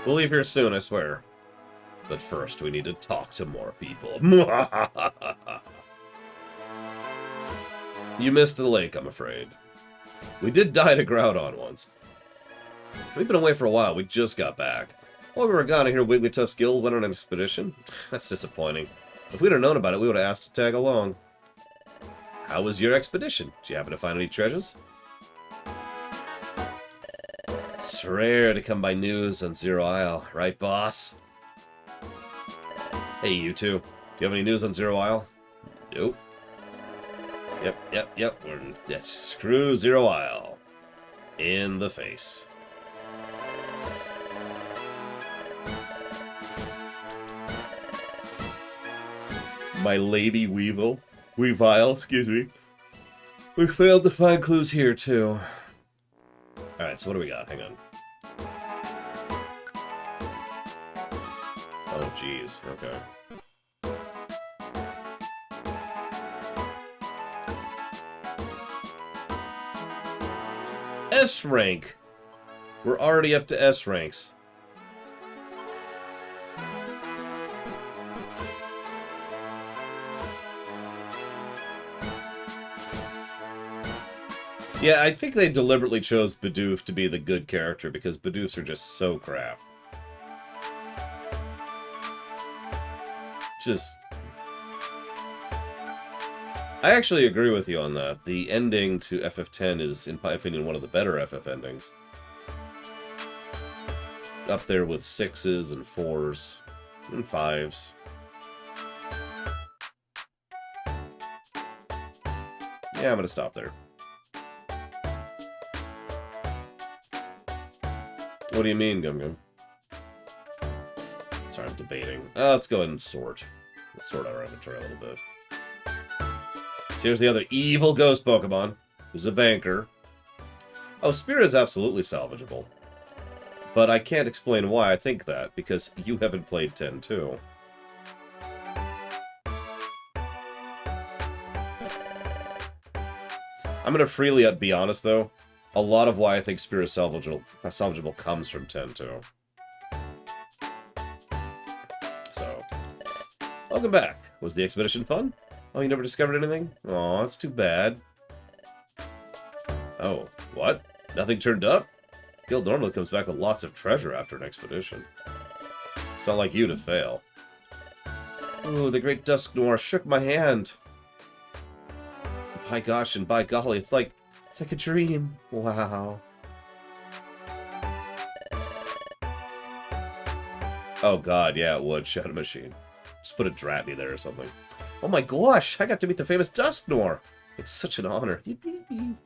We'll leave here soon, I swear. But first, we need to talk to more people. You missed the lake, I'm afraid. We did die to Groudon once. We've been away for a while, we just got back. While we were gone, I hear Wigglytuff's guild went on an expedition. That's disappointing. If we'd have known about it, we would have asked to tag along. How was your expedition? Did you happen to find any treasures? It's rare to come by news on Zero Isle, right, boss? Hey, you two. Do you have any news on Zero Isle? Nope. Yep. Screw Zero Isle. In the face. My lady Weavile, excuse me. We failed to find clues here, too. Alright, so what do we got? Hang on. Oh, jeez. Okay. S rank. We're already up to S ranks. Yeah, I think they deliberately chose Bidoof to be the good character because Bidoofs are just so crap. I actually agree with you on that. The ending to FF10 is, in my opinion, one of the better FF endings. Up there with 6s and 4s and 5s. Yeah, I'm gonna stop there. What do you mean, Gum Gum? Sorry, I'm debating. Let's go ahead and sort. Let's sort our inventory a little bit. So here's the other evil ghost Pokemon, who's a banker. Oh, Spear is absolutely salvageable. But I can't explain why I think that, because you haven't played 10 too. I'm gonna freely be honest, though. A lot of why I think Spear is salvageable comes from 10 too. So, welcome back. Was the expedition fun? Oh, you never discovered anything? Aw, that's too bad. Oh, what? Nothing turned up? Guild normally comes back with lots of treasure after an expedition. It's not like you to fail. Ooh, the great Dusk Noir shook my hand. By gosh and by golly, it's like a dream. Wow. Oh god, yeah, it would. Shadow Machine. Just put a Dratney there or something. Oh my gosh, I got to meet the famous Dusk Noir. It's such an honor. Yippee.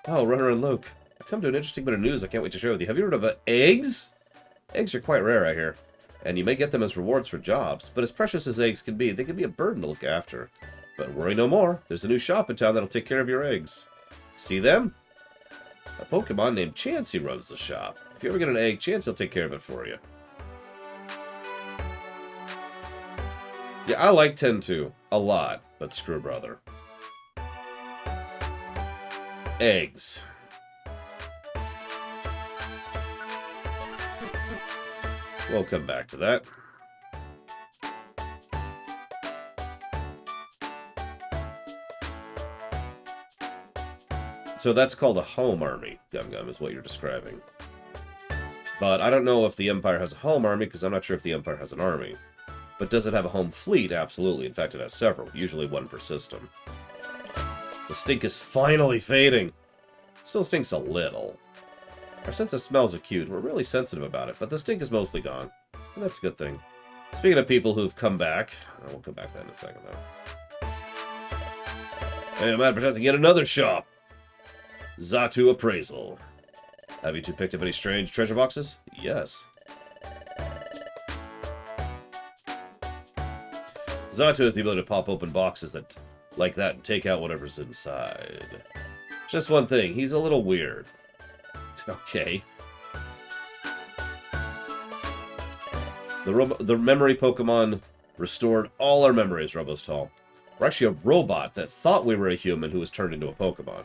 Oh, Runner and Luke. I've come to an interesting bit of news I can't wait to share with you. Have you heard about eggs? Eggs are quite rare, I hear. And you may get them as rewards for jobs. But as precious as eggs can be, they can be a burden to look after. But worry no more. There's a new shop in town that'll take care of your eggs. See them? A Pokemon named Chansey runs the shop. If you ever get an egg, Chansey will take care of it for you. Yeah, I like Tentu a lot, but screw brother. Eggs. We'll come back to that. So that's called a home army, Gum Gum, is what you're describing. But I don't know if the Empire has a home army, because I'm not sure if the Empire has an army. But does it have a home fleet? Absolutely. In fact, it has several, usually one per system. The stink is finally fading. Still stinks a little. Our sense of smell's acute. We're really sensitive about it, but the stink is mostly gone. And that's a good thing. Speaking of people who've come back, we'll come back to that in a second, though. Hey, I'm advertising yet another shop. Xatu Appraisal. Have you two picked up any strange treasure boxes? Yes. Xatu has the ability to pop open boxes that like that and take out whatever's inside. Just one thing, he's a little weird. Okay. The memory Pokemon restored all our memories, Robostal. We're actually a robot that thought we were a human who was turned into a Pokemon.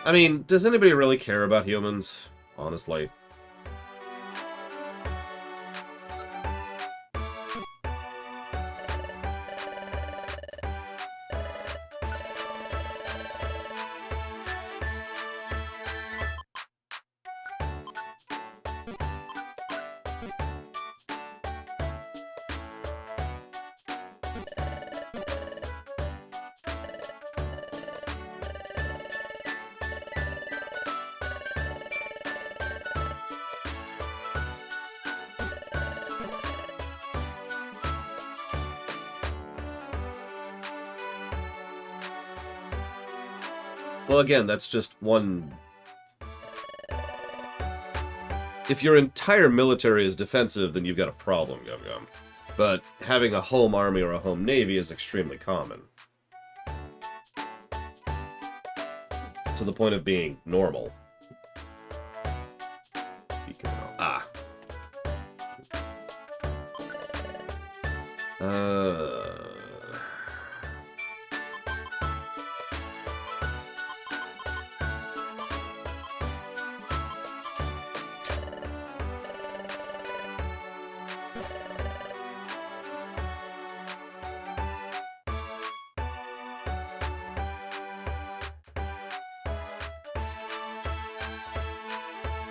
I mean, does anybody really care about humans? Honestly. Well, again, that's just one... If your entire military is defensive, then you've got a problem, Gum Gum. But having a home army or a home navy is extremely common. To the point of being normal. Ah.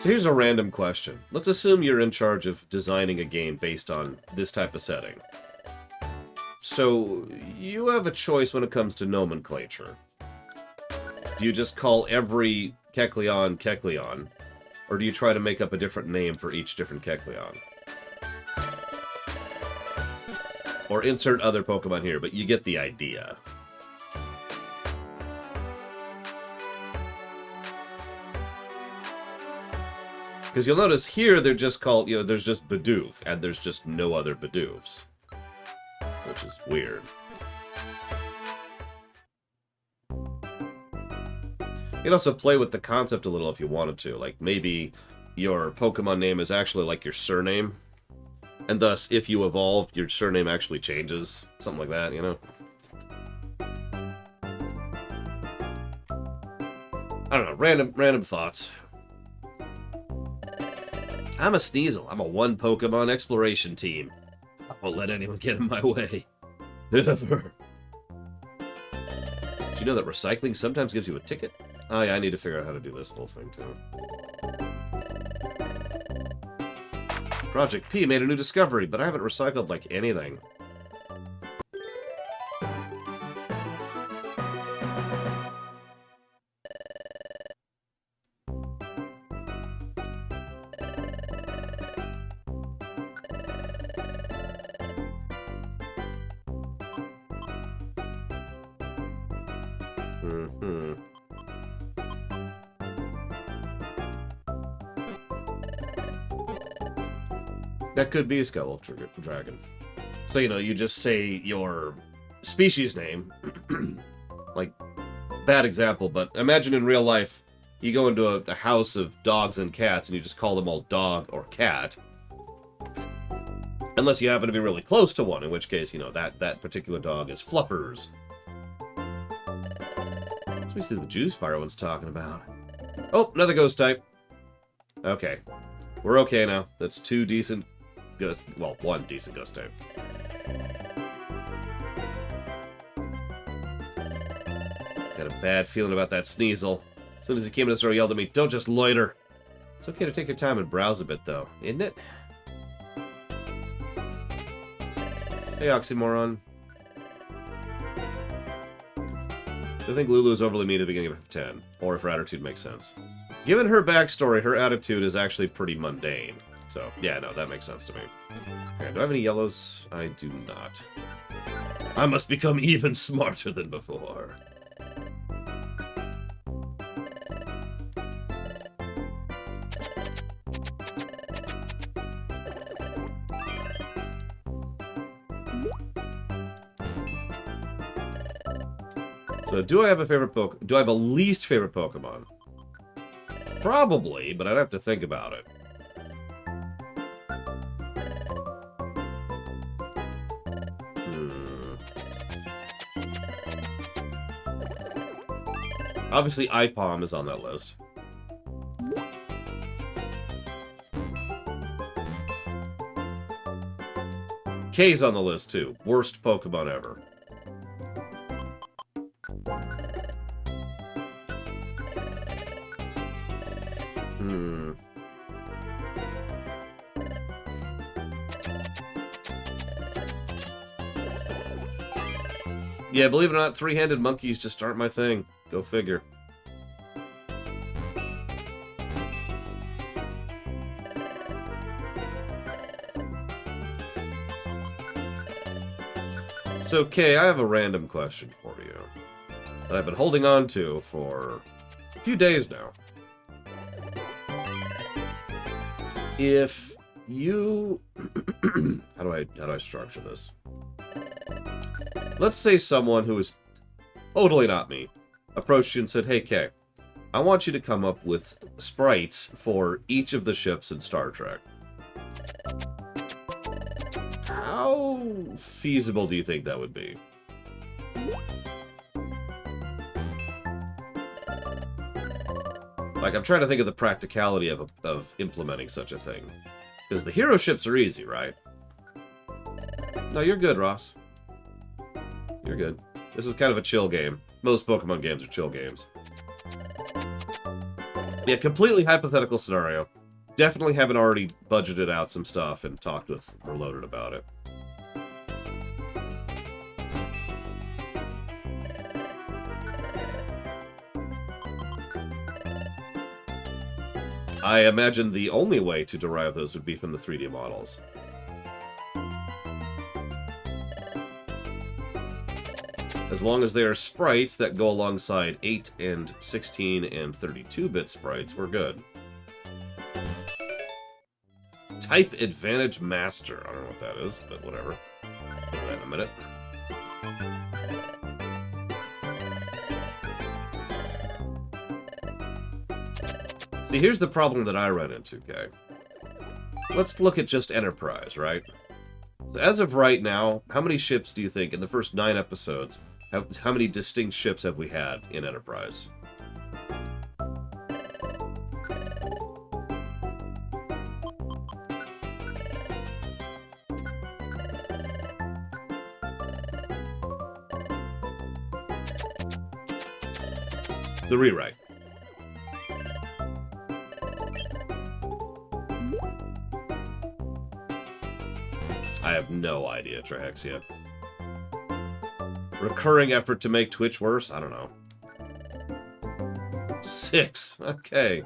So here's a random question. Let's assume you're in charge of designing a game based on this type of setting. So you have a choice when it comes to nomenclature. Do you just call every Kecleon Kecleon? Or do you try to make up a different name for each different Kecleon? Or insert other Pokemon here, but you get the idea. Because you'll notice here they're just called, you know, there's just Bidoof, and there's just no other Bidoofs. Which is weird. You can also play with the concept a little if you wanted to. Like, maybe your Pokemon name is actually like your surname. And thus, if you evolve, your surname actually changes. Something like that, you know? I don't know, random thoughts. I'm a Sneasel. I'm a one Pokemon exploration team. I won't let anyone get in my way. Ever. Did you know that recycling sometimes gives you a ticket? Oh yeah, I need to figure out how to do this little thing too. Project P made a new discovery, but I haven't recycled like anything. That could be a Skull Dragon. So, you know, you just say your species name. Like, bad example, but imagine in real life, you go into a house of dogs and cats, and you just call them all dog or cat. Unless you happen to be really close to one, in which case, you know, that particular dog is Fluffers. Let me see the Juice Spire one's talking about. Oh, another ghost type. Okay. We're okay now. That's two decent ghost... Well, one decent ghost type. Got a bad feeling about that Sneasel. As soon as he came to the store, he yelled at me, "Don't just loiter." It's okay to take your time and browse a bit, though, isn't it? Hey, Oxymoron. Do you think Lulu is overly mean at the beginning of 10? Or if her attitude makes sense? Given her backstory, her attitude is actually pretty mundane. So, yeah, no, that makes sense to me. Okay, do I have any yellows? I do not. I must become even smarter than before. So, do I have a favorite Pokemon? Do I have a least favorite Pokemon? Probably, but I'd have to think about it. Obviously, Ipom is on that list. K's on the list, too. Worst Pokemon ever. Yeah, believe it or not, three-handed monkeys just aren't my thing. Go figure. So, Kay, I have a random question for you that I've been holding on to for a few days now. If you... how do I structure this? Let's say someone who is totally not me approached you and said, "Hey, Kay, I want you to come up with sprites for each of the ships in Star Trek." How feasible do you think that would be? Like, I'm trying to think of the practicality of implementing such a thing. Because the hero ships are easy, right? No, you're good, Ross. You're good. This is kind of a chill game. Most Pokemon games are chill games. Yeah, completely hypothetical scenario. Definitely haven't already budgeted out some stuff and talked with Reloaded about it. I imagine the only way to derive those would be from the 3D models. As long as they are sprites that go alongside 8 and 16 and 32-bit sprites, we're good. Type Advantage Master. I don't know what that is, but whatever. Look at that in a minute. See, here's the problem that I run into, okay? Let's look at just Enterprise, right? So as of right now, how many ships do you think, in the first 9 episodes, how many distinct ships have we had in Enterprise? The rewrite. I have no idea, Trihexia. Recurring effort to make Twitch worse? I don't know. 6. Okay.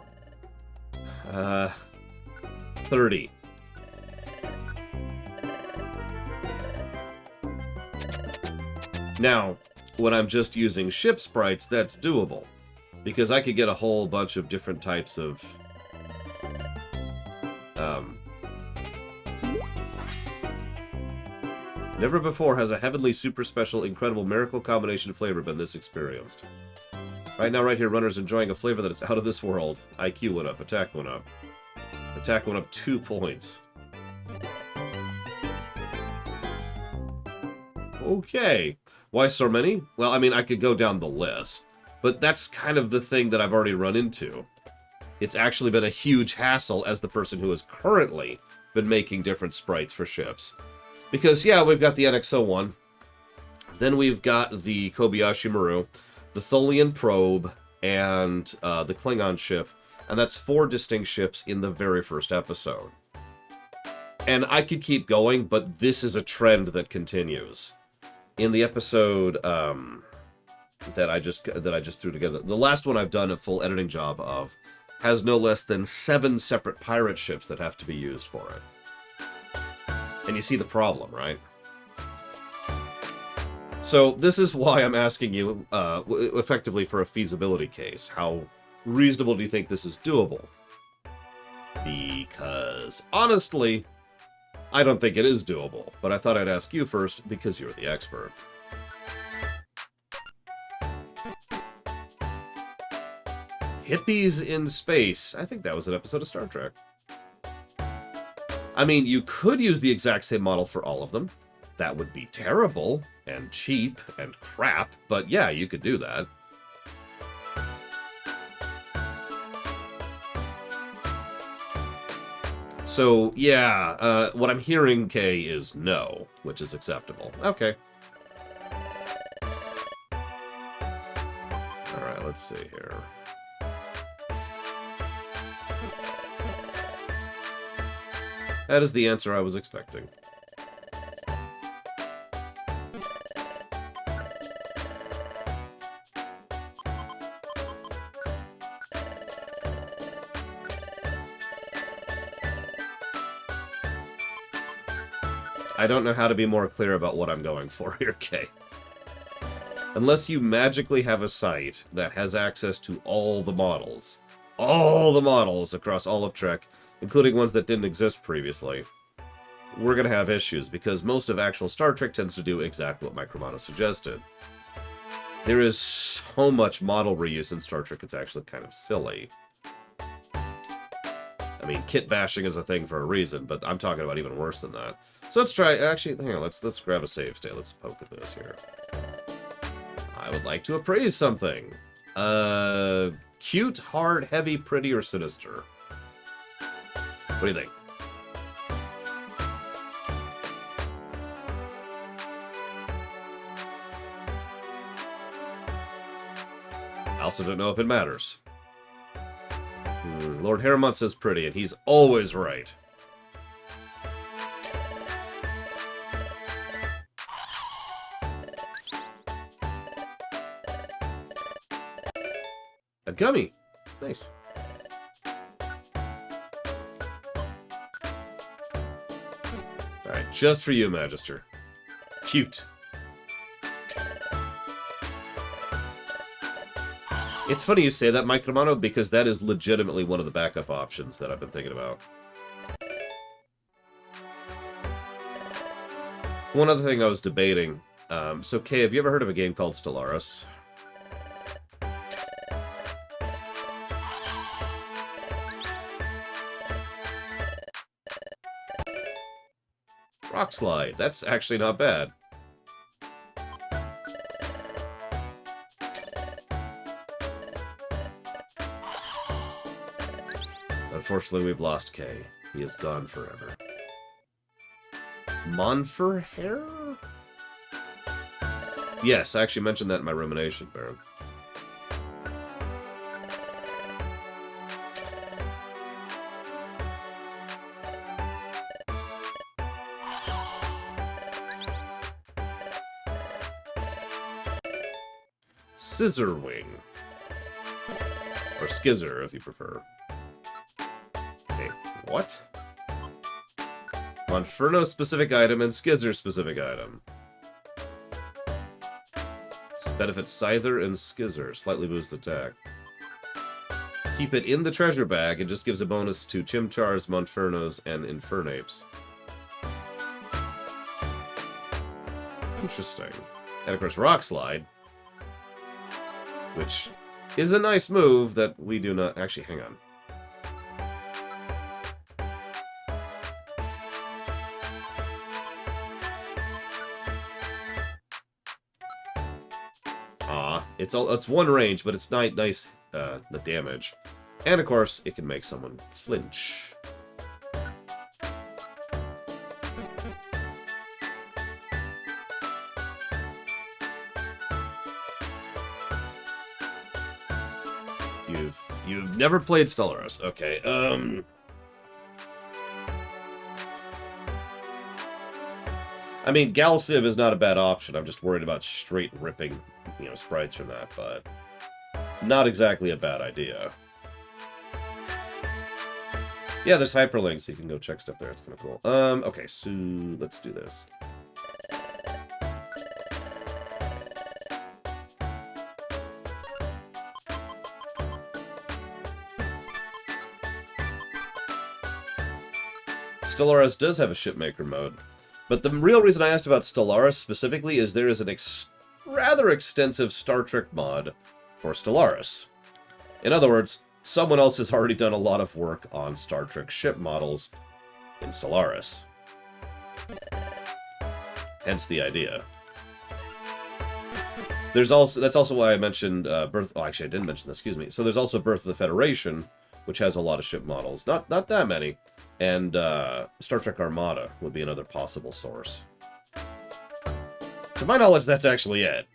30. Now, when I'm just using ship sprites, that's doable. Because I could get a whole bunch of different types of... Never before has a heavenly, super special, incredible, miracle combination flavor been this experienced. Right now, right here, runner's enjoying a flavor that is out of this world. IQ went up, attack went up. Attack went up 2 points. Okay. Why so many? Well, I mean, I could go down the list. But that's kind of the thing that I've already run into. It's actually been a huge hassle as the person who has currently been making different sprites for ships. Because, yeah, we've got the NX-01. Then we've got the Kobayashi Maru, the Tholian Probe, and the Klingon ship. And that's 4 distinct ships in the very first episode. And I could keep going, but this is a trend that continues. In the episode that I just threw together, the last one I've done a full editing job of has no less than 7 separate pirate ships that have to be used for it. And you see the problem, right? So this is why I'm asking you, effectively, for a feasibility case. How reasonable do you think this is doable? Because, honestly, I don't think it is doable. But I thought I'd ask you first, because you're the expert. Hippies in Space. I think that was an episode of Star Trek. I mean, you could use the exact same model for all of them. That would be terrible, and cheap, and crap, but yeah, you could do that. So, yeah, what I'm hearing, Kay, is no, which is acceptable. Okay. Alright, let's see here. That is the answer I was expecting. I don't know how to be more clear about what I'm going for here, Kay. Unless you magically have a site that has access to all the models across all of Trek, including ones that didn't exist previously, we're going to have issues, because most of actual Star Trek tends to do exactly what Micromano suggested. There is so much model reuse in Star Trek, it's actually kind of silly. I mean, kit bashing is a thing for a reason, but I'm talking about even worse than that. So let's try, actually, hang on, let's grab a save state. Let's poke at this here. I would like to appraise something. Cute, hard, heavy, pretty, or sinister? What do you think? I also don't know if it matters. Lord Harrimont says pretty, and he's always right. A gummy. Nice. Alright, just for you, Magister. Cute. It's funny you say that, Mike Romano, because that is legitimately one of the backup options that I've been thinking about. One other thing I was debating. So, Kay, have you ever heard of a game called Stellaris? Rock Slide. That's actually not bad. Unfortunately, we've lost Kay. He is gone forever. Monferhair? Yes, I actually mentioned that in my rumination, Baron. Scissorwing. Or Skizzer, if you prefer. Okay, what? Monferno-specific item and Skizzer-specific item. Benefits Scyther and Skizzer. Slightly boosts attack. Keep it in the treasure bag. It just gives a bonus to Chimchars, Monfernos, and Infernapes. Interesting. And of course, Rock Slide. Which is a nice move that we do not... Actually, hang on. It's one range, but it's nice the damage. And of course, it can make someone flinch. You've never played Stellaris. Okay. I mean, Galciv is not a bad option. I'm just worried about straight ripping, sprites from that, but not exactly a bad idea. Yeah, there's hyperlinks. You can go check stuff there. It's kind of cool. Okay, so let's do this. Stellaris does have a shipmaker mode. But the real reason I asked about Stellaris specifically is there is an rather extensive Star Trek mod for Stellaris. In other words, someone else has already done a lot of work on Star Trek ship models in Stellaris. Hence the idea. That's also why I mentioned Birth... Oh, actually, I didn't mention this, excuse me. So there's also Birth of the Federation, which has a lot of ship models. Not that many. And Star Trek Armada would be another possible source. To my knowledge, that's actually it.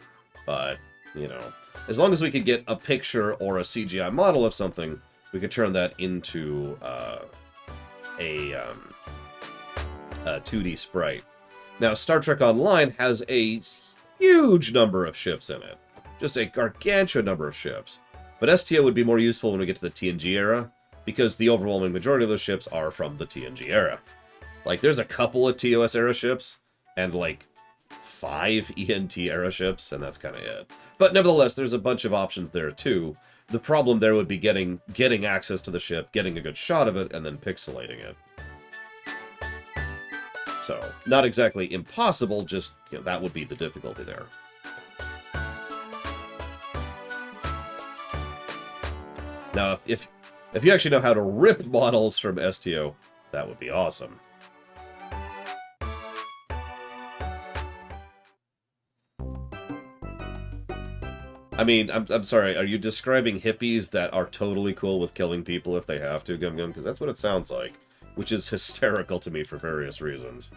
But, as long as we could get a picture or a CGI model of something, we could turn that into a 2D sprite. Now, Star Trek Online has a huge number of ships in it. Just a gargantuan number of ships. But STO would be more useful when we get to the TNG era, because the overwhelming majority of those ships are from the TNG era. Like, there's a couple of TOS era ships, and like 5 ENT era ships, and that's kind of it. But nevertheless, there's a bunch of options there too. The problem there would be getting access to the ship, getting a good shot of it, and then pixelating it. So, not exactly impossible, just, that would be the difficulty there. Now, if you actually know how to rip models from STO, that would be awesome. I mean, I'm sorry, are you describing hippies that are totally cool with killing people if they have to, Gum Gum? Because that's what it sounds like, which is hysterical to me for various reasons.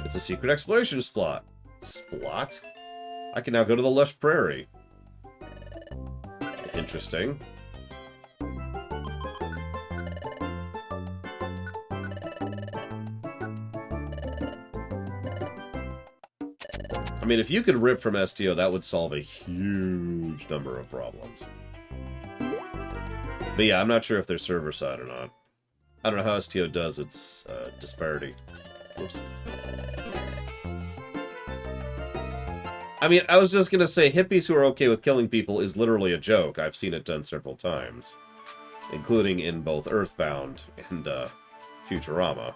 It's a secret exploration spot. Splot? I can now go to the lush prairie. Interesting. I mean, if you could rip from STO, that would solve a huge number of problems. But yeah, I'm not sure if they're server-side or not. I don't know how STO does its disparity. Whoops. I mean, I was just gonna say, hippies who are okay with killing people is literally a joke. I've seen it done several times, including in both Earthbound and Futurama.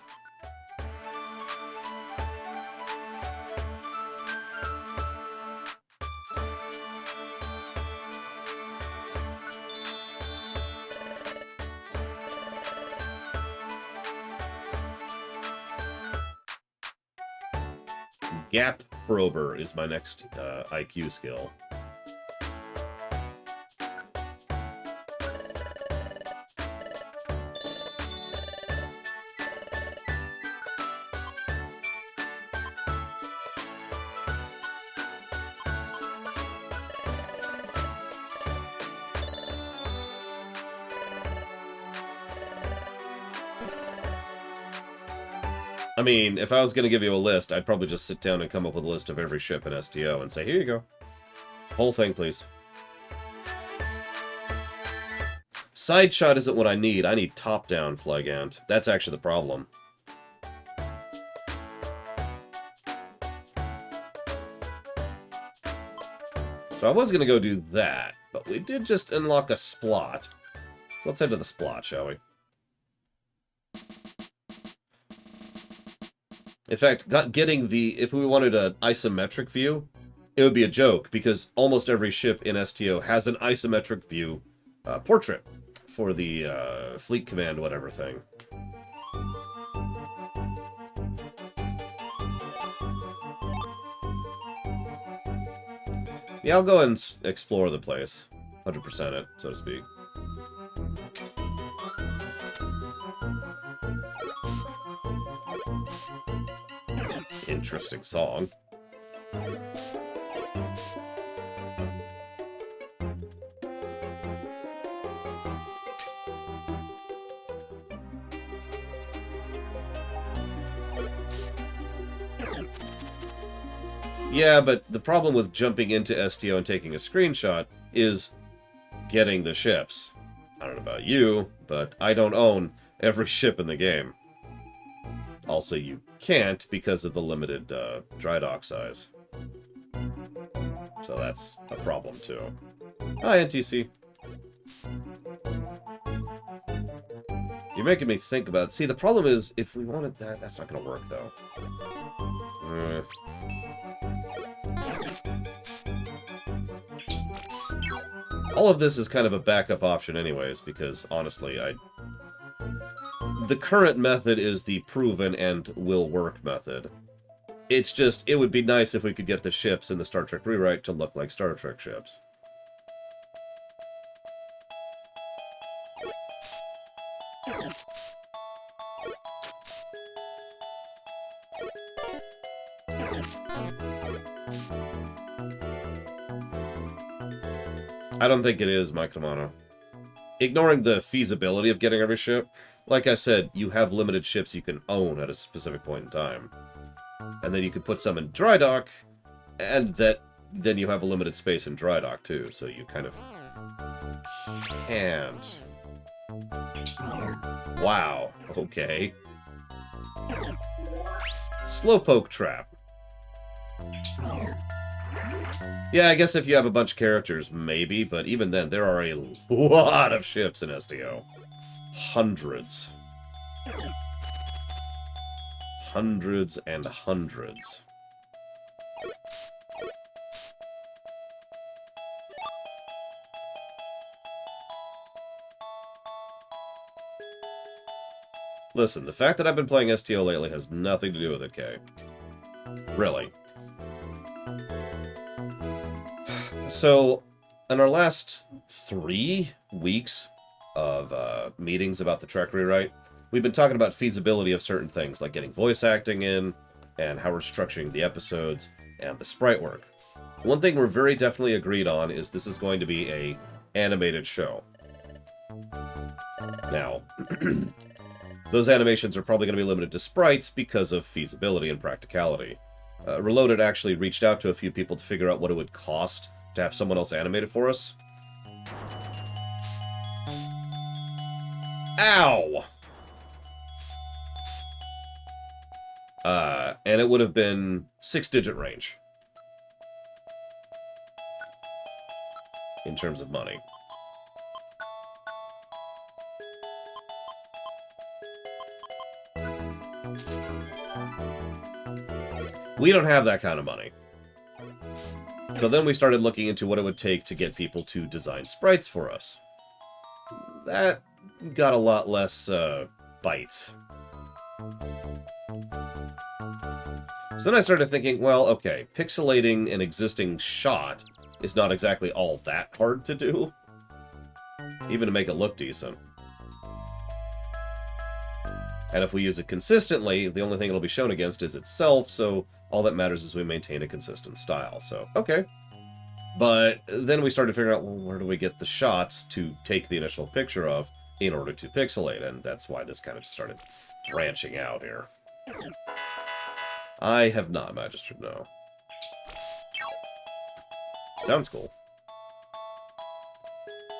Gap Prober is my next IQ skill. I mean, if I was going to give you a list, I'd probably just sit down and come up with a list of every ship in STO and say, here you go. Whole thing, please. Side shot isn't what I need. I need top-down Flagant. That's actually the problem. So I was going to go do that, but we did just unlock a Splot. So let's head to the Splot, shall we? In fact, getting the... If we wanted an isometric view, it would be a joke, because almost every ship in STO has an isometric view portrait for the Fleet Command whatever thing. Yeah, I'll go and explore the place. 100% it, so to speak. Interesting song. Yeah, but the problem with jumping into STO and taking a screenshot is getting the ships. I don't know about you, but I don't own every ship in the game. Also, you can't because of the limited dry dock size. So that's a problem, too. Hi, NTC. You're making me think about... See, the problem is, if we wanted that, that's not going to work, though. All of this is kind of a backup option anyways, because, honestly, the current method is the proven and will work method. It's just, it would be nice if we could get the ships in the Star Trek rewrite to look like Star Trek ships. I don't think it is, Mike Romano. Ignoring the feasibility of getting every ship, like I said, you have limited ships you can own at a specific point in time. And then you can put some in dry dock, and then you have a limited space in dry dock too, so you kind of can't. Wow, okay. Slowpoke Trap. Yeah, I guess if you have a bunch of characters, maybe, but even then, there are a lot of ships in STO. Hundreds. Hundreds and hundreds. Listen, the fact that I've been playing STO lately has nothing to do with it, Kay. Really. So, in our last 3 weeks of meetings about the Trek rewrite, we've been talking about feasibility of certain things, like getting voice acting in, and how we're structuring the episodes, and the sprite work. One thing we're very definitely agreed on is this is going to be a animated show. Now, those animations are probably going to be limited to sprites because of feasibility and practicality. Reloaded actually reached out to a few people to figure out what it would cost to have someone else animate it for us. Ow! And it would have been 6-digit range. In terms of money. We don't have that kind of money. So then we started looking into what it would take to get people to design sprites for us. That got a lot less bites. So then I started thinking, well, okay, pixelating an existing shot is not exactly all that hard to do. Even to make it look decent. And if we use it consistently, the only thing it'll be shown against is itself, so all that matters is we maintain a consistent style. So, okay. But then we started figuring out, well, where do we get the shots to take the initial picture of in order to pixelate? And that's why this kind of just started branching out here. I have not magistered, no. Sounds cool.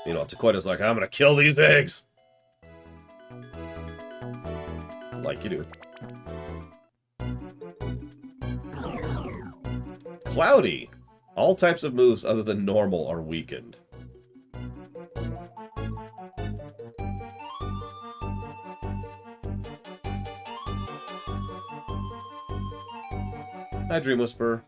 You know, Taqueta's like, I'm gonna kill these eggs! Like you do. Cloudy! All types of moves other than normal are weakened. Hi, Dream Whisperer.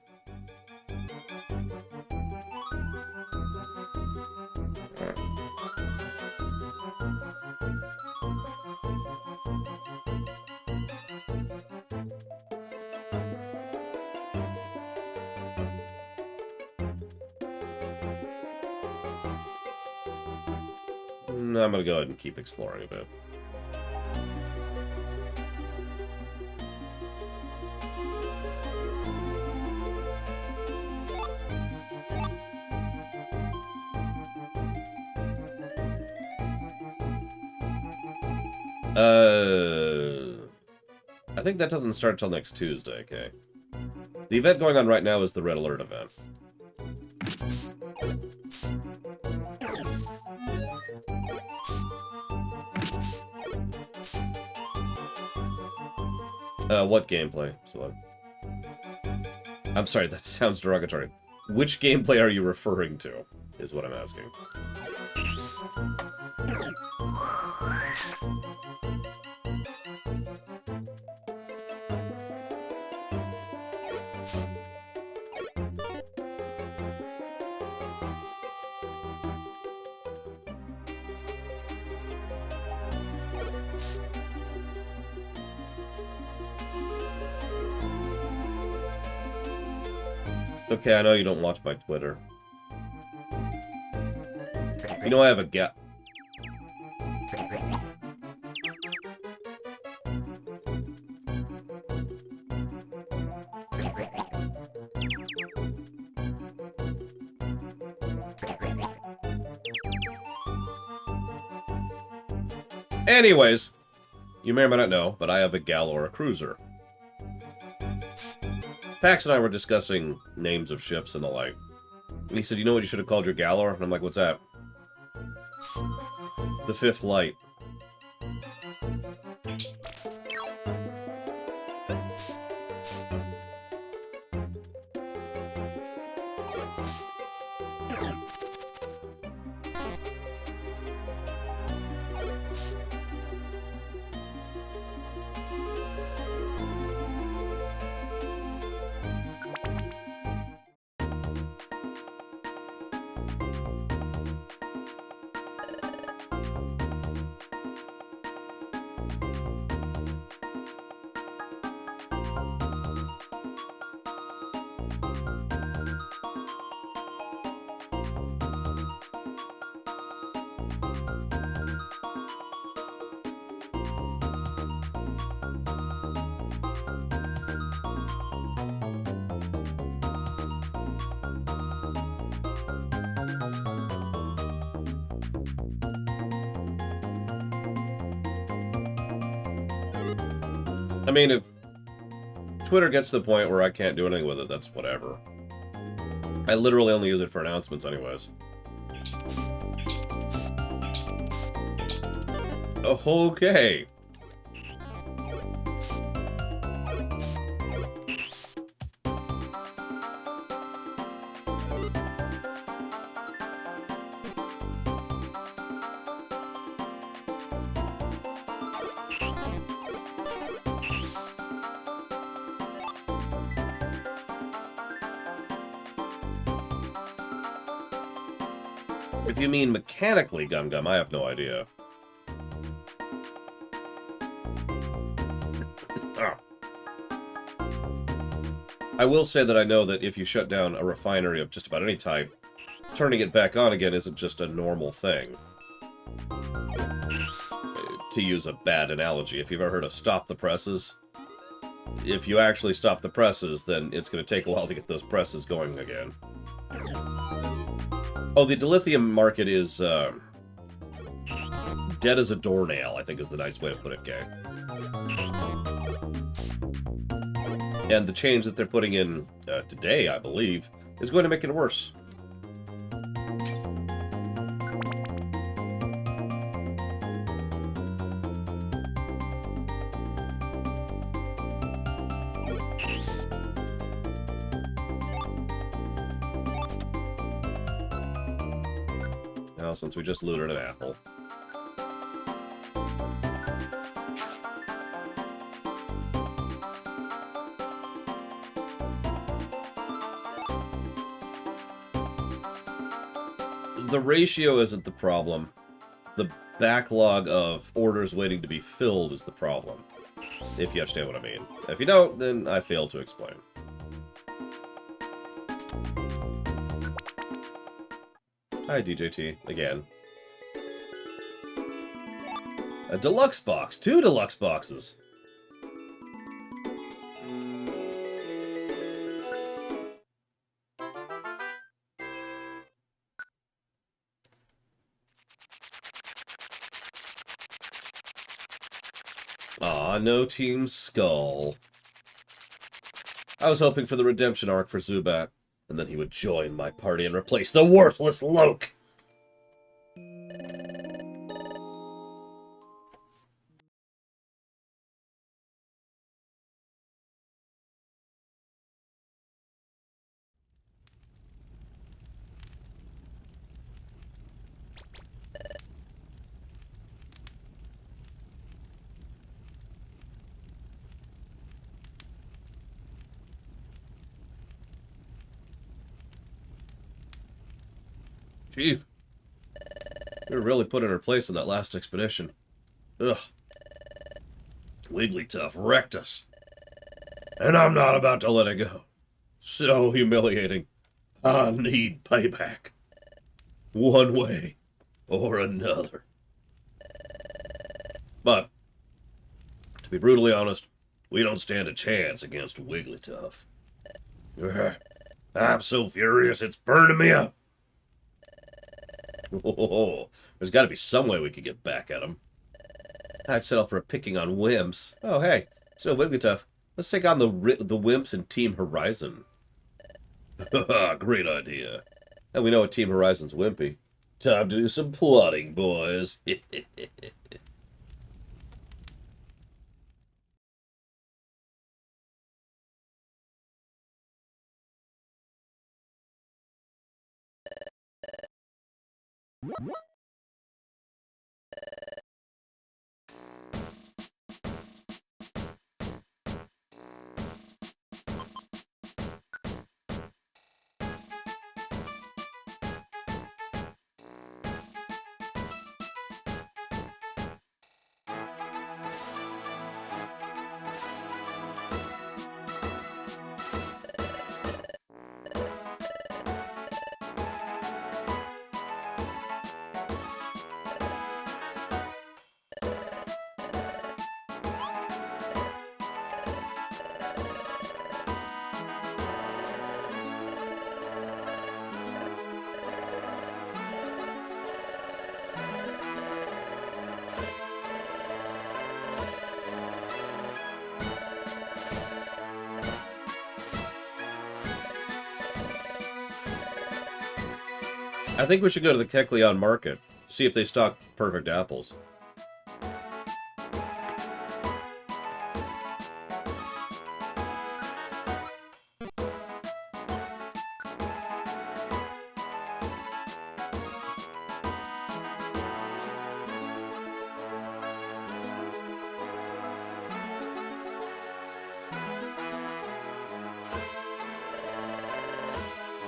I'm gonna go ahead and keep exploring a bit. I think that doesn't start till next Tuesday, okay? The event going on right now is the Red Alert event. What gameplay? So, I'm sorry, that sounds derogatory. Which gameplay are you referring to, is what I'm asking. Okay, I know you don't watch my Twitter. You know I have a gap. Anyways, you may or may not know, but I have a Galor cruiser. Pax and I were discussing names of ships and the like. And he said, you know what you should have called your Galor? And I'm like, what's that? The Fifth Light. I mean, if Twitter gets to the point where I can't do anything with it, that's whatever. I literally only use it for announcements anyways. If you mean mechanically, Gum Gum, I have no idea. Ah. I will say that I know that if you shut down a refinery of just about any type, turning it back on again isn't just a normal thing. To use a bad analogy, if you've ever heard of stop the presses, if you actually stop the presses, then it's going to take a while to get those presses going again. Oh, the dilithium market is dead as a doornail, I think is the nice way to put it, Gay. And the change that they're putting in today, I believe, is going to make it worse. Now, since we just looted an apple. The ratio isn't the problem. The backlog of orders waiting to be filled is the problem. If you understand what I mean. If you don't, then I fail to explain. Hi, DJT. Again. A deluxe box. 2 deluxe boxes. Aw, no Team Skull. I was hoping for the redemption arc for Zubat, and then he would join my party and replace the worthless Loke! Chief, we were really put in her place in that last expedition. Ugh. Wigglytuff wrecked us. And I'm not about to let it go. So humiliating. I need payback. One way or another. But, to be brutally honest, we don't stand a chance against Wigglytuff. I'm so furious it's burning me up. Oh, there's got to be some way we could get back at him. I'd settle for a picking on wimps. Oh, hey, so Wigglytuff, let's take on the wimps in Team Horizon. Great idea. And we know what Team Horizon's wimpy. Time to do some plotting, boys. I think we should go to the Kecleon market, see if they stock perfect apples.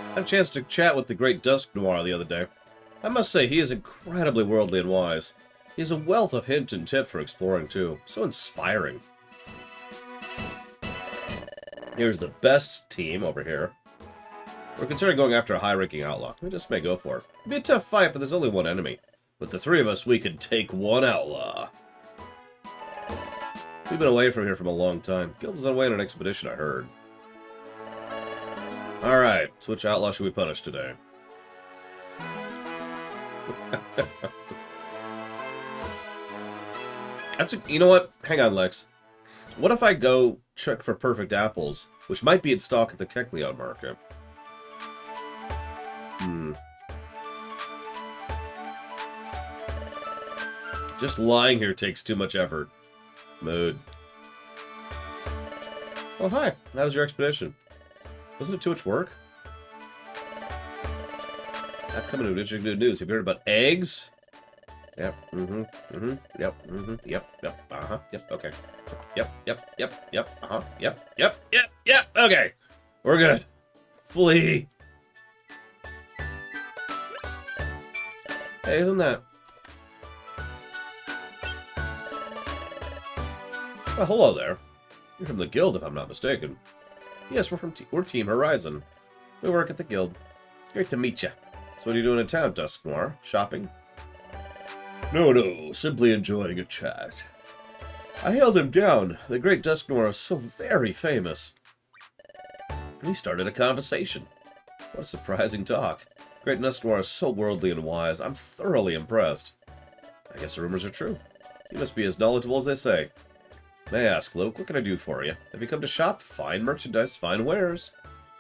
I had a chance to chat with the great Dusk Noir the other day. I must say, he is incredibly worldly and wise. He has a wealth of hint and tip for exploring, too. So inspiring. Here's the best team over here. We're considering going after a high-ranking outlaw. We just may go for it. It'll be a tough fight, but there's only one enemy. With the three of us, we can take one outlaw. We've been away from here for a long time. Guild was on way on an expedition, I heard. Alright, so which outlaw should we punish today? You know what? Hang on, Lex. What if I go check for perfect apples, which might be in stock at the Kecleon market? Just lying here takes too much effort. Mood. Oh, hi. How was your expedition? Wasn't it too much work? Not coming to interesting good news. Have you heard about eggs? Yep. Yep. Yep. Okay. Yep. Okay. We're good. Flee. Hey, isn't that... Well, hello there. You're from the guild, if I'm not mistaken. Yes, we're Team Horizon. We work at the guild. Great to meet you. So what are you doing in town, Dusk Noir? Shopping? No, simply enjoying a chat. I hailed him down. The great Dusk Noir is so very famous. And he started a conversation. What a surprising talk. Great Dusk Noir is so worldly and wise. I'm thoroughly impressed. I guess the rumors are true. You must be as knowledgeable as they say. May I ask, Luke, what can I do for you? Have you come to shop? Fine merchandise, fine wares.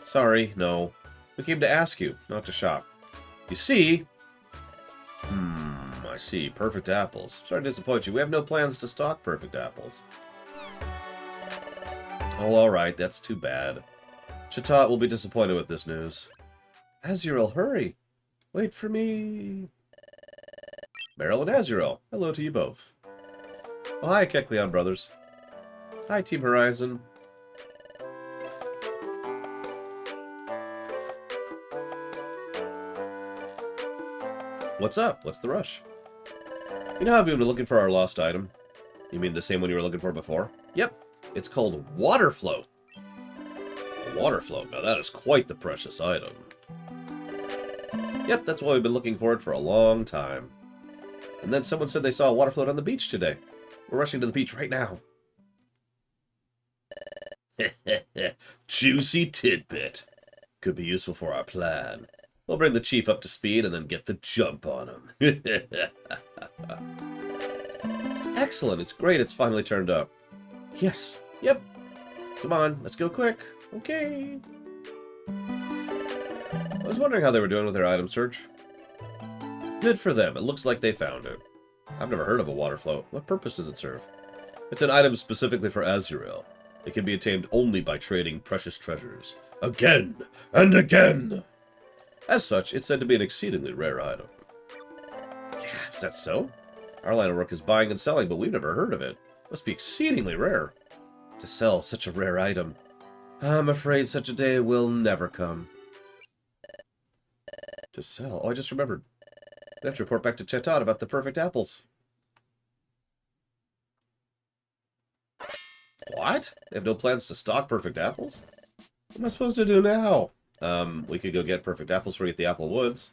Sorry, no. We came to ask you, not to shop. You see... I see. Perfect apples. Sorry to disappoint you. We have no plans to stock perfect apples. Oh, alright. That's too bad. Chatot will be disappointed with this news. Azuriel, hurry. Wait for me. Meryl and Azuriel. Hello to you both. Oh, hi, Kecleon brothers. Hi, Team Horizon. What's up? What's the rush? You know how we've been looking for our lost item? You mean the same one you were looking for before? Yep. It's called Water Float. Water Float. Now that is quite the precious item. Yep, that's why we've been looking for it for a long time. And then someone said they saw a water float on the beach today. We're rushing to the beach right now. Juicy tidbit. Could be useful for our plan. We'll bring the chief up to speed and then get the jump on him. It's excellent. It's great. It's finally turned up. Yes. Yep. Come on. Let's go quick. Okay. I was wondering how they were doing with their item search. Good for them. It looks like they found it. I've never heard of a water float. What purpose does it serve? It's an item specifically for Azuriel. It can be attained only by trading precious treasures. Again and again! As such, it's said to be an exceedingly rare item. Yeah, is that so? Our line of work is buying and selling, but we've never heard of it. Must be exceedingly rare. To sell such a rare item. I'm afraid such a day will never come. To sell? Oh, I just remembered. We have to report back to Chatot about the perfect apples. What? They have no plans to stock perfect apples? What am I supposed to do now? We could go get perfect apples for you at the Apple Woods.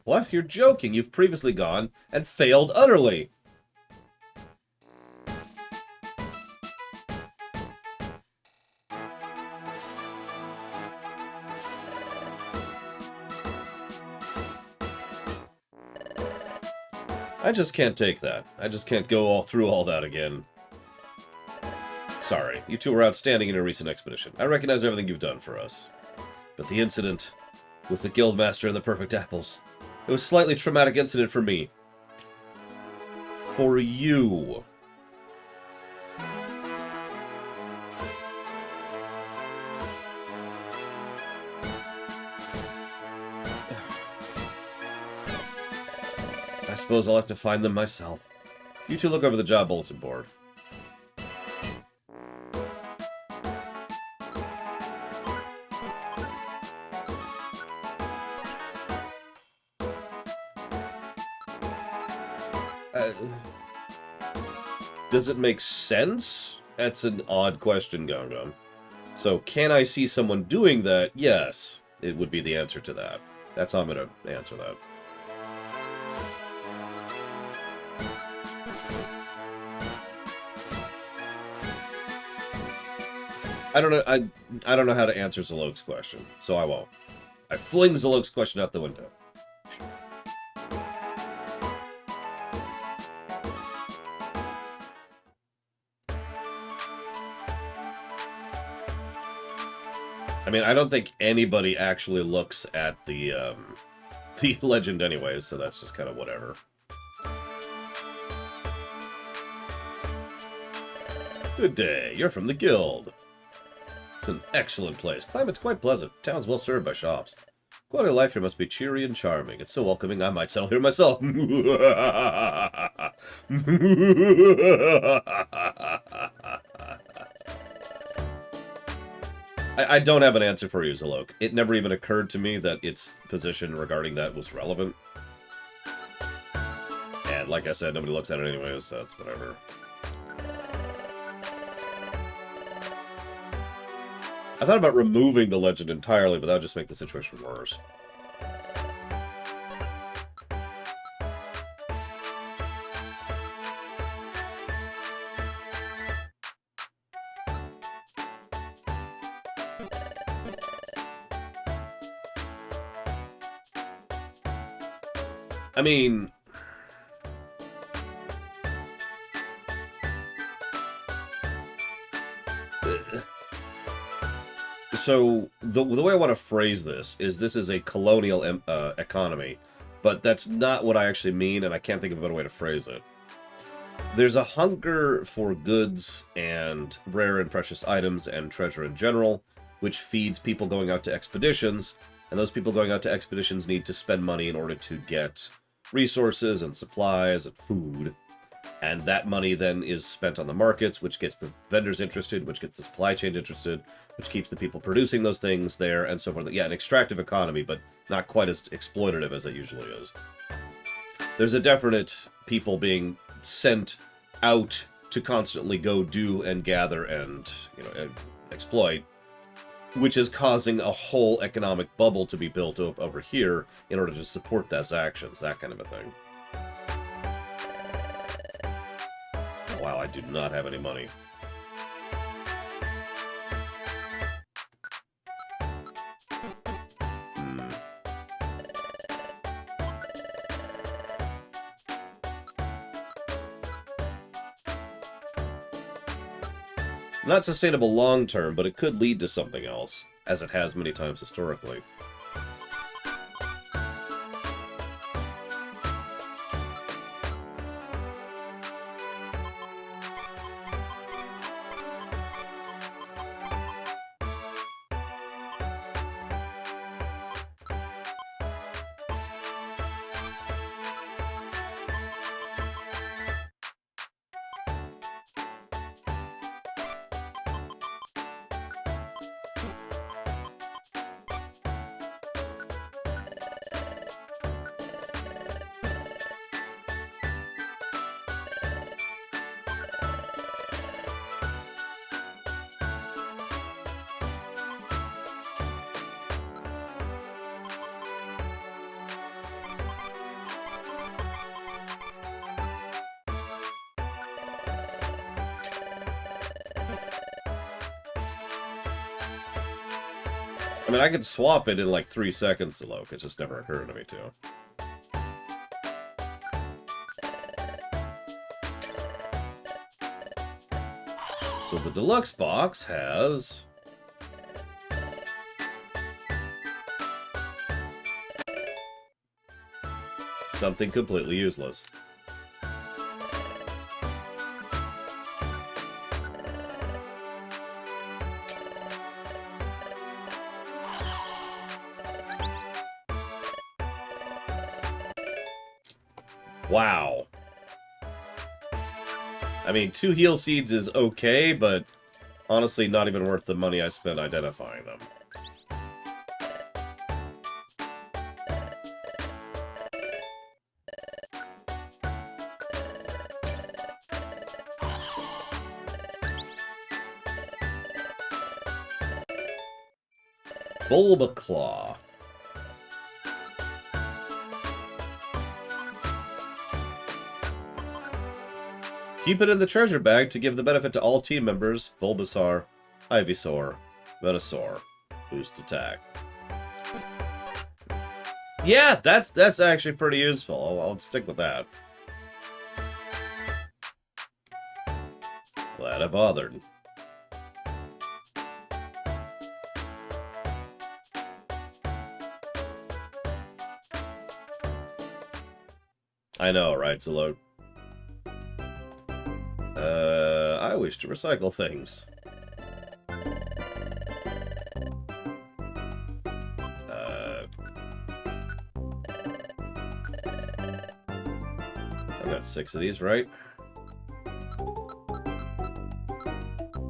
What? You're joking. You've previously gone and failed utterly. I just can't take that. I just can't go through all that again. Sorry, you two were outstanding in your recent expedition. I recognize everything you've done for us. But the incident with the Guildmaster and the perfect apples, it was a slightly traumatic incident for me. For you. I suppose I'll have to find them myself. You two look over the job bulletin board. Does it make sense? That's an odd question, Gongam. So, can I see someone doing that? Yes, it would be the answer to that. That's how I'm going to answer that. I don't know. I don't know how to answer Zalok's question, so I won't. I fling Zalok's question out the window. I mean, I don't think anybody actually looks at the legend anyways, so that's just kind of whatever. Good day. You're from the guild. It's an excellent place. Climate's quite pleasant. Town's well served by shops. Quality of life here must be cheery and charming. It's so welcoming I might settle here myself. I don't have an answer for you, Zalok. It never even occurred to me that its position regarding that was relevant. And like I said, nobody looks at it anyways, so that's whatever. I thought about removing the legend entirely, but that would just make the situation worse. I mean... So, the way I want to phrase this is a colonial economy, but that's not what I actually mean, and I can't think of a better way to phrase it. There's a hunger for goods and rare and precious items and treasure in general, which feeds people going out to expeditions, and those people going out to expeditions need to spend money in order to get resources and supplies and food, and that money then is spent on the markets, which gets the vendors interested, which gets the supply chain interested, which keeps the people producing those things there, and so forth. Yeah, an extractive economy, but not quite as exploitative as it usually is. There's a definite people being sent out to constantly go do and gather and, and exploit, which is causing a whole economic bubble to be built up over here in order to support those actions, that kind of a thing. Wow, I do not have any money. Not sustainable long term, but it could lead to something else, as it has many times historically. I mean, I could swap it in like 3 seconds, Zalok. It just never occurred to me to. So the deluxe box has... something completely useless. Wow. I mean, 2 heal seeds is okay, but honestly not even worth the money I spent identifying them. Bulbaclaw. Keep it in the treasure bag to give the benefit to all team members. Bulbasaur, Ivysaur, Venusaur. Boost attack. Yeah, that's actually pretty useful. I'll stick with that. Glad I bothered. I know, right, Zilog? I wish to recycle things. I've got 6 of these, right?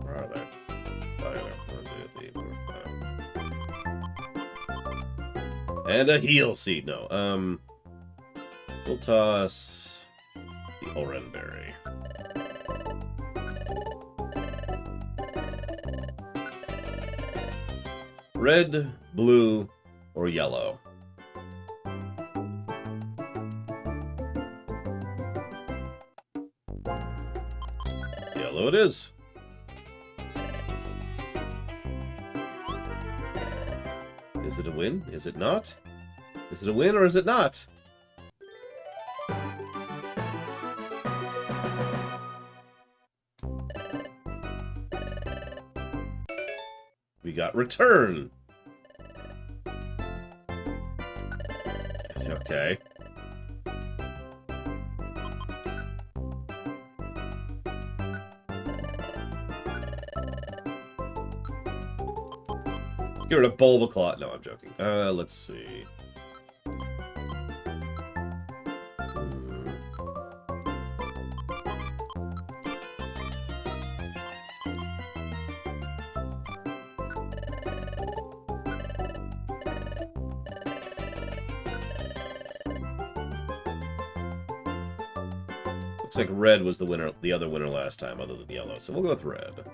Where are they? Oh, yeah, 1, 2, 3, 4, 5. And a heal seed. No. We'll toss the Oranberry. Red, blue, or yellow? Yellow it is. Is it a win? Is it not? Is it a win or is it not? We got return. Okay. Get rid of Bulbaclaw. No, I'm joking. Let's see. Looks like red was the winner, the other winner last time, other than yellow. So we'll go with red.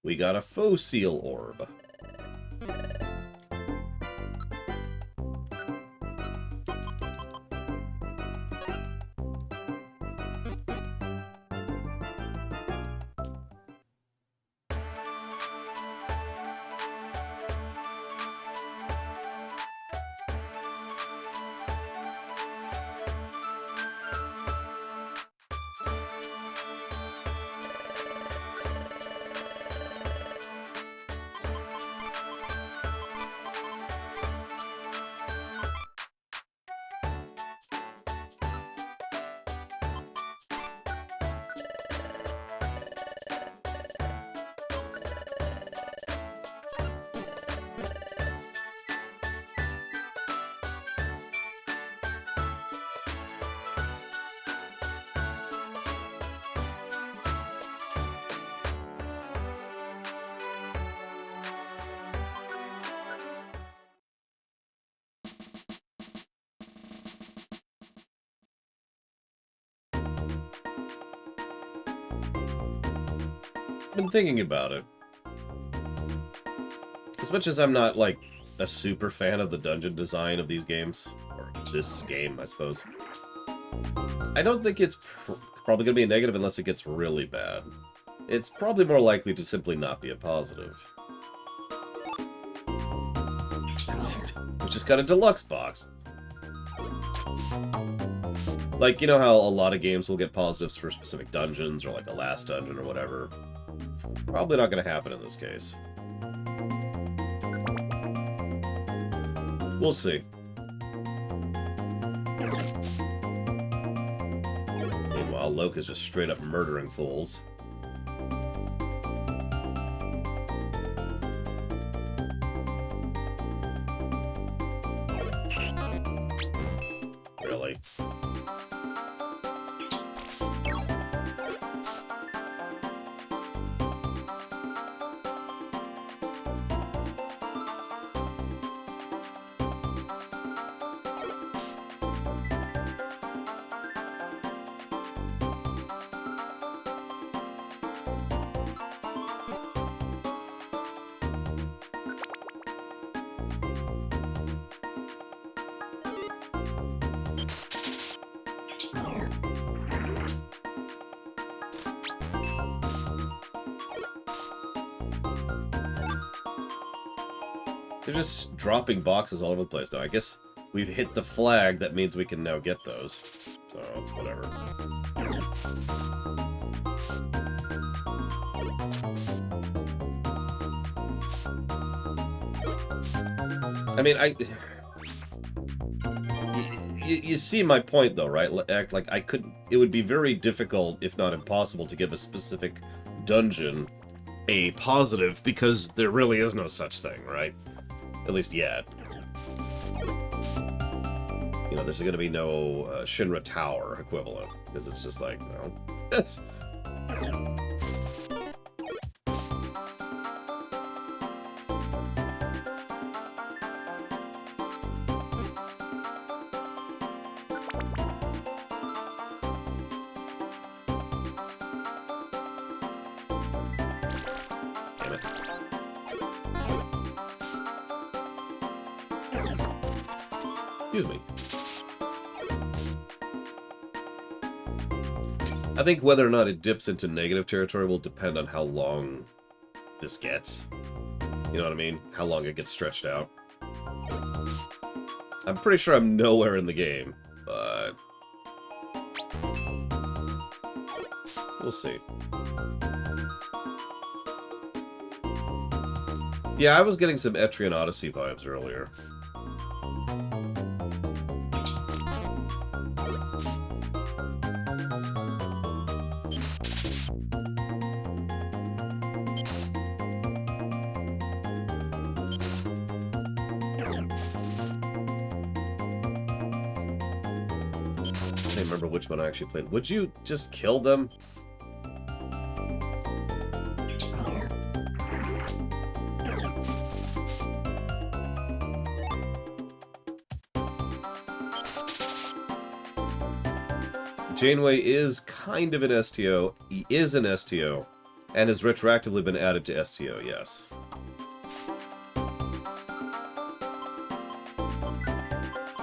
We got a Fossil Orb. Been thinking about it. As much as I'm not, like, a super fan of the dungeon design of these games, or this game, I suppose, I don't think it's probably going to be a negative unless it gets really bad. It's probably more likely to simply not be a positive. We just got a deluxe box. Like, you know how a lot of games will get positives for specific dungeons, or like a last dungeon or whatever? Probably not going to happen in this case. We'll see. Meanwhile, Loke is just straight up murdering fools. Really? They're just dropping boxes all over the place now. I guess we've hit the flag. That means we can now get those. So, it's whatever. I mean, you see my point, though, right? Act like I could... It would be very difficult, if not impossible, to give a specific dungeon a positive, because there really is no such thing, right? At least yet. You know, there's going to be no Shinra Tower equivalent, because it's just like, well, that's... Excuse me. I think whether or not it dips into negative territory will depend on how long this gets. You know what I mean? How long it gets stretched out. I'm pretty sure I'm nowhere in the game, but... we'll see. Yeah, I was getting some Etrian Odyssey vibes earlier. I can't remember which one I actually played. Would you just kill them? Janeway is kind of an STO. He is an STO. And has retroactively been added to STO, yes.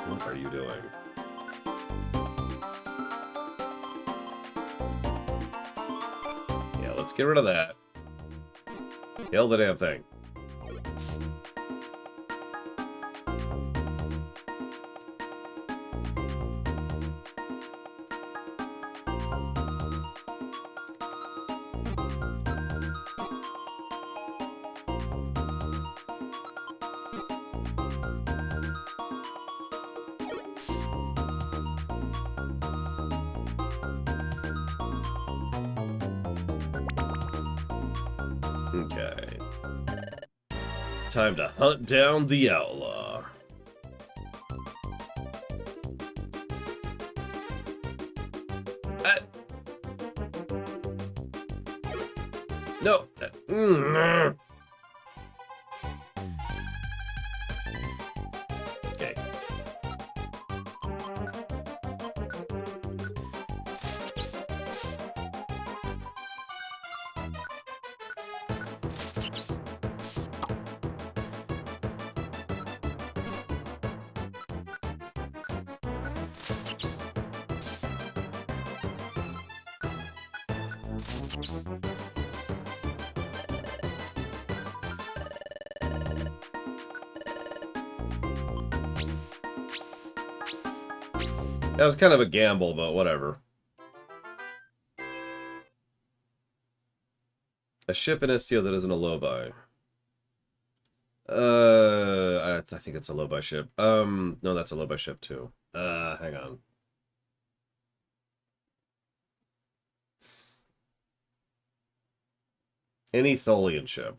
What are you doing? Yeah, let's get rid of that. Kill the damn thing. Okay. Time to hunt down the outlaw. No. Okay. That was kind of a gamble, but whatever. A ship in STO that isn't a low-buy. I think it's a low-buy ship. No, that's a low-buy ship too. Hang on. Any Tholian ship.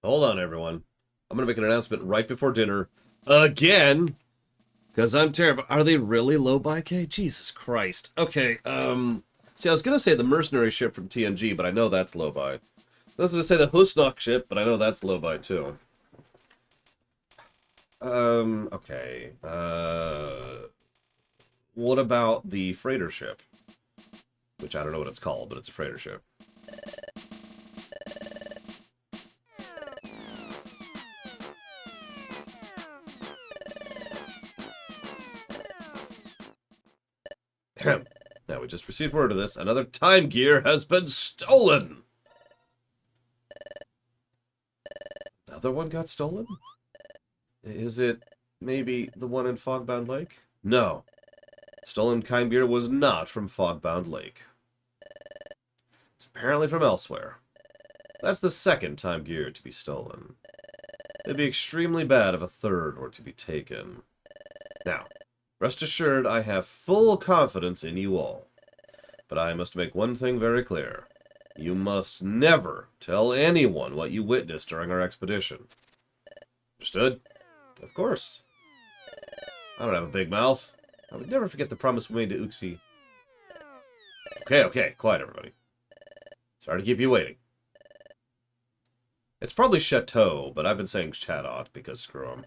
Hold on, everyone. I'm going to make an announcement right before dinner. Again! Because I'm terrible. Are they really low buy, K? Jesus Christ. Okay, see, I was going to say the mercenary ship from TNG, but I know that's low buy. I was going to say the Husnock ship, but I know that's low buy, too. Okay. What about the freighter ship? Which I don't know what it's called, but it's a freighter ship. Now, we just received word of this. Another time gear has been stolen! Another one got stolen? Is it maybe the one in Fogbound Lake? No. Stolen time gear was not from Fogbound Lake. It's apparently from elsewhere. That's the second time gear to be stolen. It'd be extremely bad if a third were to be taken. Now, rest assured I have full confidence in you all. But I must make one thing very clear. You must never tell anyone what you witnessed during our expedition. Understood? Of course. I don't have a big mouth. I would never forget the promise we made to Uxie. Okay, quiet everybody. Sorry to keep you waiting. It's probably Chateau, but I've been saying Chatot because screw 'em.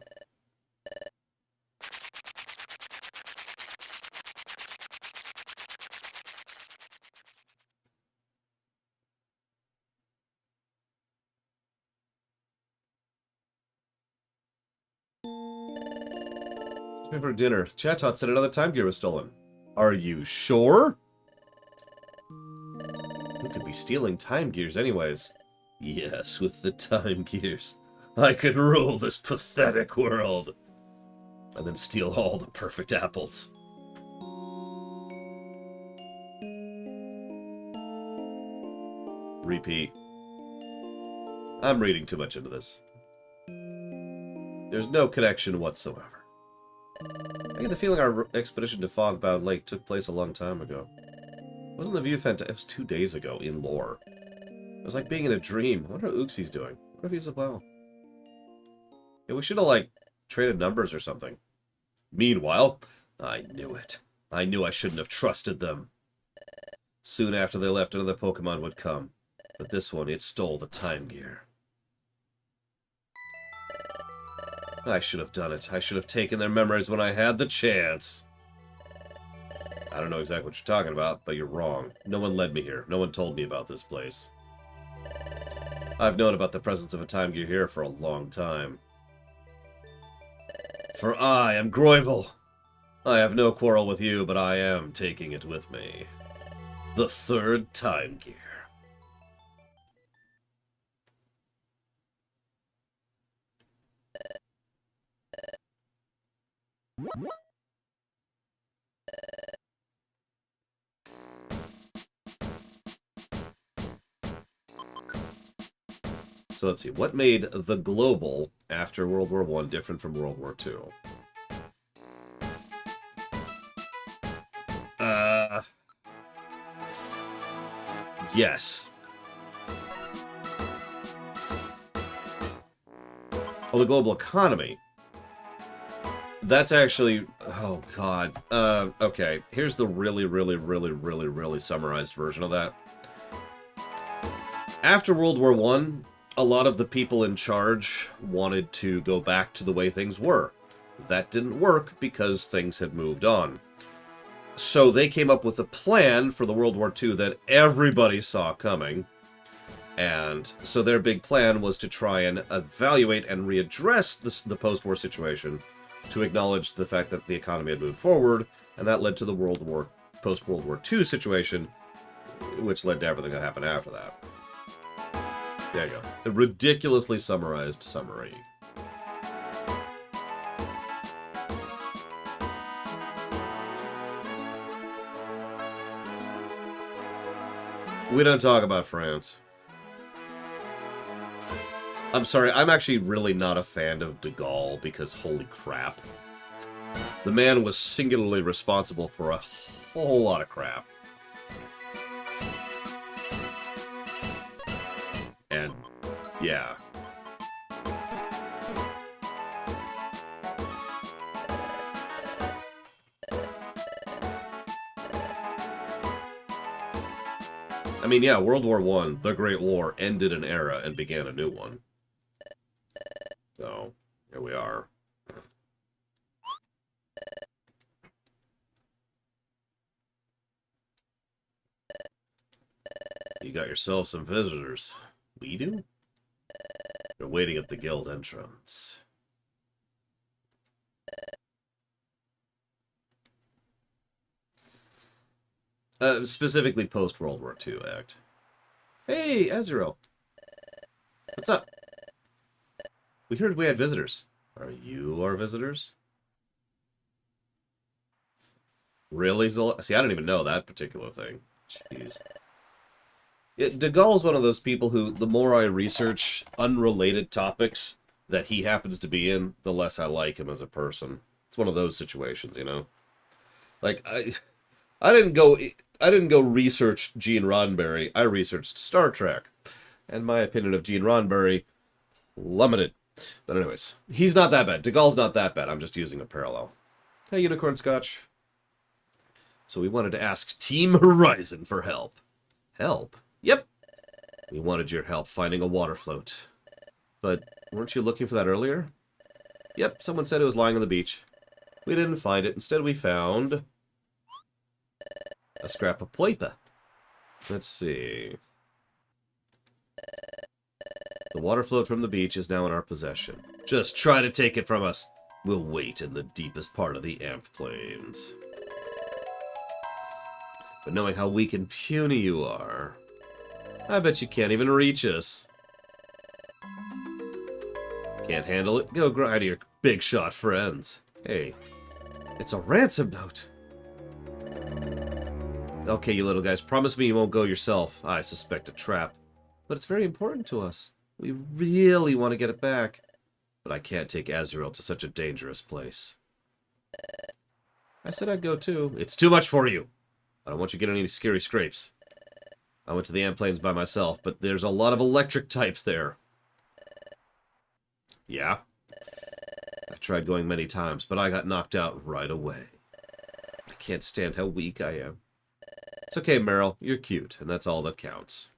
For dinner. Chatot said another time gear was stolen. Are you sure? Who could be stealing time gears anyways? Yes, with the time gears. I could rule this pathetic world. And then steal all the perfect apples. Repeat. I'm reading too much into this. There's no connection whatsoever. I get the feeling our expedition to Fogbound Lake took place a long time ago. Wasn't the view fantastic? It was 2 days ago, in lore. It was like being in a dream. I wonder what Uxie's doing. What if he's well? Yeah, we should have, like, traded numbers or something. Meanwhile, I knew it. I knew I shouldn't have trusted them. Soon after they left, another Pokemon would come. But this one, it stole the time gear. I should have done it. I should have taken their memories when I had the chance. I don't know exactly what you're talking about, but you're wrong. No one led me here. No one told me about this place. I've known about the presence of a time gear here for a long time. For I am Groivel. I have no quarrel with you, but I am taking it with me. The third time gear. So let's see, what made the global after World War I different from World War II? Yes. Oh, the global economy. That's actually... Oh, God. Okay, here's the really summarized version of that. After World War I, a lot of the people in charge wanted to go back to the way things were. That didn't work because things had moved on. So they came up with a plan for the World War II that everybody saw coming. And so their big plan was to try and evaluate and readdress the post-war situation to acknowledge the fact that the economy had moved forward, and that led to the post-World War II situation, which led to everything that happened after that. There you go. A ridiculously summarized summary. We don't talk about France. I'm sorry, I'm actually really not a fan of de Gaulle because holy crap. The man was singularly responsible for a whole lot of crap. And, yeah. I mean, yeah, World War I, the Great War, ended an era and began a new one. So, here we are. You got yourself some visitors. We do? They're waiting at the guild entrance. Specifically post-World War II act. Hey, Azrael. What's up? We heard we had visitors. Are you our visitors? Really, Zola? See, I don't even know that particular thing. Jeez. De Gaulle's one of those people who, the more I research unrelated topics that he happens to be in, the less I like him as a person. It's one of those situations, you know? Like, I didn't go research Gene Roddenberry. I researched Star Trek. And my opinion of Gene Roddenberry, limited. But anyways, he's not that bad. De Gaulle's not that bad. I'm just using a parallel. Hey, Unicorn Scotch. So we wanted to ask Team Horizon for help. Help? Yep. We wanted your help finding a water float. But weren't you looking for that earlier? Yep, someone said it was lying on the beach. We didn't find it. Instead, we found a scrap of paper. Let's see. The water float from the beach is now in our possession. Just try to take it from us. We'll wait in the deepest part of the Amp Plains. But knowing how weak and puny you are, I bet you can't even reach us. Can't handle it? Go grind your big shot friends. Hey, it's a ransom note. Okay, you little guys, promise me you won't go yourself. I suspect a trap. But it's very important to us. We really want to get it back. But I can't take Azrael to such a dangerous place. I said I'd go too. It's too much for you. I don't want you getting any scary scrapes. I went to the Amp Plains by myself, but there's a lot of electric types there. Yeah? I tried going many times, but I got knocked out right away. I can't stand how weak I am. It's okay, Meryl. You're cute, and that's all that counts.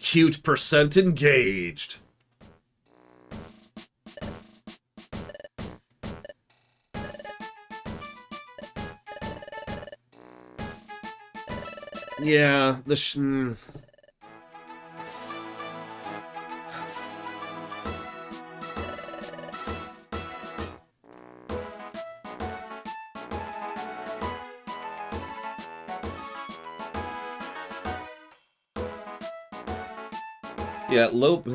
Cute percent engaged. Yeah, yeah, Lope.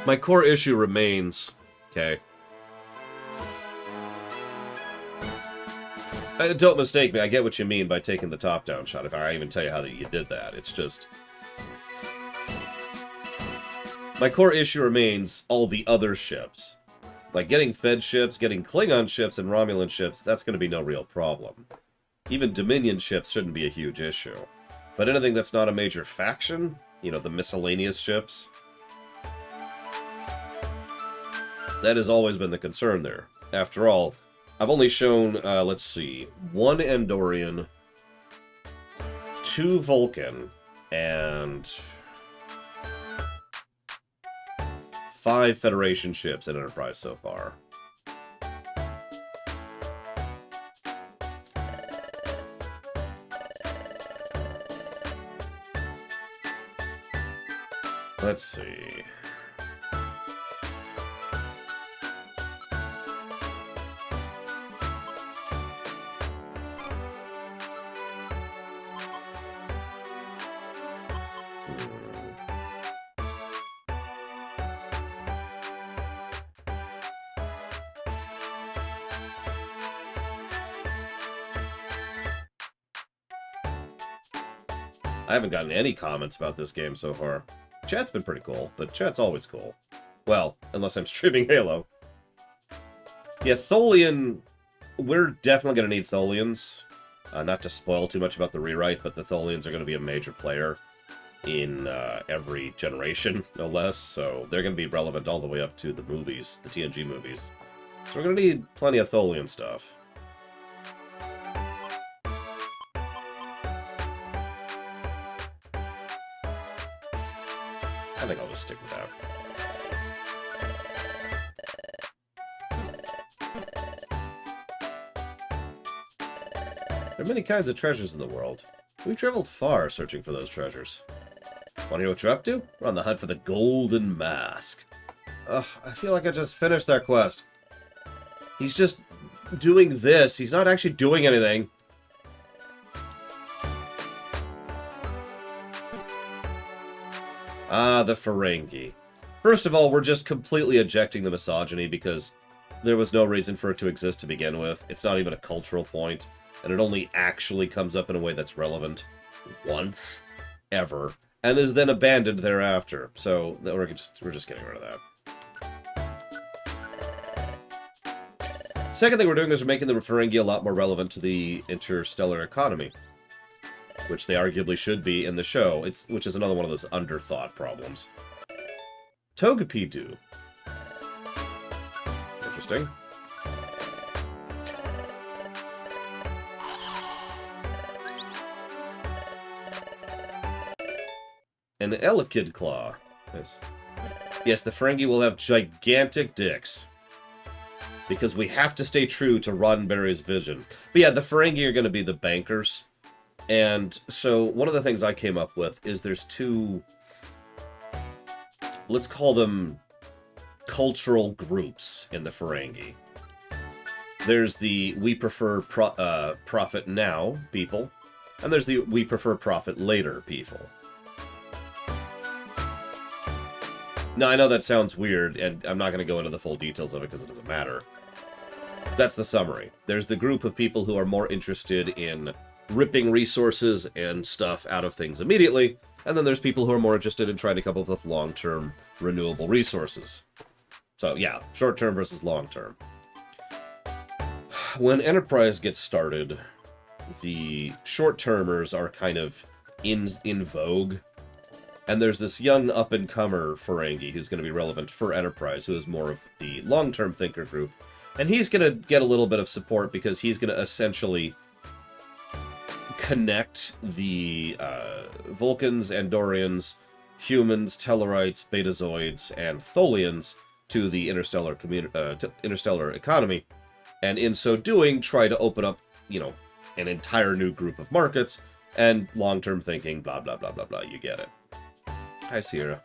My core issue remains, okay. Don't mistake me, I get what you mean by taking the top-down shot. If I even tell you how you did that, it's just... My core issue remains all the other ships. Like, getting Fed ships, getting Klingon ships, and Romulan ships, that's going to be no real problem. Even Dominion ships shouldn't be a huge issue. But anything that's not a major faction, you know, the miscellaneous ships, that has always been the concern there. After all, I've only shown, let's see, 1 Andorian, 2 Vulcan, and 5 Federation ships in Enterprise so far. Let's see. I haven't gotten any comments about this game so far. Chat's been pretty cool, but chat's always cool. Well, unless I'm streaming Halo. Yeah, Tholian... We're definitely going to need Tholians. Not to spoil too much about the rewrite, but the Tholians are going to be a major player in every generation, no less. So they're going to be relevant all the way up to the movies, the TNG movies. So we're going to need plenty of Tholian stuff. I think I'll just stick with that. There are many kinds of treasures in the world. We've traveled far searching for those treasures. Want to hear what you're up to? We're on the hunt for the Golden Mask. Ugh, I feel like I just finished that quest. He's just doing this. He's not actually doing anything. Ah, the Ferengi. First of all, we're just completely ejecting the misogyny because there was no reason for it to exist to begin with. It's not even a cultural point, and it only actually comes up in a way that's relevant once, ever, and is then abandoned thereafter. So we're just getting rid of that. Second thing we're doing is we're making the Ferengi a lot more relevant to the interstellar economy, which they arguably should be in the show, which is another one of those underthought problems. Togepi-Doo. Interesting. An Elekid Claw. Nice. Yes, the Ferengi will have gigantic dicks. Because we have to stay true to Roddenberry's vision. But yeah, the Ferengi are going to be the bankers. And so one of the things I came up with is there's two, let's call them cultural groups in the Ferengi. There's the we prefer profit now people, and there's the we prefer profit later people. Now, I know that sounds weird, and I'm not going to go into the full details of it because it doesn't matter. That's the summary. There's the group of people who are more interested in ripping resources and stuff out of things immediately, and then there's people who are more interested in trying to come up with long-term renewable resources. So yeah, short-term versus long-term. When Enterprise gets started, the short-termers are kind of in vogue, and there's this young up-and-comer Ferengi who's going to be relevant for Enterprise, who is more of the long-term thinker group, and he's going to get a little bit of support because he's going to essentially connect the Vulcans, Andorians, humans, Tellarites, Betazoids, and Tholians to the interstellar interstellar economy, and in so doing, try to open up, you know, an entire new group of markets and long-term thinking, blah, blah, blah, blah, blah. You get it. Hi, Sierra.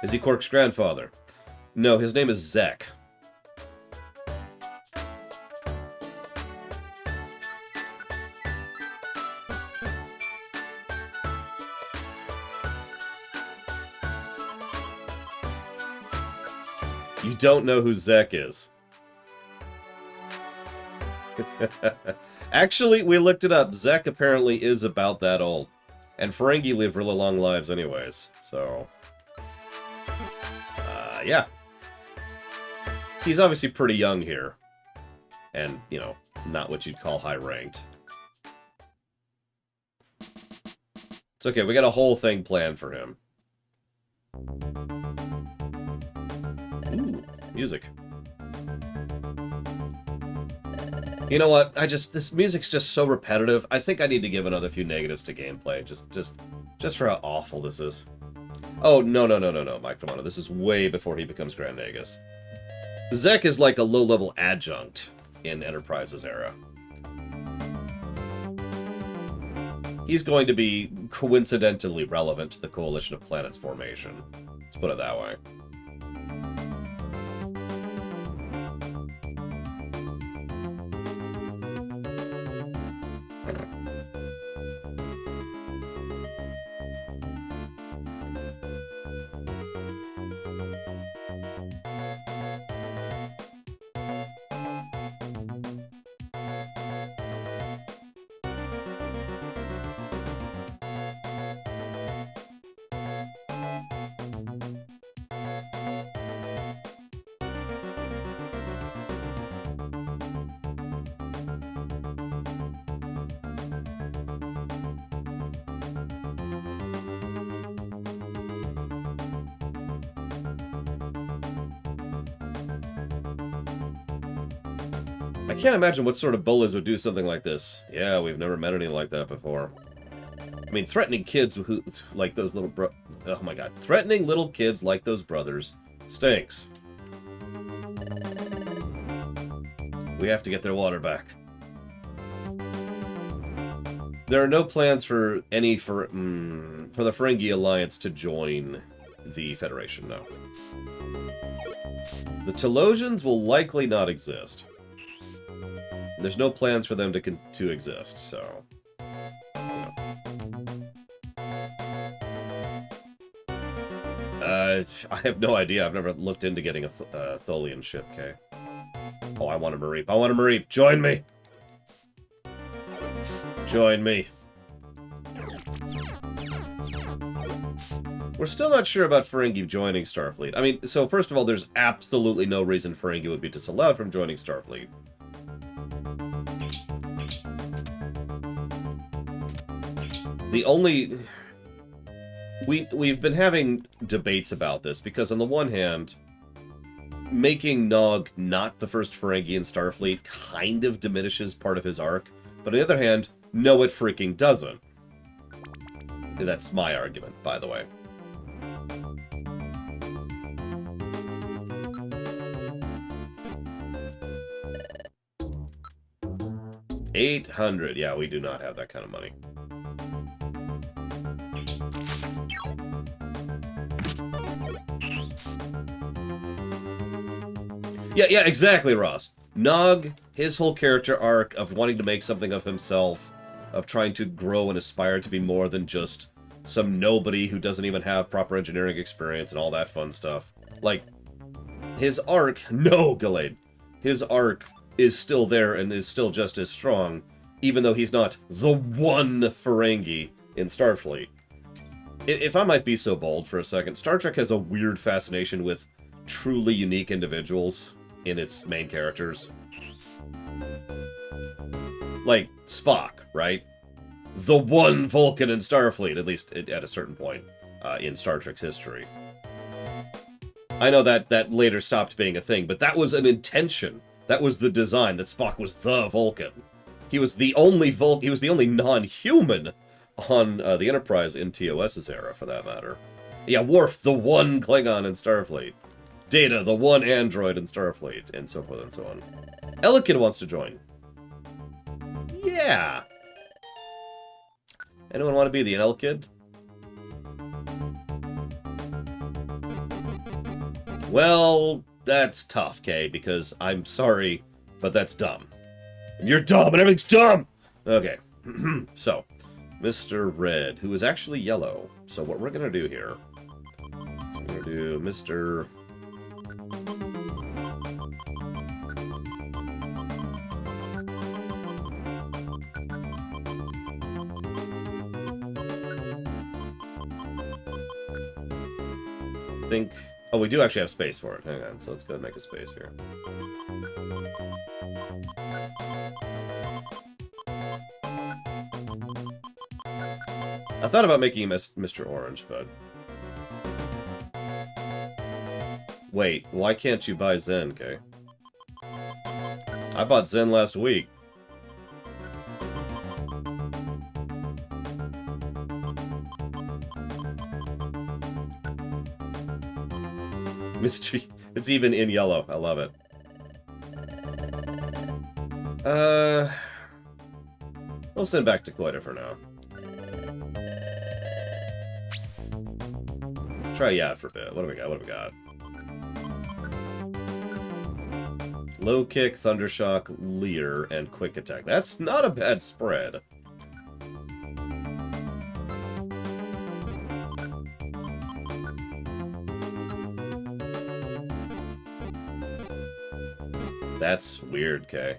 Is he Quark's grandfather? No, his name is Zek. You don't know who Zek is. Actually, we looked it up. Zek apparently is about that old. And Ferengi live really long lives anyways, so... yeah. He's obviously pretty young here. And, you know, not what you'd call high-ranked. It's okay, we got a whole thing planned for him. Ooh, music. You know what? This music's just so repetitive. I think I need to give another few negatives to gameplay. Just for how awful this is. Oh, no, Mike Romano. This is way before he becomes Grand Nagus. Zek is like a low-level adjunct in Enterprise's era. He's going to be coincidentally relevant to the Coalition of Planets formation. Let's put it that way. I can't imagine what sort of bullies would do something like this. Yeah, we've never met anything like that before. I mean, threatening kids who like those little oh my god. Threatening little kids like those brothers stinks. We have to get their water back. There are no plans for any for the Ferengi Alliance to join the Federation, no. The Telosians will likely not exist. There's no plans for them to exist, so... I have no idea. I've never looked into getting a Tholian ship, okay? Oh, I want a Mareep. I want a Mareep! Join me! Join me. We're still not sure about Ferengi joining Starfleet. I mean, so first of all, there's absolutely no reason Ferengi would be disallowed from joining Starfleet. The only... We've been having debates about this, because on the one hand, making Nog not the first Ferengi in Starfleet kind of diminishes part of his arc, but on the other hand, no, it freaking doesn't. That's my argument, by the way. $800. Yeah, we do not have that kind of money. Yeah, exactly, Ross. Nog, his whole character arc of wanting to make something of himself, of trying to grow and aspire to be more than just some nobody who doesn't even have proper engineering experience and all that fun stuff. Like, his arc, no, Gallade, his arc is still there and is still just as strong, even though he's not the one Ferengi in Starfleet. If I might be so bold for a second, Star Trek has a weird fascination with truly unique individuals in its main characters. Like Spock, right? The one Vulcan in Starfleet, at least at a certain point in Star Trek's history. I know that later stopped being a thing, but that was an intention. That was the design, that Spock was the Vulcan. He was the only Vulcan, he was the only non-human on the Enterprise in TOS's era, for that matter. Yeah, Worf, the one Klingon in Starfleet. Data, the one android in Starfleet, and so forth and so on. Elekid wants to join. Yeah. Anyone want to be the Elekid? Well, that's tough, Kay, because I'm sorry, but that's dumb. And you're dumb, and everything's dumb! Okay, so, Mr. Red, who is actually yellow. So what we're gonna do here, we're gonna do Mr. think... Oh, we do actually have space for it. Hang on, so let's go and make a space here. I thought about making him Mr. Orange, but... Wait, why can't you buy Zen, Kay? I bought Zen last week. Mystery. It's even in yellow. I love it. We'll send back to Koida for now. Try Yad for a bit. What do we got? What do we got? Low kick, Thundershock, Leer, and Quick Attack. That's not a bad spread. That's weird, Kay.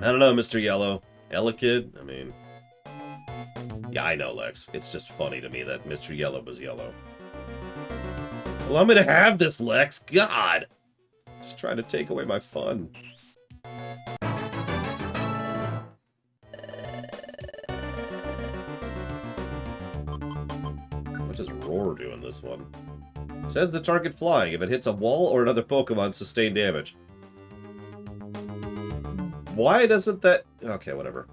I don't know, Mr. Yellow. Elekid? I mean... Yeah, I know, Lex. It's just funny to me that Mr. Yellow was yellow. Allow me to have this, Lex! God! Just trying to take away my fun. What does Roar do in this one? Sends the target flying. If it hits a wall or another Pokemon, sustain damage. Why doesn't that... Okay, whatever.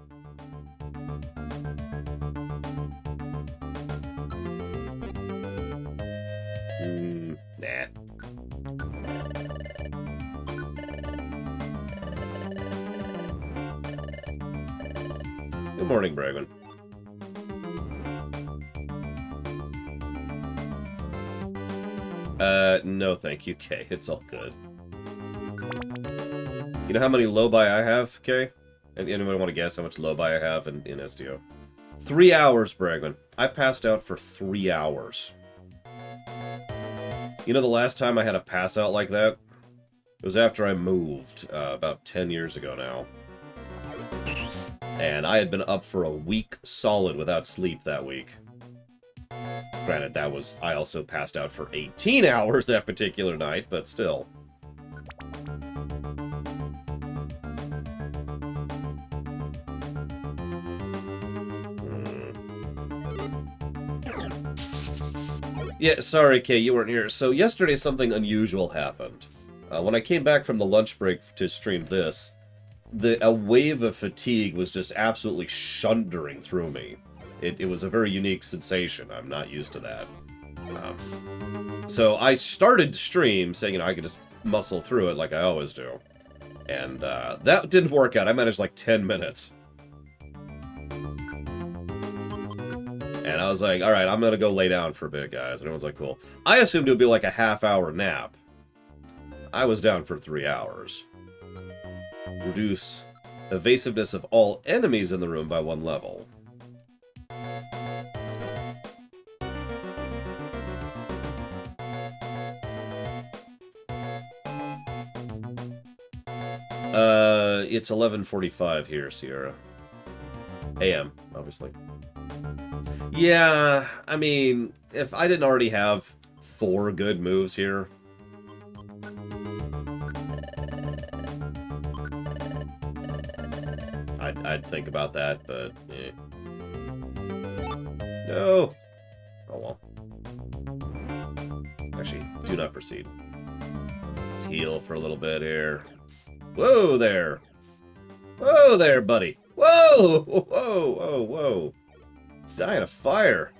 Nah. Good morning, Bragman. No thank you, Kay. It's all good. You know how many low-buy I have, Kay? Anyone want to guess how much low-buy I have in SDO? 3 hours, Bragman. I passed out for 3 hours. You know the last time I had a pass out like that? It was after I moved, about 10 years ago now. And I had been up for a week solid without sleep that week. Granted, that was... I also passed out for 18 hours that particular night, but still. Yeah, sorry, Kay, you weren't here. So yesterday something unusual happened. When I came back from the lunch break to stream this, a wave of fatigue was just absolutely shundering through me. It was a very unique sensation. I'm not used to that. So I started to stream saying, you know, I could just muscle through it like I always do. And that didn't work out. I managed like 10 minutes. And I was like, all right, I'm going to go lay down for a bit, guys. And everyone's like, cool. I assumed it would be like a half-hour nap. I was down for 3 hours. Reduce evasiveness of all enemies in the room by 1 level. It's 11:45 here, Sierra. AM, obviously. Yeah, I mean, if I didn't already have 4 good moves here... I'd think about that, but... eh. No! Oh well. Actually, do not proceed. Let's heal for a little bit here. Whoa there! Whoa there, buddy! Whoa! Whoa, whoa, whoa! Die in a fire!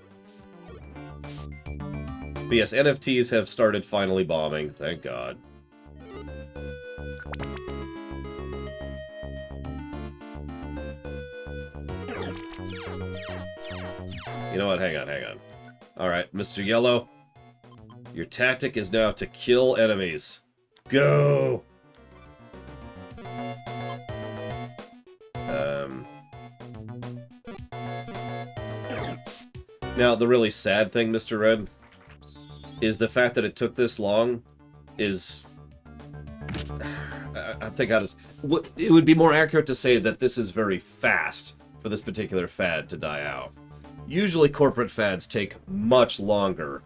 But yes, NFTs have started finally bombing, thank God. You know what? Hang on, hang on. Alright, Mr. Yellow. Your tactic is now to kill enemies. Go! Now, the really sad thing, Mr. Red, is the fact that it took this long is... I think it would be more accurate to say that this is very fast for this particular fad to die out. Usually corporate fads take much longer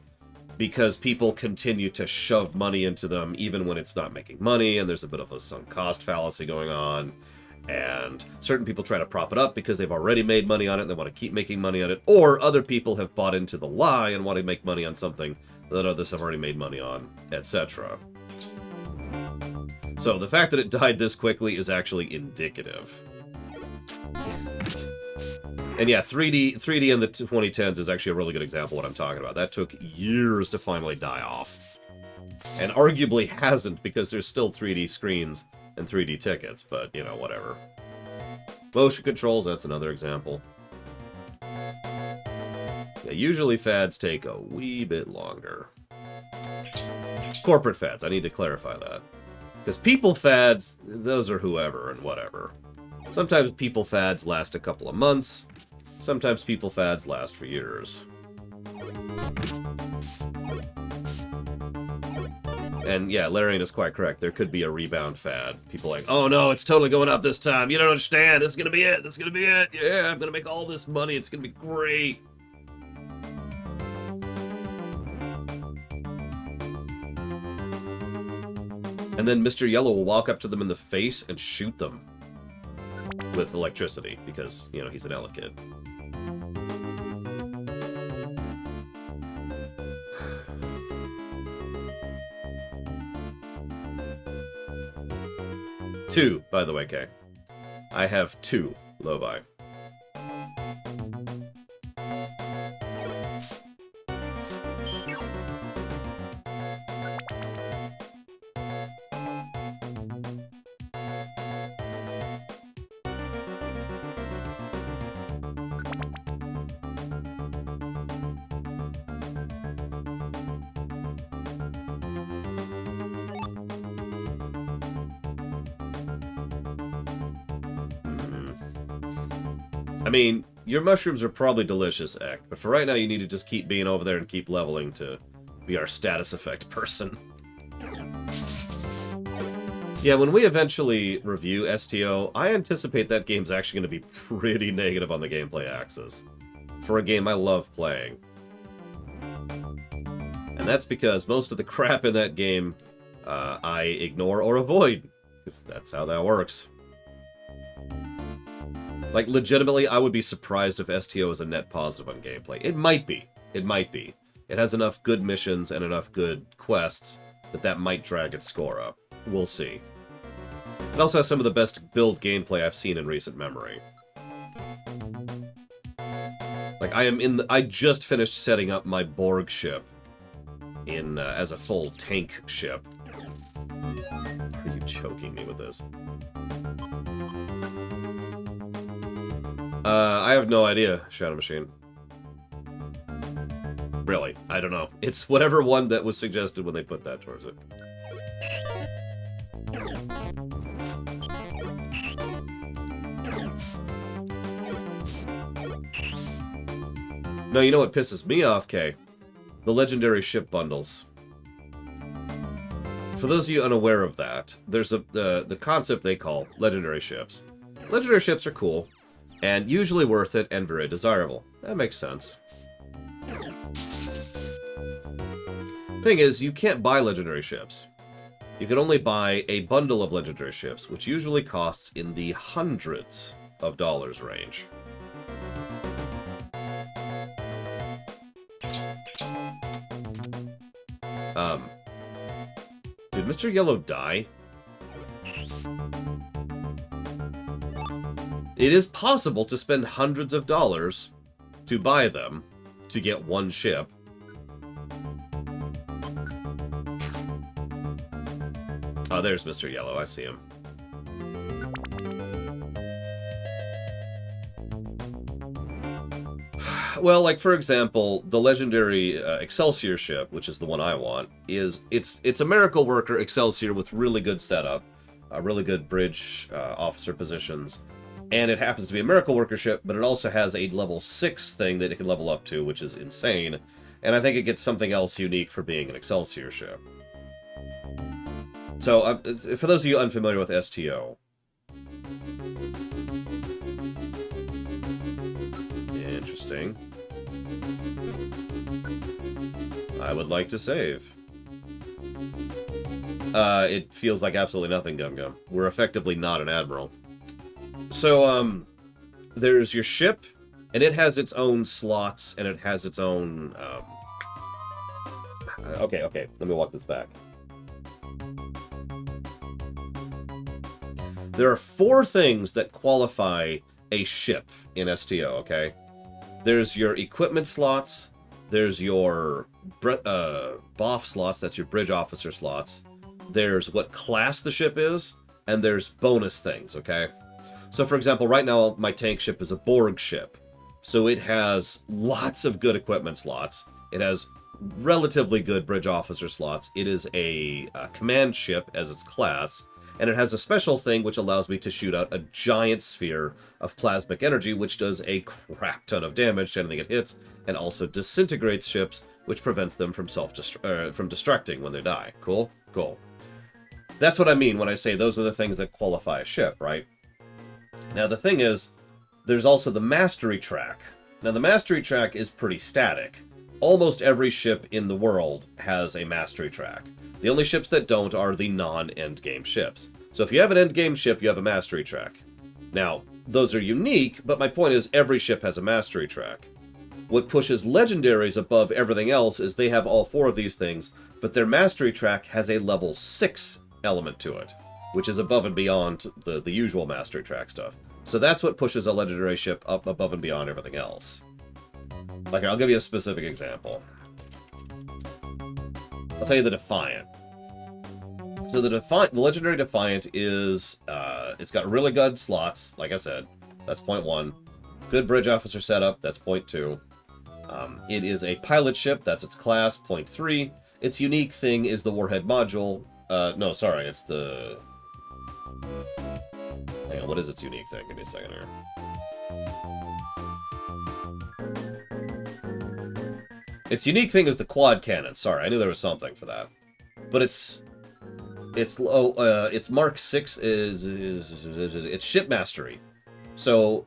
because people continue to shove money into them even when it's not making money, and there's a bit of a sunk cost fallacy going on. And certain people try to prop it up because they've already made money on it and they want to keep making money on it. Or other people have bought into the lie and want to make money on something that others have already made money on, etc. So the fact that it died this quickly is actually indicative. And yeah, 3D in the 2010s is actually a really good example of what I'm talking about. That took years to finally die off. And arguably hasn't, because there's still 3D screens and 3D tickets, but, you know, whatever. Motion controls, that's another example. Yeah, usually fads take a wee bit longer. Corporate fads, I need to clarify that. Because people fads, those are whoever and whatever. Sometimes people fads last a couple of months. Sometimes people fads last for years. And yeah, Larian is quite correct. There could be a rebound fad. People like, oh no, it's totally going up this time. You don't understand. This is going to be it. This is going to be it. Yeah, I'm going to make all this money. It's going to be great. And then Mr. Yellow will walk up to them in the face and shoot them with electricity because, you know, he's an Elekid. Two, by the way, Kay. I have 2 low-buy. I mean, your mushrooms are probably delicious, Ek, but for right now you need to just keep being over there and keep leveling to be our status effect person. Yeah, when we eventually review STO, I anticipate that game's actually going to be pretty negative on the gameplay axis. For a game I love playing. And that's because most of the crap in that game I ignore or avoid. Because that's how that works. Like, legitimately, I would be surprised if STO is a net positive on gameplay. It might be. It might be. It has enough good missions and enough good quests that might drag its score up. We'll see. It also has some of the best build gameplay I've seen in recent memory. Like, I just finished setting up my Borg ship in as a full tank ship. Are you choking me with this? I have no idea, Shadow Machine. Really, I don't know. It's whatever one that was suggested when they put that towards it. No, you know what pisses me off, Kay? The legendary ship bundles. For those of you unaware of that, there's the concept they call legendary ships. Legendary ships are cool, and usually worth it and very desirable. That makes sense. Thing is, you can't buy legendary ships. You can only buy a bundle of legendary ships, which usually costs in the hundreds of dollars range. Did Mr. Yellow die? It is possible to spend hundreds of dollars to buy them to get one ship. Oh, there's Mr. Yellow. I see him. Well, like, for example, the legendary Excelsior ship, which is the one I want, it's a Miracle Worker Excelsior with really good setup, really good bridge officer positions, and it happens to be a Miracle Worker ship, but it also has a level 6 thing that it can level up to, which is insane, and I think it gets something else unique for being an Excelsior ship. So, for those of you unfamiliar with STO, interesting. I would like to save. It feels like absolutely nothing, Gum Gum. We're effectively not an admiral. So, there's your ship, and it has its own slots, and it has its own, Okay, let me walk this back. There are 4 things that qualify a ship in STO, okay? There's your equipment slots, there's your BOF slots, that's your bridge officer slots, there's what class the ship is, and there's bonus things, okay? So, for example, right now, my tank ship is a Borg ship, so it has lots of good equipment slots, it has relatively good bridge officer slots, it is a command ship as its class, and it has a special thing which allows me to shoot out a giant sphere of plasmic energy, which does a crap ton of damage to anything it hits, and also disintegrates ships, which prevents them from from destructing when they die. Cool? Cool. That's what I mean when I say those are the things that qualify a ship, right? Now, the thing is, there's also the mastery track. Now, the mastery track is pretty static. Almost every ship in the world has a mastery track. The only ships that don't are the non-endgame ships. So if you have an endgame ship, you have a mastery track. Now, those are unique, but my point is every ship has a mastery track. What pushes legendaries above everything else is they have all 4 of these things, but their mastery track has a level 6 element to it, which is above and beyond the usual mastery track stuff. So that's what pushes a legendary ship up above and beyond everything else. Like, I'll give you a specific example. I'll tell you the Defiant. So the legendary Defiant is, it's got really good slots, like I said. That's point 1. Good bridge officer setup, that's point 2. It is a pilot ship, that's its class, point 3. Its unique thing is the warhead module. No, sorry, it's the... Hang on, what is its unique thing? Give me a second here. Its unique thing is the quad cannon. Sorry, I knew there was something for that. But it's Mark 6 it's ship mastery. So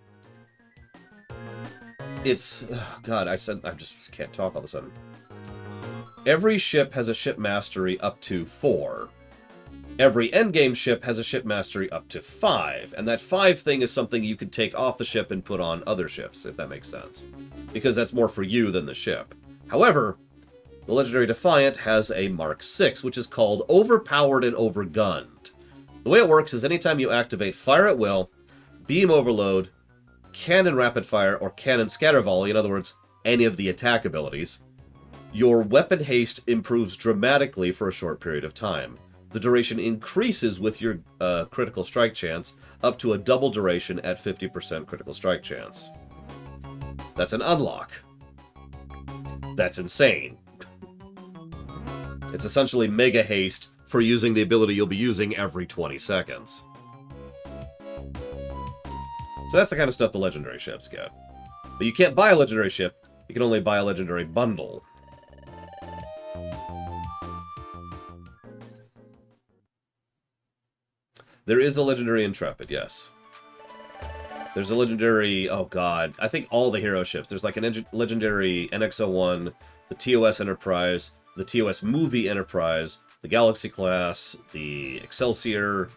it's God, I just can't talk all of a sudden. Every ship has a ship mastery up to 4. Every endgame ship has a ship mastery up to 5, and that 5 thing is something you could take off the ship and put on other ships, if that makes sense. Because that's more for you than the ship. However, the Legendary Defiant has a Mark 6, which is called Overpowered and Overgunned. The way it works is anytime you activate Fire at Will, Beam Overload, Cannon Rapid Fire, or Cannon Scatter Volley, in other words, any of the attack abilities, your weapon haste improves dramatically for a short period of time. The duration increases with your critical strike chance, up to a double duration at 50% critical strike chance. That's an unlock. That's insane. It's essentially mega haste for using the ability you'll be using every 20 seconds. So that's the kind of stuff the legendary ships get. But you can't buy a legendary ship, you can only buy a legendary bundle. There is a legendary Intrepid, yes. There's a legendary, oh god, I think all the hero ships. There's like a legendary NX-01, the TOS Enterprise, the TOS Movie Enterprise, the Galaxy Class, the Excelsior,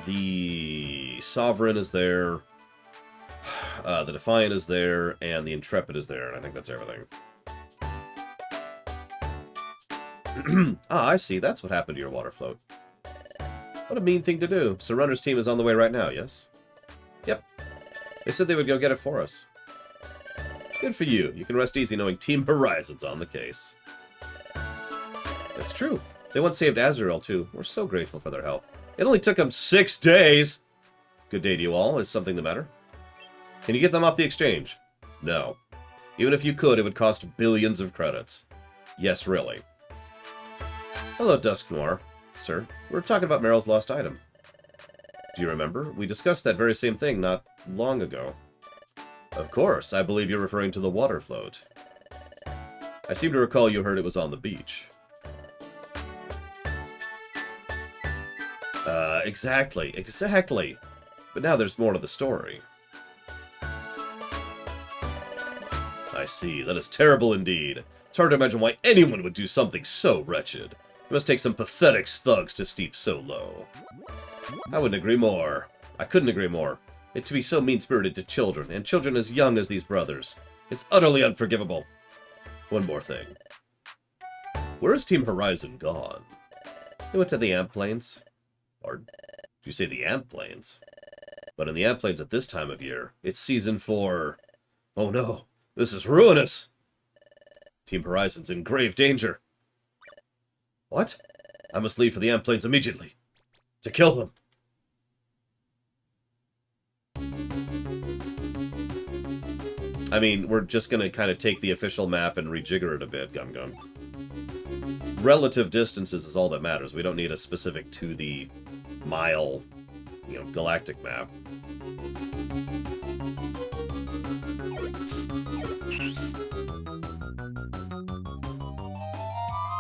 the Sovereign is there, the Defiant is there, and the Intrepid is there, and I think that's everything. Ah, I see, that's what happened to your water float. What a mean thing to do. Surrunner's team is on the way right now, yes? Yep. They said they would go get it for us. Good for you. You can rest easy knowing Team Horizon's on the case. That's true. They once saved Azrael, too. We're so grateful for their help. It only took them 6 days! Good day to you all. Is something the matter? Can you get them off the exchange? No. Even if you could, it would cost billions of credits. Yes, really. Hello, Dusk Noir. Sir, we're talking about Meryl's lost item. Do you remember? We discussed that very same thing not long ago. Of course, I believe you're referring to the water float. I seem to recall you heard it was on the beach. Exactly. But now there's more to the story. I see, that is terrible indeed. It's hard to imagine why anyone would do something so wretched. It must take some pathetic thugs to stoop so low. I wouldn't agree more. I couldn't agree more. It to be so mean-spirited to children, and children as young as these brothers. It's utterly unforgivable. One more thing. Where is Team Horizon gone? They went to the Amp Plains. Pardon? Did you say the Amp Plains? But in the Amp Plains at this time of year, it's season 4. Oh no, this is ruinous! Team Horizon's in grave danger. What? I must leave for the Amp Plains immediately. To kill them. I mean, we're just gonna kind of take the official map and rejigger it a bit, Gum Gum. Relative distances is all that matters. We don't need a specific to the mile, galactic map.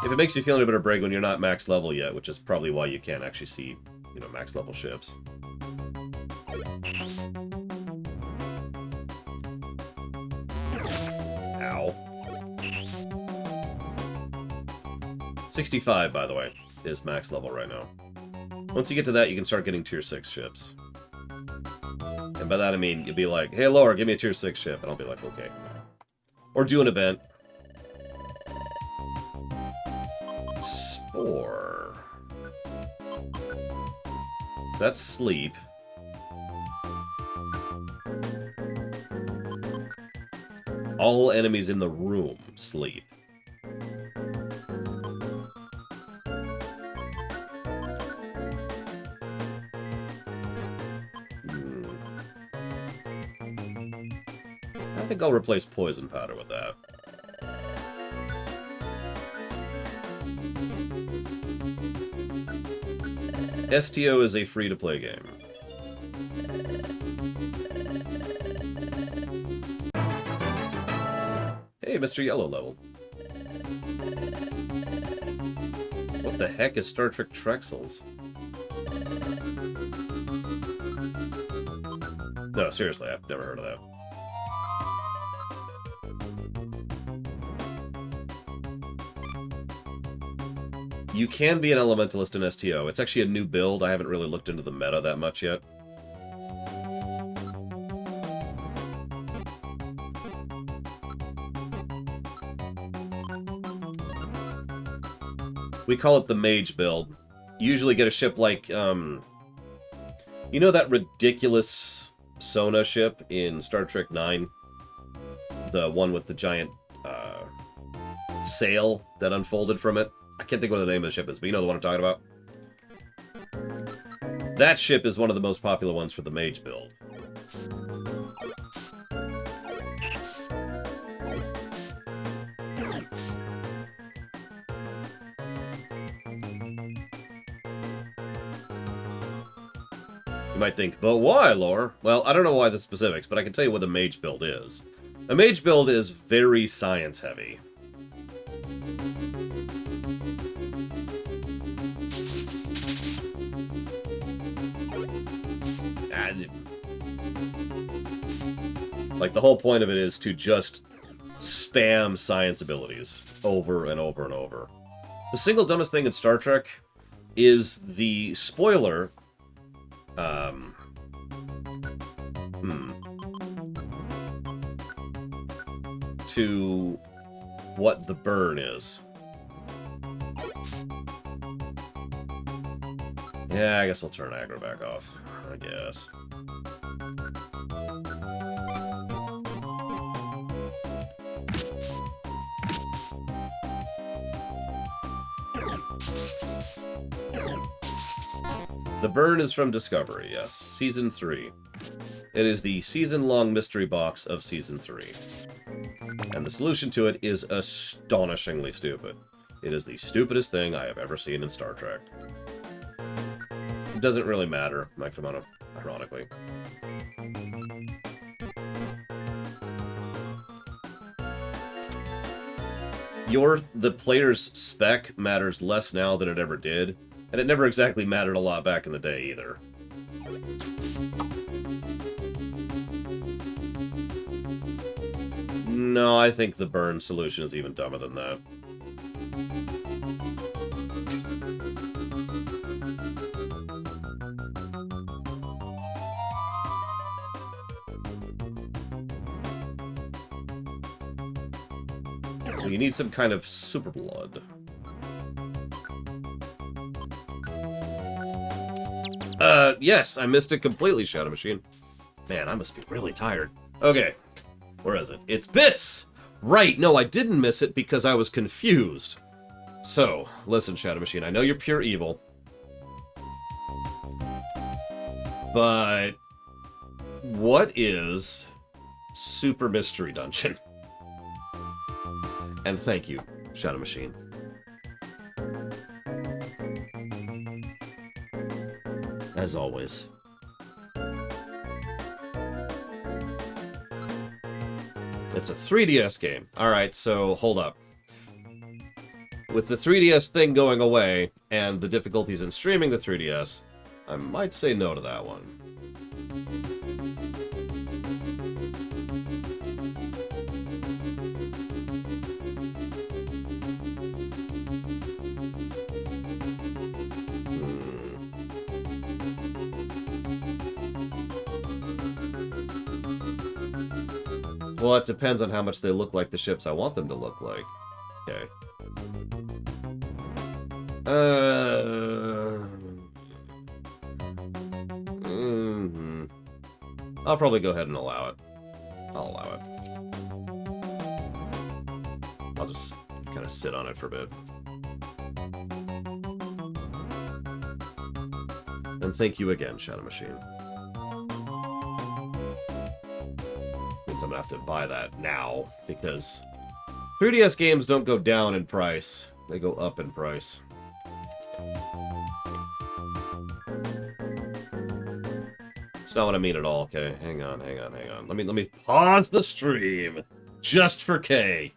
If it makes you feel any better, Breg, when you're not max level yet, which is probably why you can't actually see, max level ships. Ow. 65, by the way, is max level right now. Once you get to that, you can start getting tier 6 ships. And by that I mean, you'll be like, hey, Laura, give me a tier 6 ship. And I'll be like, okay. Or do an event. Spore. So that's sleep. All enemies in the room sleep. I think I'll replace poison powder with that. STO is a free-to-play game. Hey, Mr. Yellow level. What the heck is Star Trek Trexels? No, seriously, I've never heard of that. You can be an Elementalist in STO. It's actually a new build. I haven't really looked into the meta that much yet. We call it the Mage build. You usually get a ship like, you know that ridiculous Sona ship in Star Trek 9? The one with the giant sail that unfolded from it? I can't think what the name of the ship is, but you know the one I'm talking about? That ship is one of the most popular ones for the Mage build. You might think, but why, Lore? Well, I don't know why the specifics, but I can tell you what a Mage build is. A Mage build is very science-heavy. Like, the whole point of it is to just spam science abilities over and over and over. The single dumbest thing in Star Trek is the spoiler... to what the burn is. Yeah, I guess we'll turn aggro back off. I guess. The burn is from Discovery, yes. Season 3. It is the season-long mystery box of Season 3. And the solution to it is astonishingly stupid. It is the stupidest thing I have ever seen in Star Trek. It doesn't really matter, ironically. The player's spec matters less now than it ever did, and it never exactly mattered a lot back in the day either. No, I think the burn solution is even dumber than that. You need some kind of super blood. Yes, I missed it completely, Shadow Machine. Man, I must be really tired. Okay, where is it? It's Bits! Right, no, I didn't miss it because I was confused. So, listen, Shadow Machine, I know you're pure evil. But... what is Super Mystery Dungeon? And thank you, Shadow Machine. As always. It's a 3DS game. Alright, so hold up. With the 3DS thing going away, and the difficulties in streaming the 3DS, I might say no to that one. Well, it depends on how much they look like the ships I want them to look like. Okay. I'll probably go ahead and allow it. I'll allow it. I'll just kind of sit on it for a bit. And thank you again, Shadow Machine. Means I'm gonna have to buy that now, because 3DS games don't go down in price. They go up in price. It's not what I mean at all, okay? Hang on. Let me pause the stream. Just for K.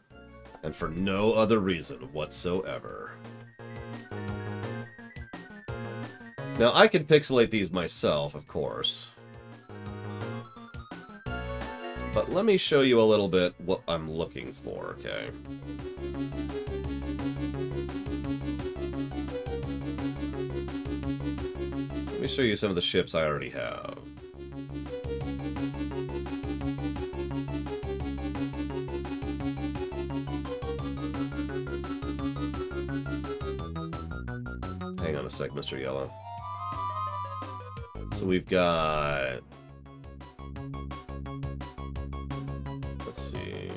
And for no other reason whatsoever. Now, I can pixelate these myself, of course. But let me show you a little bit what I'm looking for, okay? Let me show you some of the ships I already have. Hang on a sec, Mr. Yellow. So we've got... Let's see...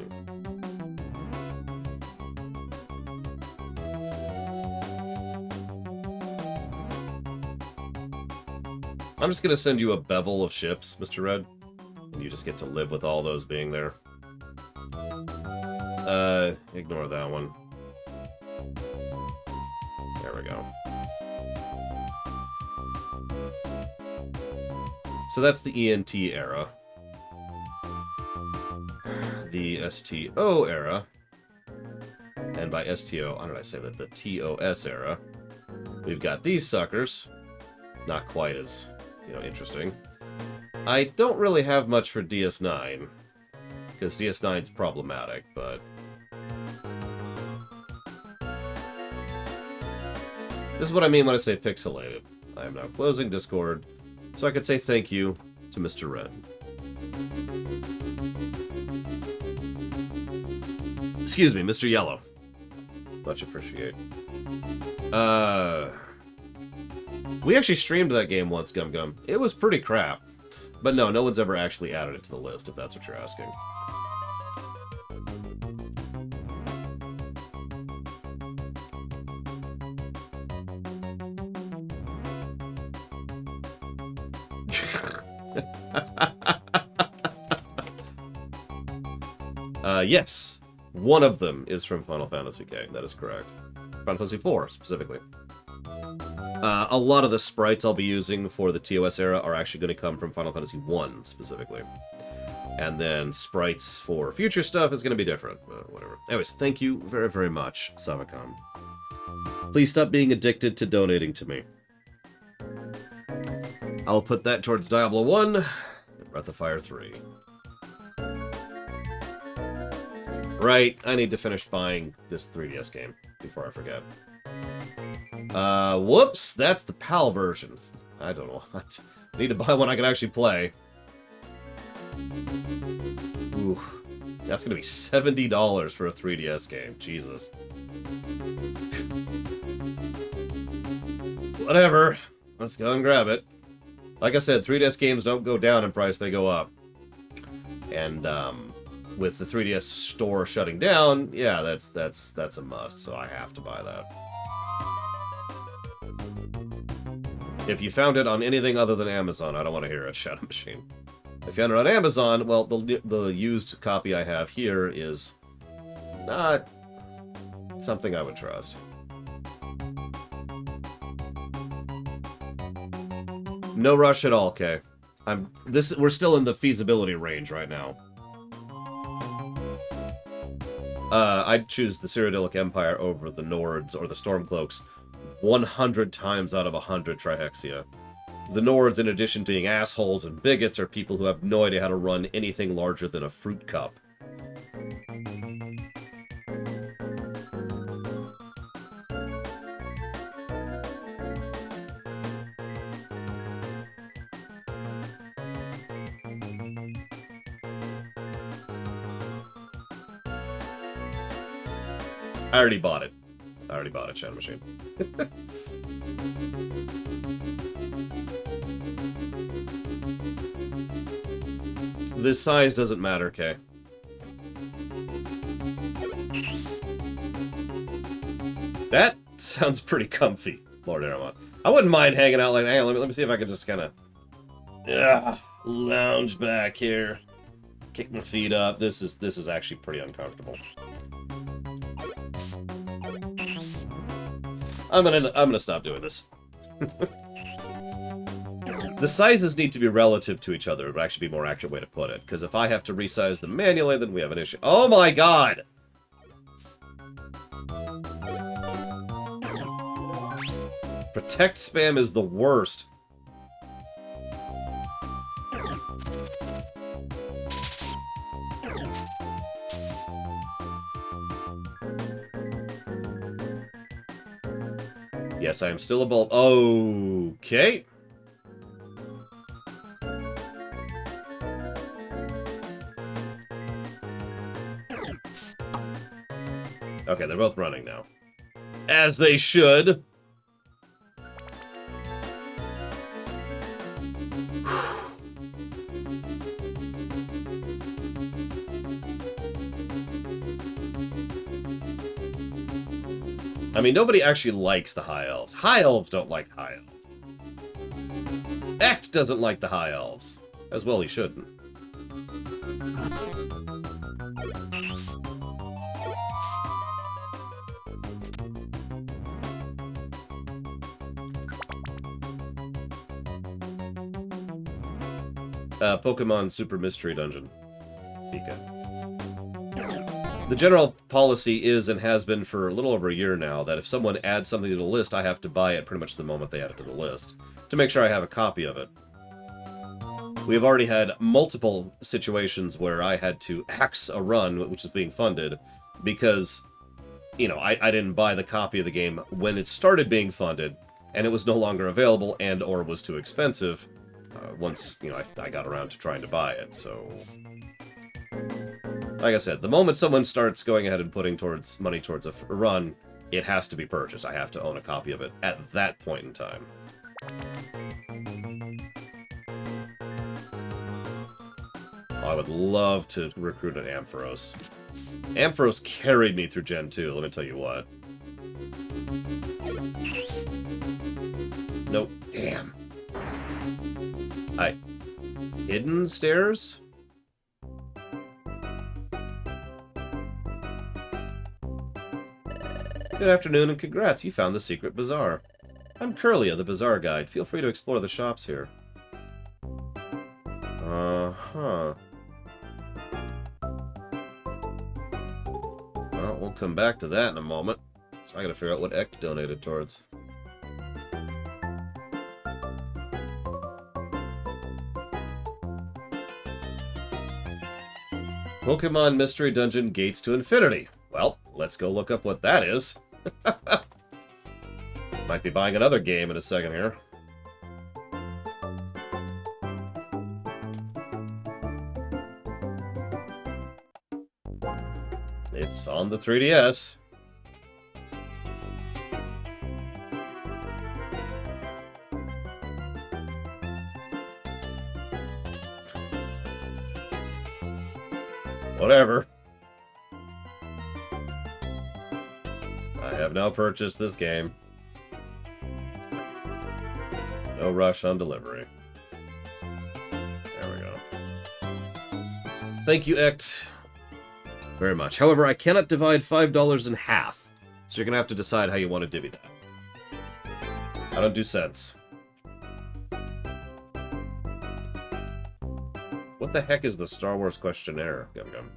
I'm just gonna send you a bevel of ships, Mr. Red. And you just get to live with all those being there. Ignore that one. There we go. So that's the ENT era. The STO era. And by STO, how did I say that? The TOS era. We've got these suckers. Not quite as, interesting. I don't really have much for DS9. Because DS9's problematic, but... This is what I mean when I say pixelated. I am now closing Discord, so I could say thank you to Mr. Red. Excuse me, Mr. Yellow. Much appreciate. We actually streamed that game once, Gum Gum. It was pretty crap. But no one's ever actually added it to the list, if that's what you're asking. Yes. One of them is from Final Fantasy K. That is correct. Final Fantasy IV, specifically. A lot of the sprites I'll be using for the TOS era are actually going to come from Final Fantasy I, specifically. And then sprites for future stuff is going to be different. Whatever. Anyways, thank you very, very much, Savacom. Please stop being addicted to donating to me. I'll put that towards Diablo 1 and Breath of Fire 3. Right, I need to finish buying this 3DS game before I forget. Whoops, that's the PAL version. I don't know. I need to buy one I can actually play. Ooh, that's gonna be $70 for a 3DS game. Jesus. Whatever. Let's go and grab it. Like I said, 3DS games don't go down in price, they go up. And, with the 3DS store shutting down, yeah, that's a must, so I have to buy that. If you found it on anything other than Amazon, I don't want to hear it, Shadow Machine. If you found it on Amazon, well, the used copy I have here is not something I would trust. No rush at all, Kay. We're still in the feasibility range right now. I'd choose the Cyrodiilic Empire over the Nords or the Stormcloaks 100 times out of 100 Trihexia. The Nords, in addition to being assholes and bigots, are people who have no idea how to run anything larger than a fruit cup. I already bought it. Shadow Machine. The size doesn't matter, Kay. That sounds pretty comfy, Lord Aramont. I wouldn't mind hanging out like that. Hang on, let me see if I can just kind of lounge back here, kick my feet up. This is actually pretty uncomfortable. I'm gonna stop doing this. The sizes need to be relative to each other. It would actually be a more accurate way to put it. Because if I have to resize them manually, then we have an issue. Oh my god! text spam is the worst. Yes, I am still a bolt. Okay. Okay, they're both running now. As they should. I mean, nobody actually likes the High Elves. High Elves don't like High Elves. Act doesn't like the High Elves. As well he shouldn't. Pokemon Super Mystery Dungeon. Pika. The general policy is and has been for a little over a year now that if someone adds something to the list, I have to buy it pretty much the moment they add it to the list, to make sure I have a copy of it. We have already had multiple situations where I had to axe a run, which is being funded, because, you know, I didn't buy the copy of the game when it started being funded, and it was no longer available and or was too expensive once, you know, I got around to trying to buy it, so... Like I said, the moment someone starts going ahead and putting money towards a run, it has to be purchased. I have to own a copy of it at that point in time. Oh, I would love to recruit an Ampharos. Ampharos carried me through Gen 2, let me tell you what. Nope. Damn. Hi. Hidden stairs? Good afternoon and congrats, you found the secret bazaar. I'm Curlia, the bazaar guide. Feel free to explore the shops here. Uh-huh. Well, we'll come back to that in a moment. So I gotta figure out what Ek donated towards. Pokemon Mystery Dungeon Gates to Infinity. Well, let's go look up what that is. Might be buying another game in a second here. It's on the 3DS. Whatever. I have now purchased this game. No rush on delivery. There we go. Thank you, Ect, very much. However, I cannot divide $5 in half, so you're going to have to decide how you want to divvy that. I don't do cents. What the heck is the Star Wars questionnaire, Gum Gum?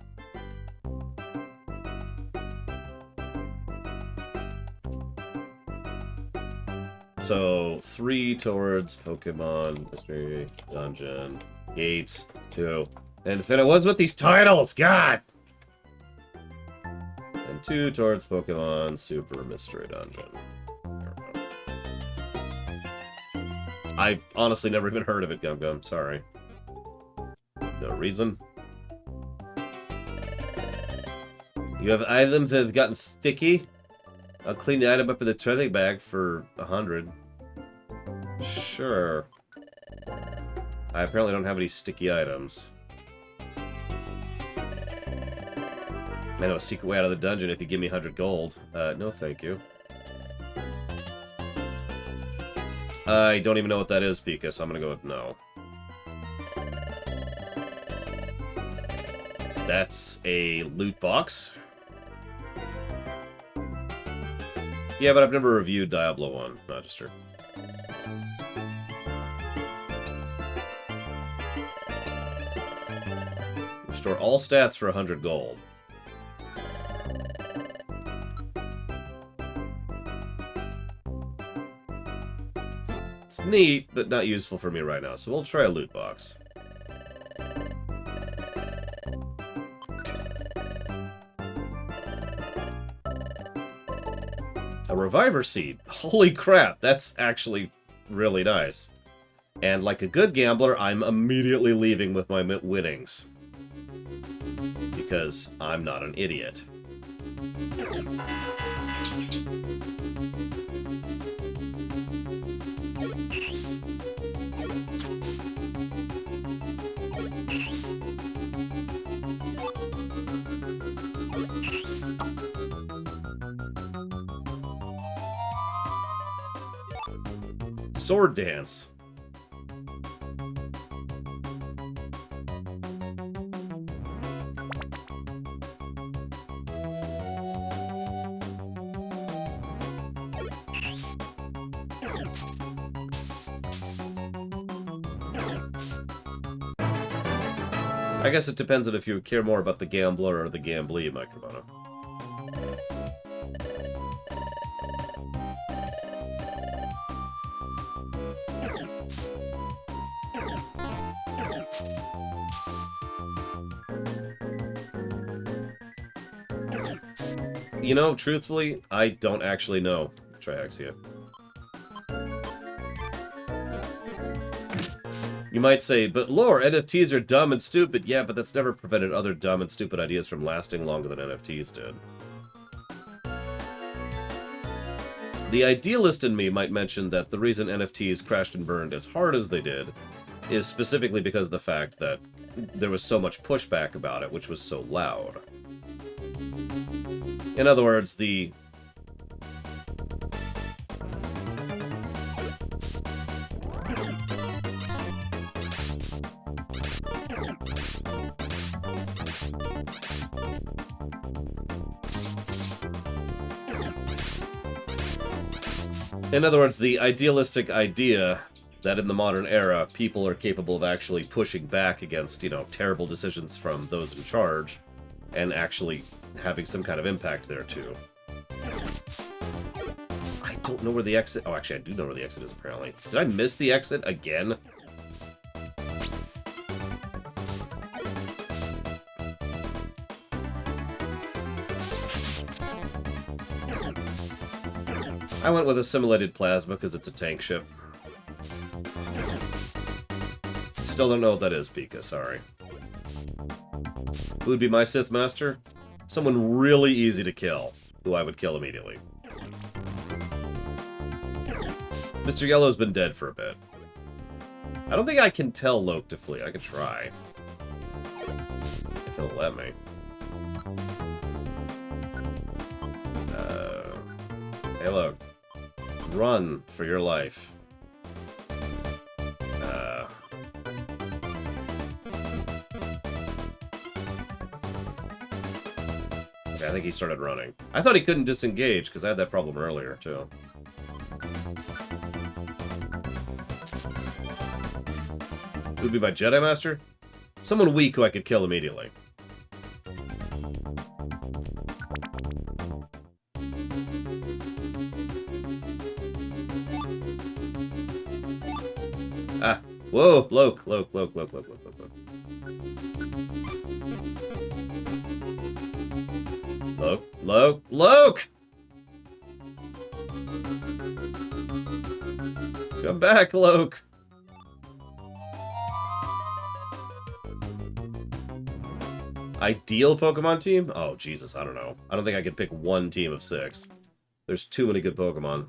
So, 3 towards Pokemon Mystery Dungeon Gates 2. And then it was with these titles, God! And 2 towards Pokemon Super Mystery Dungeon. I honestly never even heard of it, Gum Gum. Sorry. No reason. You have items that have gotten sticky? I'll clean the item up in the trailing bag for 100. Sure. I apparently don't have any sticky items. I know a secret way out of the dungeon if you give me 100 gold. No thank you. I don't even know what that is, Pika, so I'm gonna go with no. That's a loot box. Yeah, but I've never reviewed Diablo 1 Magister. Restore all stats for 100 gold. neat, but not useful for me right now. So we'll try a loot box. A reviver seed. Holy crap, that's actually really nice. And like a good gambler, I'm immediately leaving with my winnings. Because I'm not an idiot. Sword dance. I guess it depends on if you care more about the gambler or the gamblee, Microbono. You know, truthfully, I don't actually know Triaxia. You might say, but lore, NFTs are dumb and stupid. Yeah, but that's never prevented other dumb and stupid ideas from lasting longer than NFTs did. The idealist in me might mention that the reason NFTs crashed and burned as hard as they did is specifically because of the fact that there was so much pushback about it, which was so loud. In other words, the... In other words, the idealistic idea that in the modern era, people are capable of actually pushing back against, you know, terrible decisions from those in charge, and actually having some kind of impact there, too. I don't know where the exit... Oh, actually, I do know where the exit is, apparently. Did I miss the exit again? I went with Assimilated Plasma because it's a tank ship. Still don't know what that is, Pika, sorry. Who would be my Sith Master? Someone really easy to kill, who I would kill immediately. Mr. Yellow's been dead for a bit. I don't think I can tell Loke to flee. I could try. If he'll let me. Hey, Loke. Run for your life. Okay, I think he started running. I thought he couldn't disengage, because I had that problem earlier, too. Who would be my Jedi Master? Someone weak who I could kill immediately. Ah, whoa, Loke. Loke! Come back, Loke! Ideal Pokemon team? Oh, Jesus, I don't know. I don't think I could pick one team of 6. There's too many good Pokemon.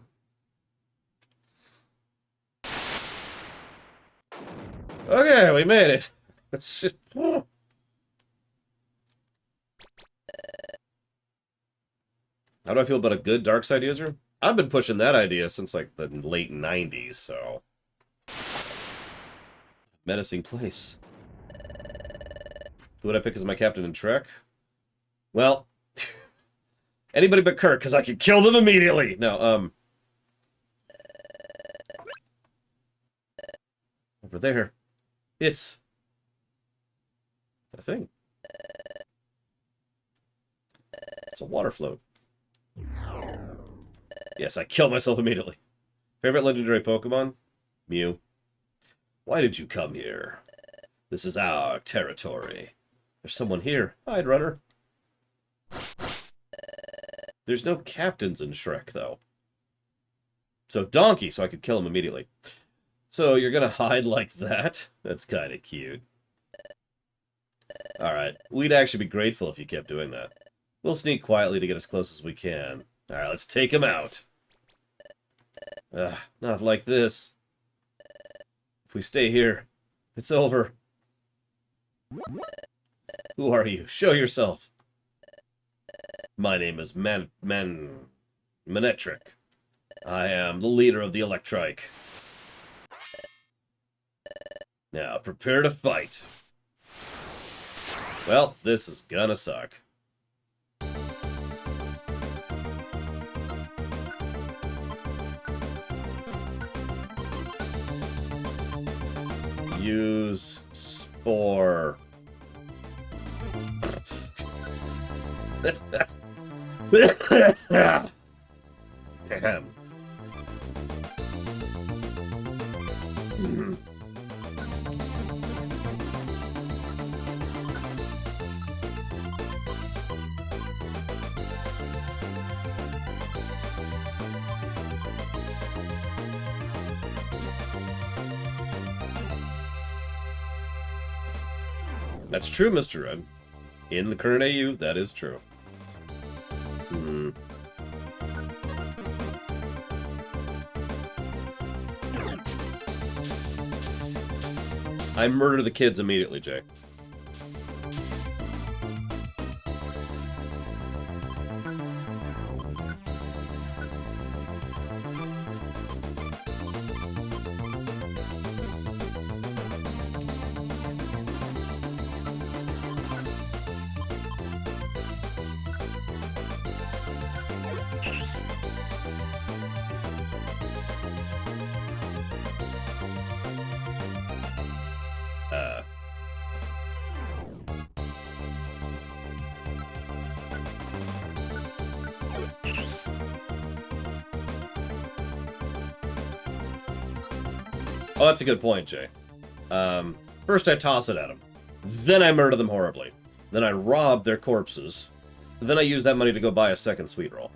Okay, we made it. How do I feel about a good dark side user? I've been pushing that idea since, like, the late 90s, so... Menacing place. Who would I pick as my captain in Trek? Well... anybody but Kirk, because I could kill them immediately! No, over there. It's... a thing. It's a water float. Yes, I killed myself immediately. Favorite legendary Pokemon? Mew. Why did you come here? This is our territory. There's someone here. Hide, runner. There's no captains in Shrek, though. So Donkey, so I could kill him immediately. So you're gonna hide like that? That's kind of cute. Alright, we'd actually be grateful if you kept doing that. We'll sneak quietly to get as close as we can. Alright, let's take him out. Not like this. If we stay here, it's over. Who are you? Show yourself. My name is Manetric. I am the leader of the Electrike. Now, prepare to fight. Well, this is gonna suck. Use Spore. Damn. That's true, Mr. Red. In the current AU, that is true. I murder the kids immediately, Jay. Oh, that's a good point, Jay. First I toss it at them. Then I murder them horribly. Then I rob their corpses. Then I use that money to go buy a second sweet roll.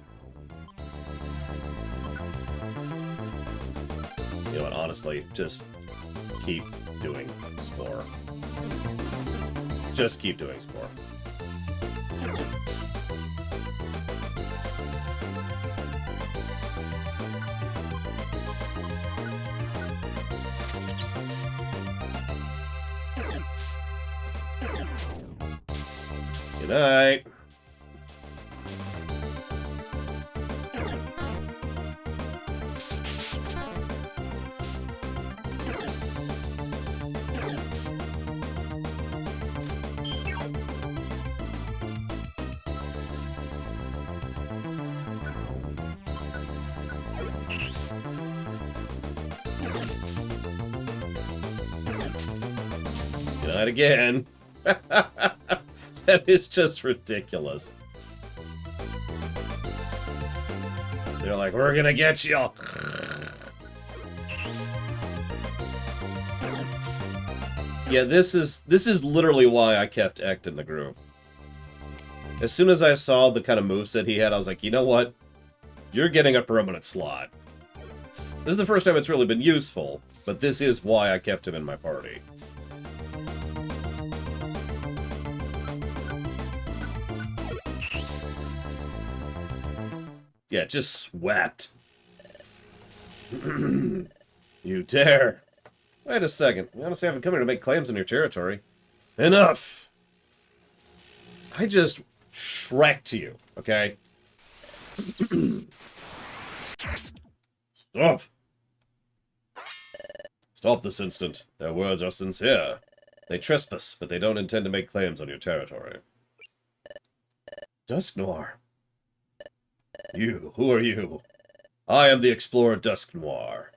You know what, honestly, just keep doing Spore. Just keep doing Spore. Good night. Good night again. That is just ridiculous. They're like, we're gonna get you. Yeah, this is literally why I kept Ect in the group. As soon as I saw the kind of moveset he had, I was like, you know what? You're getting a permanent slot. This is the first time it's really been useful, but this is why I kept him in my party. Yeah, just swept. You dare. Wait a second. I honestly haven't come here to make claims on your territory. Enough! I just Shrek'd you, okay? Stop! Stop this instant. Their words are sincere. They trespass, but they don't intend to make claims on your territory. Dusk Noir. You, who are you? I am the explorer Dusk Noir.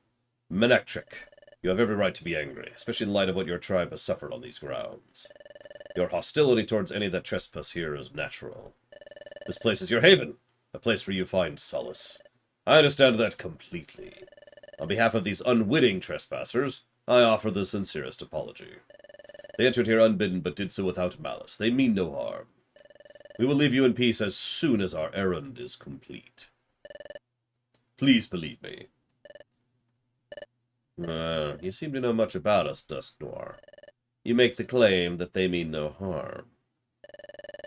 Manectric. You have every right to be angry, especially in light of what your tribe has suffered on these grounds. Your hostility towards any that trespass here is natural. This place is your haven, a place where you find solace. I understand that completely. On behalf of these unwitting trespassers, I offer the sincerest apology. They entered here unbidden, but did so without malice. They mean no harm. We will leave you in peace as soon as our errand is complete. Please believe me. You seem to know much about us, Dusk Noir. You make the claim that they mean no harm.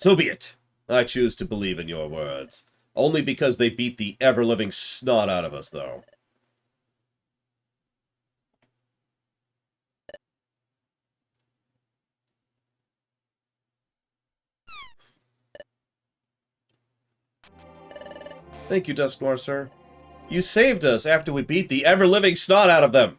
So be it. I choose to believe in your words. Only because they beat the ever-living snot out of us, though. Thank you, Dusk Noir, sir. You saved us after we beat the ever-living snot out of them.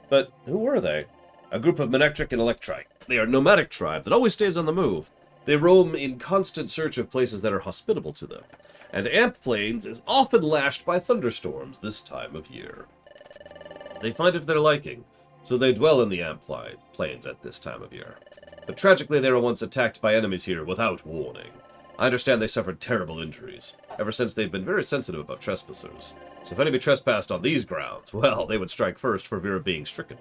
But who were they? A group of Manectric and Electrite. They are a nomadic tribe that always stays on the move. They roam in constant search of places that are hospitable to them. And Amp Plains is often lashed by thunderstorms this time of year. They find it to their liking, so they dwell in the Amp Plains at this time of year. But tragically, they were once attacked by enemies here without warning. I understand they suffered terrible injuries. Ever since, they've been very sensitive about trespassers. So if anybody trespassed on these grounds, well, they would strike first for fear of being stricken.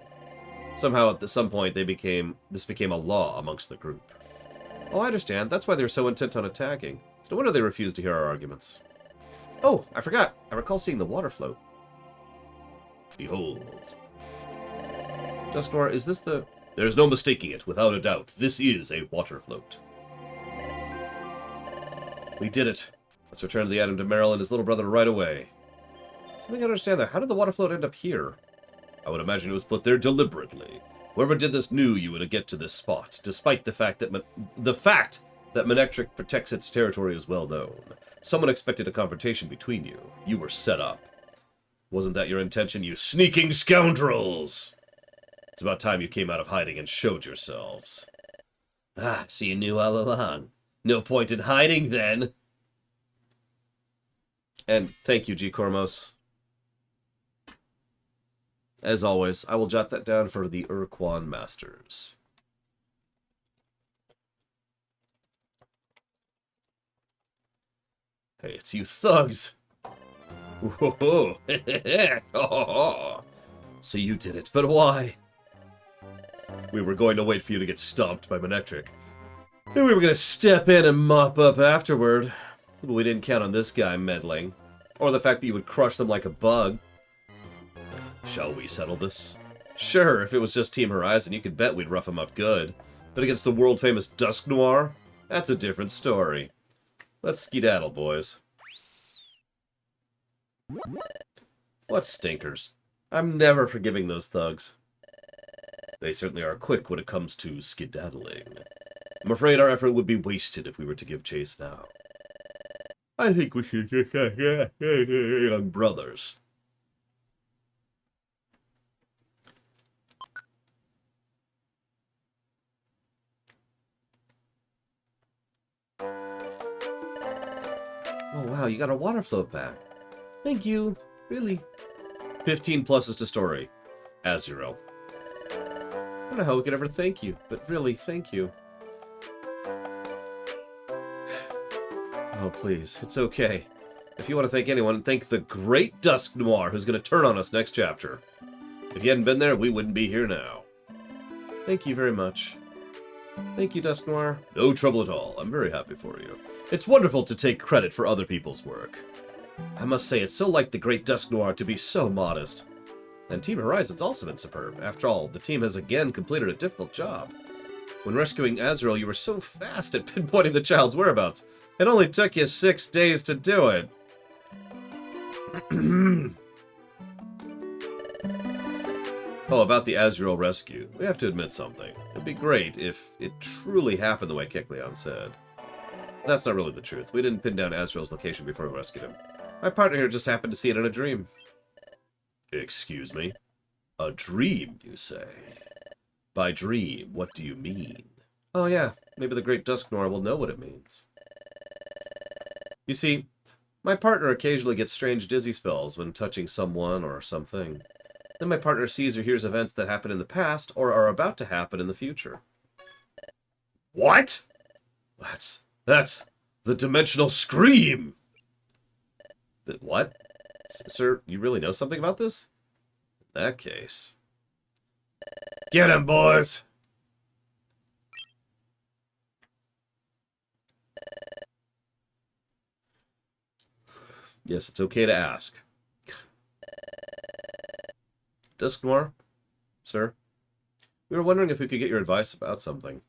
Somehow, at some point, this became a law amongst the group. Oh, I understand. That's why they're so intent on attacking. It's no wonder they refuse to hear our arguments. Oh, I forgot. I recall seeing the water float. Behold. Dusk Noir, is this the... There's no mistaking it, without a doubt. This is a water float. We did it. Let's return the item to Merrill and his little brother right away. Something I don't understand there. How did the water float end up here? I would imagine it was put there deliberately. Whoever did this knew you would get to this spot, despite the fact that Manectric protects its territory is well known. Someone expected a confrontation between you. You were set up. Wasn't that your intention, you sneaking scoundrels? It's about time you came out of hiding and showed yourselves. Ah, so you knew all along. No point in hiding, then. And thank you, G. Cormos. As always, I will jot that down for the Urquan Masters. Hey, it's you thugs! Whoa! So you did it, but why? We were going to wait for you to get stomped by Manectric. Then we were going to step in and mop up afterward. But we didn't count on this guy meddling. Or the fact that you would crush them like a bug. Shall we settle this? Sure, if it was just Team Horizon, you could bet we'd rough them up good. But against the world-famous Dusk Noir? That's a different story. Let's skedaddle, boys. What stinkers. I'm never forgiving those thugs. They certainly are quick when it comes to skedaddling. I'm afraid our effort would be wasted if we were to give chase now. I think we should just young brothers. Oh wow, you got a water float back. Thank you. Really. 15 pluses to story. Azuriel. I don't know how we could ever thank you, but really, thank you. Oh, please. It's okay. If you want to thank anyone, thank the great Dusk Noir who's going to turn on us next chapter. If you hadn't been there, we wouldn't be here now. Thank you very much. Thank you, Dusk Noir. No trouble at all. I'm very happy for you. It's wonderful to take credit for other people's work. I must say, it's so like the great Dusk Noir to be so modest. And Team Horizon's also been superb. After all, the team has again completed a difficult job. When rescuing Azrael, you were so fast at pinpointing the child's whereabouts. It only took you 6 days to do it. Oh, about the Azrael rescue. We have to admit something. It'd be great if it truly happened the way Kecleon said. That's not really the truth. We didn't pin down Azrael's location before we rescued him. My partner here just happened to see it in a dream. Excuse me? A dream, you say? By dream, what do you mean? Oh yeah, maybe the great Dusk Noir will know what it means. You see, my partner occasionally gets strange dizzy spells when touching someone or something. Then my partner sees or hears events that happened in the past or are about to happen in the future. What? That's the dimensional scream! What? Sir, you really know something about this? In that case... Get him, boys! Yes, it's okay to ask. Dusk Noir, sir, we were wondering if we could get your advice about something.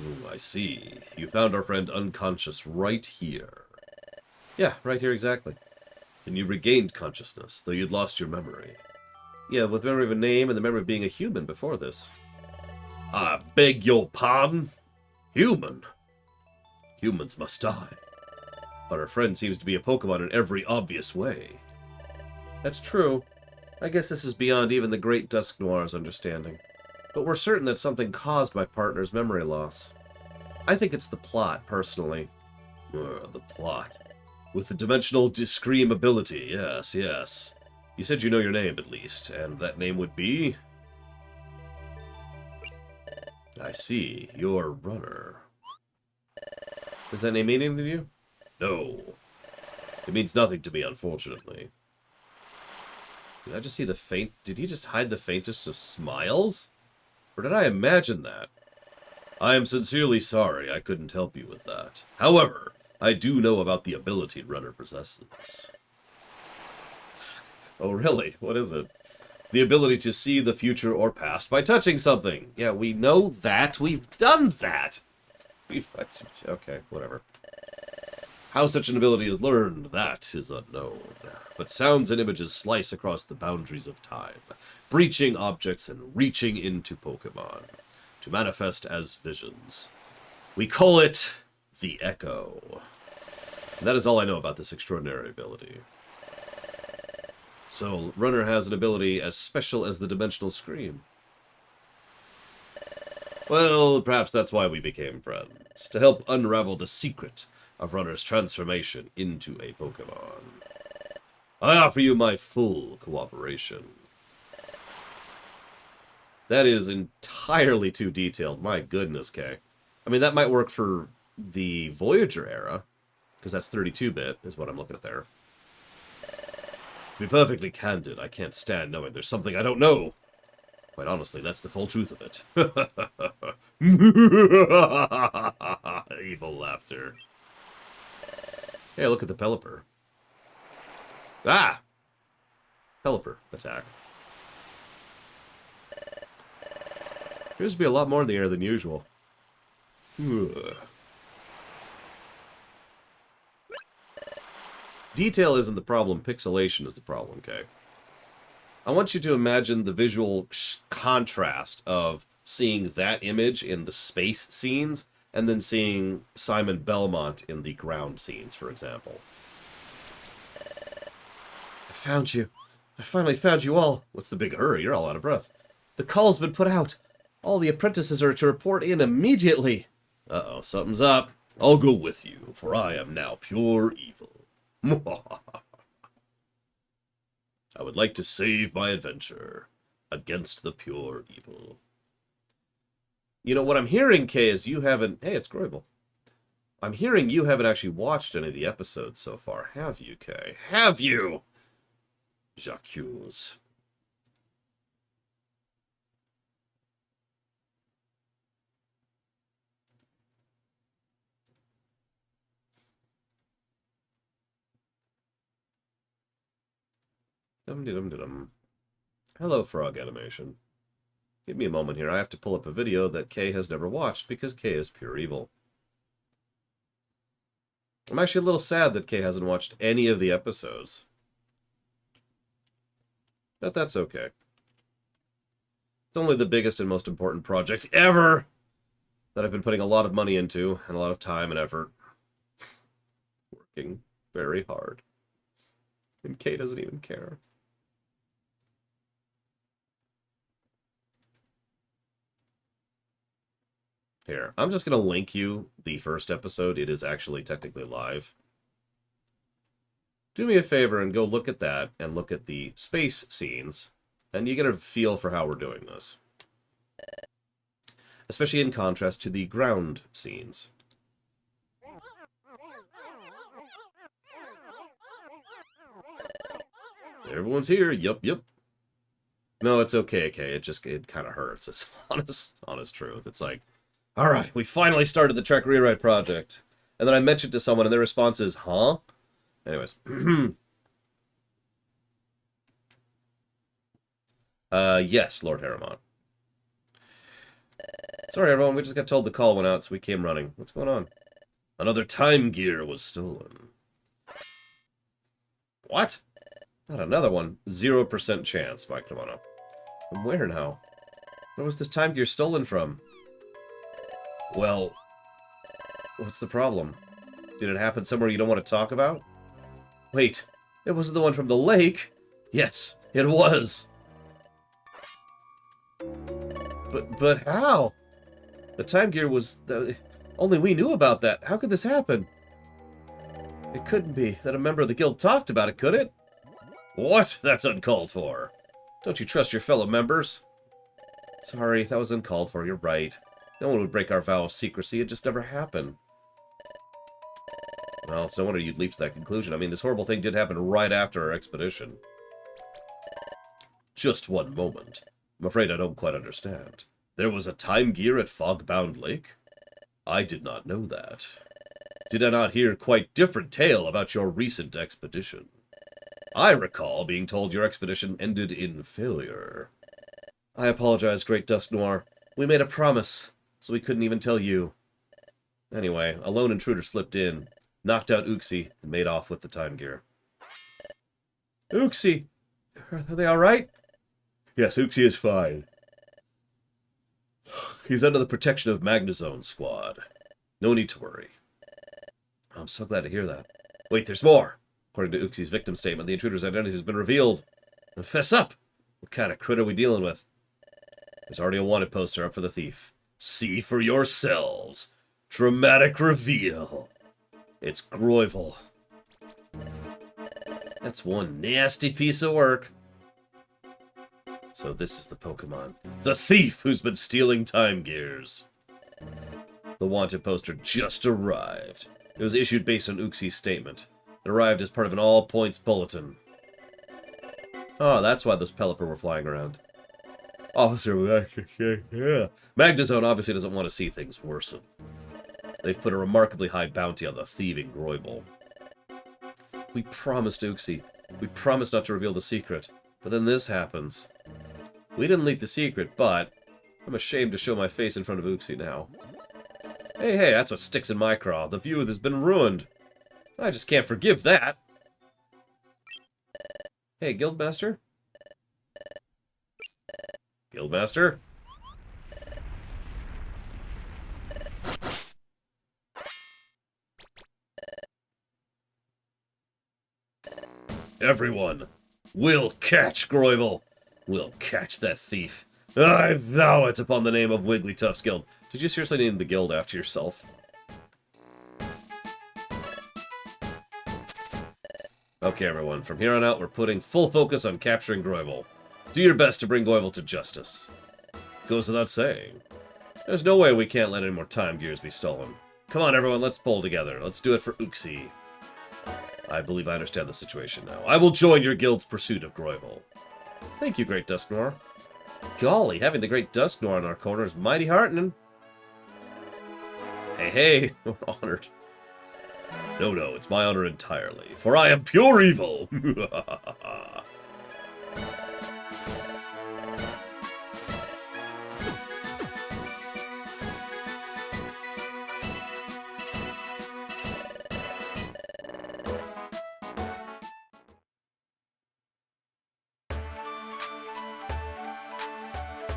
Ooh, I see. You found our friend unconscious right here. Yeah, right here exactly. And you regained consciousness, though you'd lost your memory. Yeah, with memory of a name and the memory of being a human before this. I beg your pardon? Human? Humans must die. But our friend seems to be a Pokemon in every obvious way. That's true. I guess this is beyond even the great Dusk Noir's understanding. But we're certain that something caused my partner's memory loss. I think it's the plot, personally. The plot. With the dimensional scream ability, yes, yes. You said you know your name, at least, and that name would be... I see. You're Runner. Does that name mean anything to you? No. It means nothing to me, unfortunately. Did I just see the faint... Did he just hide the faintest of smiles? Or did I imagine that? I am sincerely sorry I couldn't help you with that. However, I do know about the ability Runner possesses. Oh, really? What is it? The ability to see the future or past by touching something. Yeah, we know that. We've done that. Okay, whatever. How such an ability is learned, that is unknown. But sounds and images slice across the boundaries of time, breaching objects and reaching into Pokemon, to manifest as visions. We call it the Echo. And that is all I know about this extraordinary ability. So, Runner has an ability as special as the Dimensional Scream. Well, perhaps that's why we became friends, to help unravel the secret of Runner's transformation into a Pokemon. I offer you my full cooperation. That is entirely too detailed. My goodness, Kay. I mean, that might work for the Voyager era, because that's 32-bit, is what I'm looking at there. To be perfectly candid, I can't stand knowing there's something I don't know. Quite honestly, that's the full truth of it. Evil laughter. Hey, look at the Pelipper. Ah! Pelipper attack. Appears to be a lot more in the air than usual. Ugh. Detail isn't the problem, pixelation is the problem, okay? I want you to imagine the visual contrast of seeing that image in the space scenes and then seeing Simon Belmont in the ground scenes, for example. I found you. I finally found you all. What's the big hurry? You're all out of breath. The call's been put out. All the apprentices are to report in immediately. Uh-oh, something's up. I'll go with you, for I am now pure evil. I would like to save my adventure against the pure evil. You know, what I'm hearing, Kay, is you haven't... Hey, it's Groibel. I'm hearing you haven't actually watched any of the episodes so far. Have you, Kay? Have you? J'accuse. Dum-de-dum-de-dum. Hello, Frog Animation. Give me a moment here. I have to pull up a video that Kay has never watched because Kay is pure evil. I'm actually a little sad that Kay hasn't watched any of the episodes. But that's okay. It's only the biggest and most important project ever that I've been putting a lot of money into and a lot of time and effort. Working very hard. And Kay doesn't even care. Here, I'm just going to link you the first episode. It is actually technically live. Do me a favor and go look at that and look at the space scenes, and you get a feel for how we're doing this. Especially in contrast to the ground scenes. Everyone's here. Yup, yup. No, it's okay, okay. It kind of hurts. It's honest truth. It's like, all right, we finally started the Trek Rewrite project. And then I mentioned to someone, and their response is, huh? Anyways. Yes, Lord Harriman. Sorry, everyone. We just got told the call went out, so we came running. What's going on? Another time gear was stolen. What? Not another one. 0% chance, Mike Kimono. From where now? Where was this time gear stolen from? Well, what's the problem? Did it happen somewhere you don't want to talk about? Wait, it wasn't the one from the lake? Yes, it was. But how? The time gear was... only we knew about that. How could this happen? It couldn't be that a member of the guild talked about it, could it? What? That's uncalled for. Don't you trust your fellow members? Sorry, that was uncalled for. You're right. No one would break our vow of secrecy. It just never happened. Well, it's no wonder you'd leap to that conclusion. I mean, this horrible thing did happen right after our expedition. Just one moment. I'm afraid I don't quite understand. There was a time gear at Fogbound Lake? I did not know that. Did I not hear quite different tale about your recent expedition? I recall being told your expedition ended in failure. I apologize, Great Dusk Noir. We made a promise, so we couldn't even tell you. Anyway, a lone intruder slipped in, knocked out Uxie, and made off with the time gear. Uxie! Are they alright? Yes, Uxie is fine. He's under the protection of Magnezone Squad. No need to worry. I'm so glad to hear that. Wait, there's more! According to Uxie's victim statement, the intruder's identity has been revealed. And fess up! What kind of crit are we dealing with? There's already a wanted poster up for the thief. See for yourselves. Dramatic reveal. It's Groivel. That's one nasty piece of work. So this is the Pokemon. The thief who's been stealing time gears. The wanted poster just arrived. It was issued based on Uxie's statement. It arrived as part of an all-points bulletin. Oh, that's why those Pelipper were flying around. Officer, yeah. Magnezone obviously doesn't want to see things worsen. They've put a remarkably high bounty on the thieving Groivel. We promised Uxie. We promised not to reveal the secret. But then this happens. We didn't leak the secret, but I'm ashamed to show my face in front of Uxie now. Hey, that's what sticks in my craw. The view has been ruined. I just can't forgive that. Hey, Guildmaster? Guildmaster? Everyone, we'll catch Groivel. We'll catch that thief. I vow it upon the name of Wigglytuff's Guild. Did you seriously name the guild after yourself? Okay, everyone. From here on out, we're putting full focus on capturing Groivel. Do your best to bring Groivel to justice. Goes without saying. There's no way we can't let any more time gears be stolen. Come on, everyone. Let's pull together. Let's do it for Uxie. I believe I understand the situation now. I will join your guild's pursuit of Groivel. Thank you, Great Dusk Noir. Golly, having the Great Dusk Noir in our corner is mighty heartening. Hey, we're honored. No, it's my honor entirely, for I am pure evil!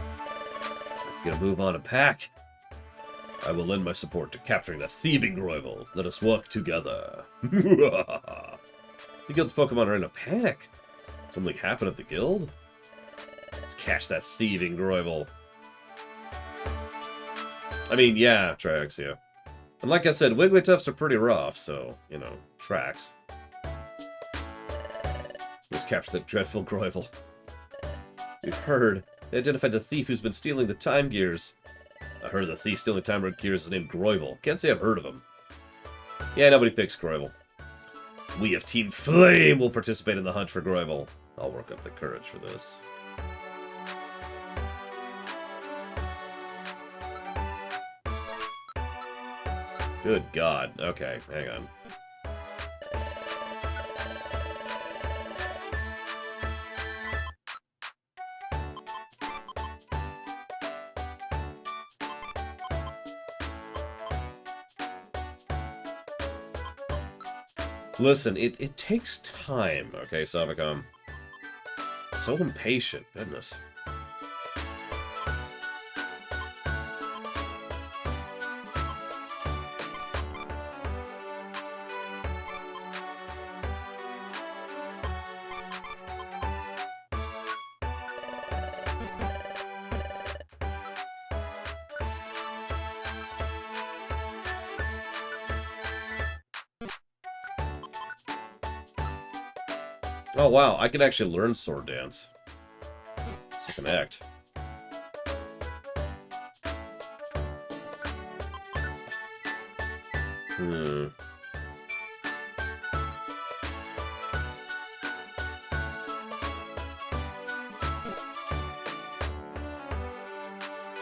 Let's get a move on and pack. I will lend my support to capturing the thieving Groivel. Let us work together. The guild's Pokemon are in a panic. Something happened at the guild? Let's catch that thieving Groivel. I mean, yeah, Triaxia. And like I said, Wigglytuffs are pretty rough, so, you know, tracks. Let's capture that dreadful Groivel. We've heard. They identified the thief who's been stealing the time gears. I heard the thief stealing time gears is named Groivel. Can't say I've heard of him. Yeah, nobody picks Groivel. We of Team Flame will participate in the hunt for Groivel. I'll work up the courage for this. Good God. Okay, hang on. Listen, it takes time, okay, Savicom? So impatient, goodness. Oh wow, I could actually learn sword dance. Second act. I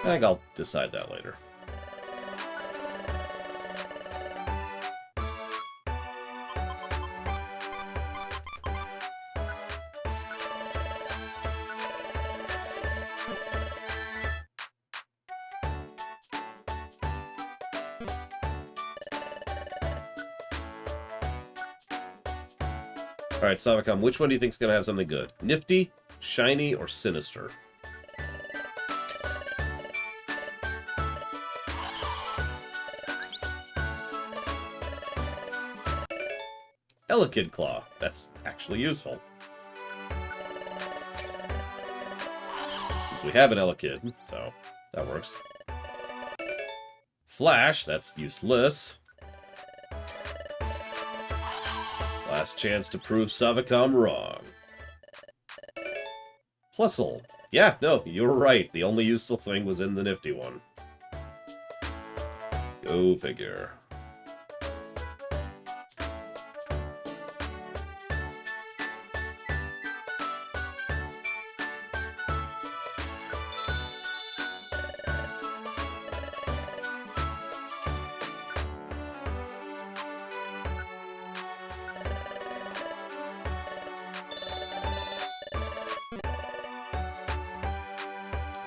think I'll decide that later. Alright, Savicom, which one do you think is going to have something good? Nifty, shiny, or sinister? Elekid Claw. That's actually useful. Since we have an Elekid, so that works. Flash, that's useless. Last chance to prove Savicom wrong. Plusle. Yeah, no, you were right. The only useful thing was in the nifty one. Go figure.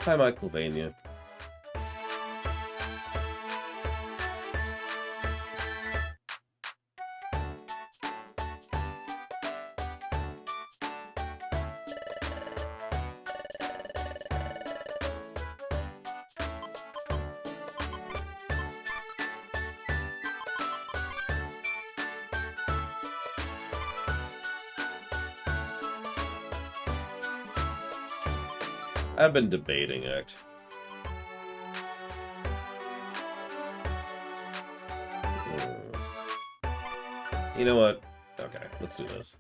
Hi, Michaelvania. I've been debating it. You know what? Okay, let's do this.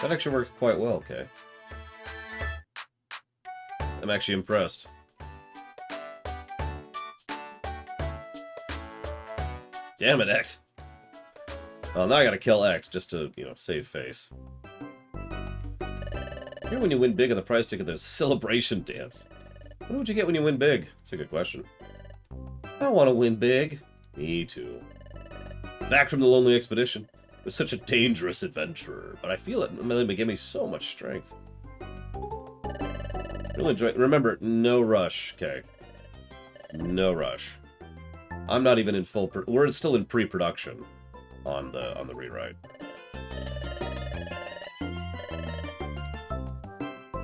That actually worked quite well, okay. I'm actually impressed. Damn it, X! Well, now I gotta kill X just to, you know, save face. Here when you win big on the prize ticket, there's a celebration dance. What would you get when you win big? That's a good question. I want to win big. Me too. Back from the lonely expedition. It was such a dangerous adventure, but I feel it really gave me so much strength. Really enjoy it. Remember, no rush, okay? No rush. I'm not even in full... We're still in pre-production on the rewrite.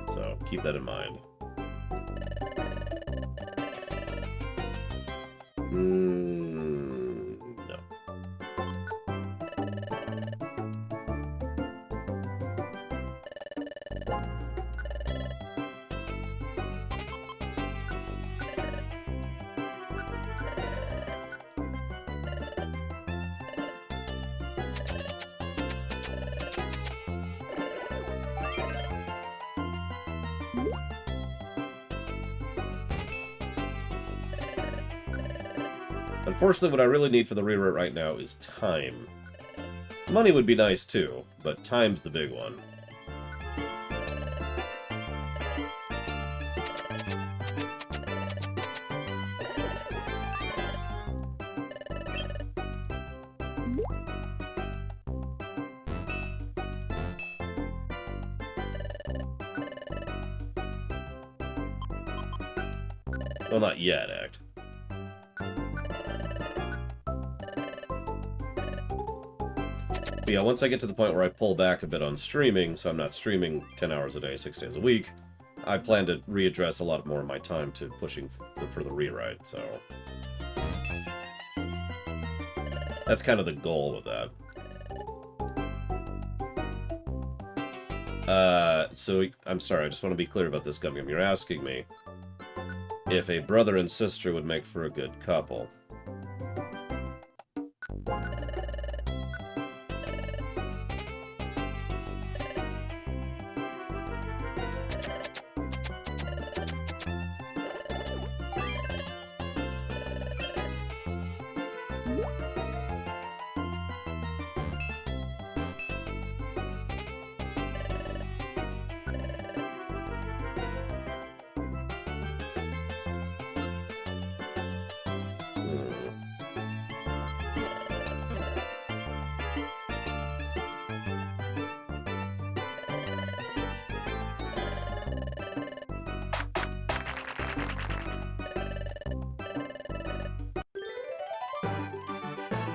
So, keep that in mind. Unfortunately, what I really need for the rewrite right now is time. Money would be nice too, but time's the big one. Well, not yet, Act. But yeah, once I get to the point where I pull back a bit on streaming, so I'm not streaming 10 hours a day, 6 days a week, I plan to readdress a lot more of my time to pushing for the rewrite, so... That's kind of the goal with that. So, I'm sorry, I just want to be clear about this, Gum Gum. You're asking me if a brother and sister would make for a good couple.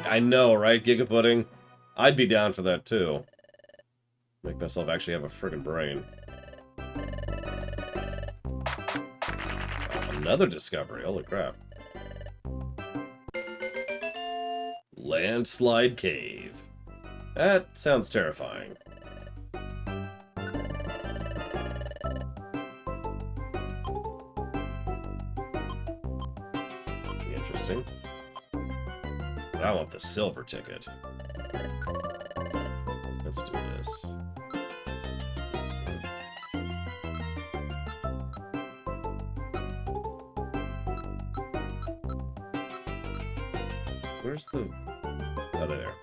I know, right, Giga Pudding? I'd be down for that, too. Make myself actually have a friggin' brain. Another discovery, holy crap. Landslide Cave. That sounds terrifying. Interesting. I want the silver ticket. Let's do this. Where's the... Oh, there.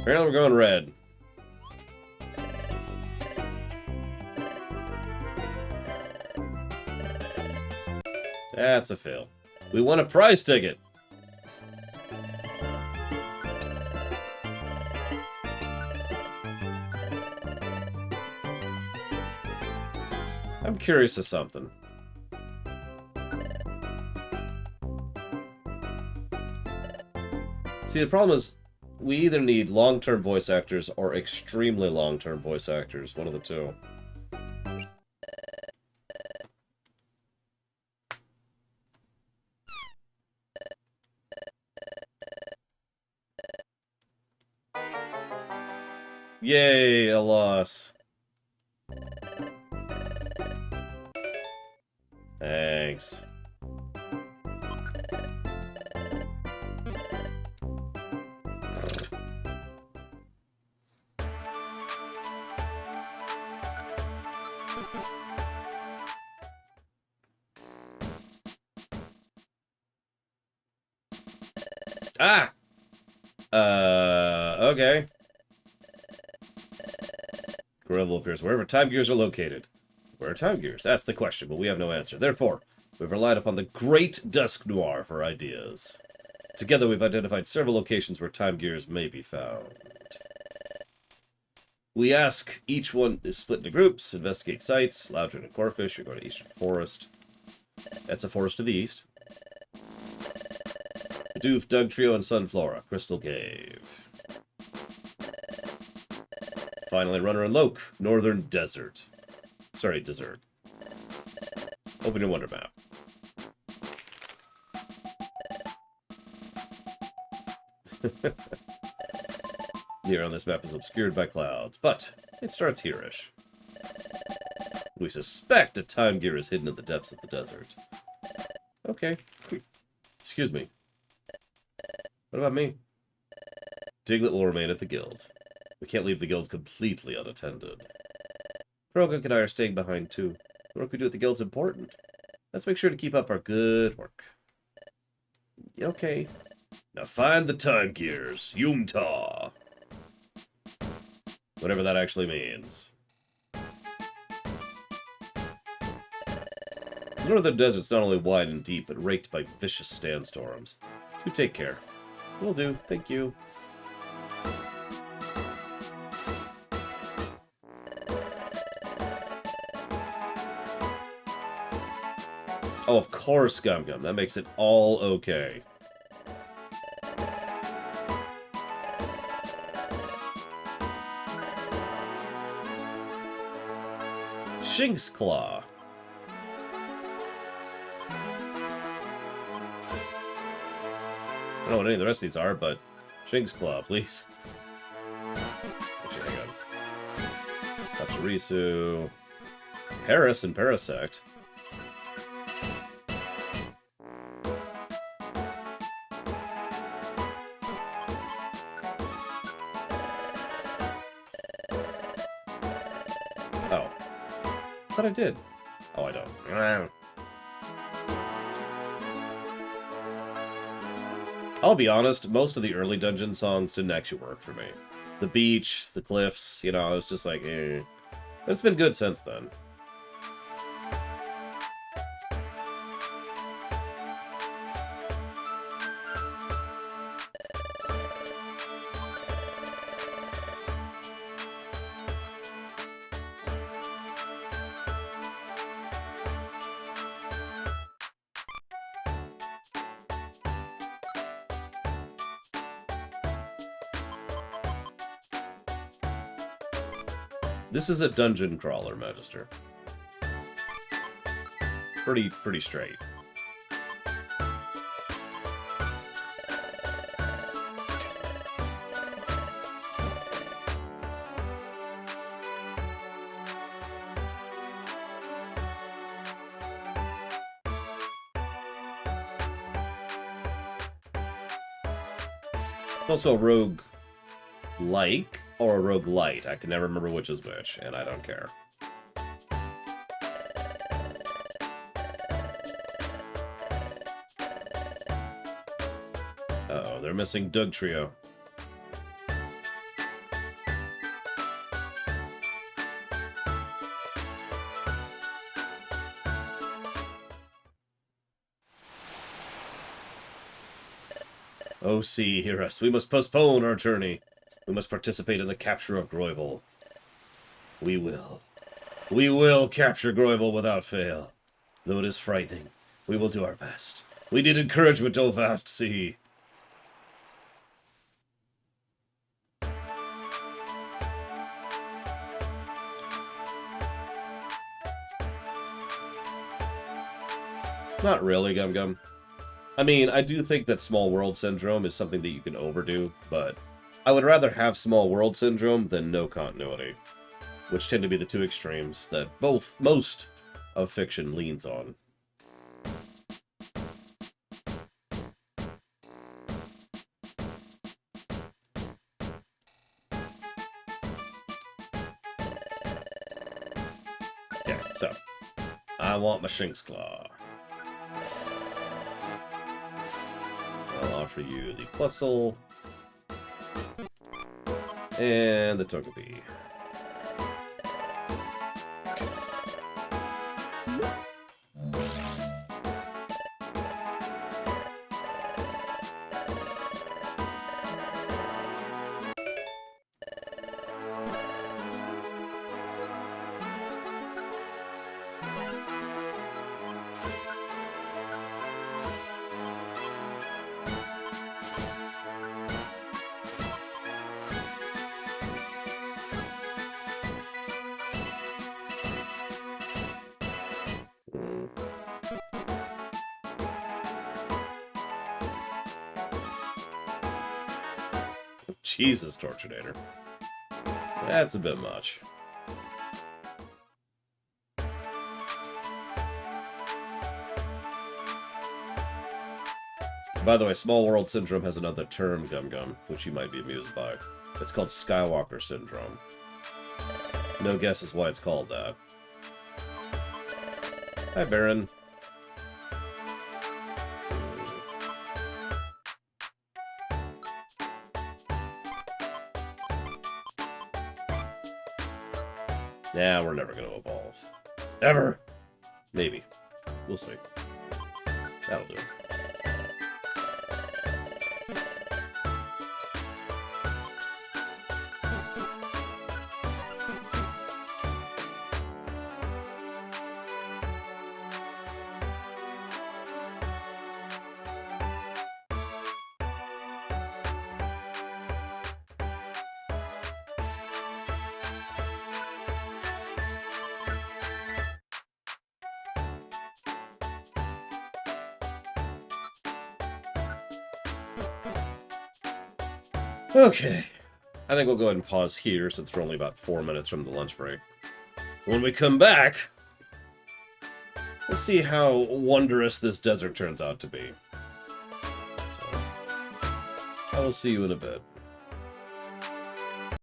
Apparently we're going red. That's a fail. We won a prize ticket. I'm curious of something. See, the problem is we either need long-term voice actors or extremely long-term voice actors. One of the two. Yay, a loss. Thanks. Ah! Okay. Gravel appears wherever time gears are located. Where are time gears? That's the question, but we have no answer. Therefore, we've relied upon the great Dusk Noir for ideas. Together, we've identified several locations where time gears may be found. We ask each one is split into groups, investigate sites. Loudron and Corfish, you're going to Eastern Forest. That's a forest to the east. Doof, Dugtrio, and Sunflora, Crystal Cave. Finally, Runner and Loke, Northern Desert. Sorry, Desert. Open your Wonder Map. Here on this map is obscured by clouds, but it starts here-ish. We suspect a time gear is hidden in the depths of the desert. Okay. Excuse me. What about me? Diglett will remain at the guild. We can't leave the guild completely unattended. Krogan and I are staying behind too. The work we do at the guild's important. Let's make sure to keep up our good work. Okay. Now find the time gears. Yumta. Whatever that actually means. The northern desert's not only wide and deep, but raked by vicious sandstorms. Do take care. Will do, thank you. Oh, of course, Gum Gum. That makes it all okay. Shinx Claw. I don't know what any of the rest of these are, but Shinx Claw, please. Actually, hang on. Pachirisu. Paris and Parasect. Oh. I thought I did. Oh, I don't. I'll be honest, most of the early dungeon songs didn't actually work for me. The beach, the cliffs, you know, I was just like, eh. It's been good since then. This is a dungeon crawler, Magister. Pretty straight. It's also a rogue-like or a rogue-lite. I can never remember which is which, and I don't care. Uh-oh, they're missing Doug Trio. Oh, see, hear us. We must postpone our journey. We must participate in the capture of Groyval. We will. We will capture Groyval without fail. Though it is frightening, we will do our best. We need encouragement, O vast sea. Not really, Gum Gum. I mean, I do think that small world syndrome is something that you can overdo, but I would rather have small world syndrome than no continuity, which tend to be the two extremes that most of fiction leans on. Okay, so I want my Shinx Claw. I'll offer you the Plusle and the Togepi. Jesus, Tortunator. That's a bit much. By the way, Small World Syndrome has another term, Gum Gum, which you might be amused by. It's called Skywalker Syndrome. No guesses why it's called that. Hi, Baron. Nah, we're never going to evolve. Ever! Maybe. We'll see. That'll do. Okay. I think we'll go ahead and pause here since we're only about 4 minutes from the lunch break. When we come back, we'll see how wondrous this desert turns out to be. So, I will see you in a bit.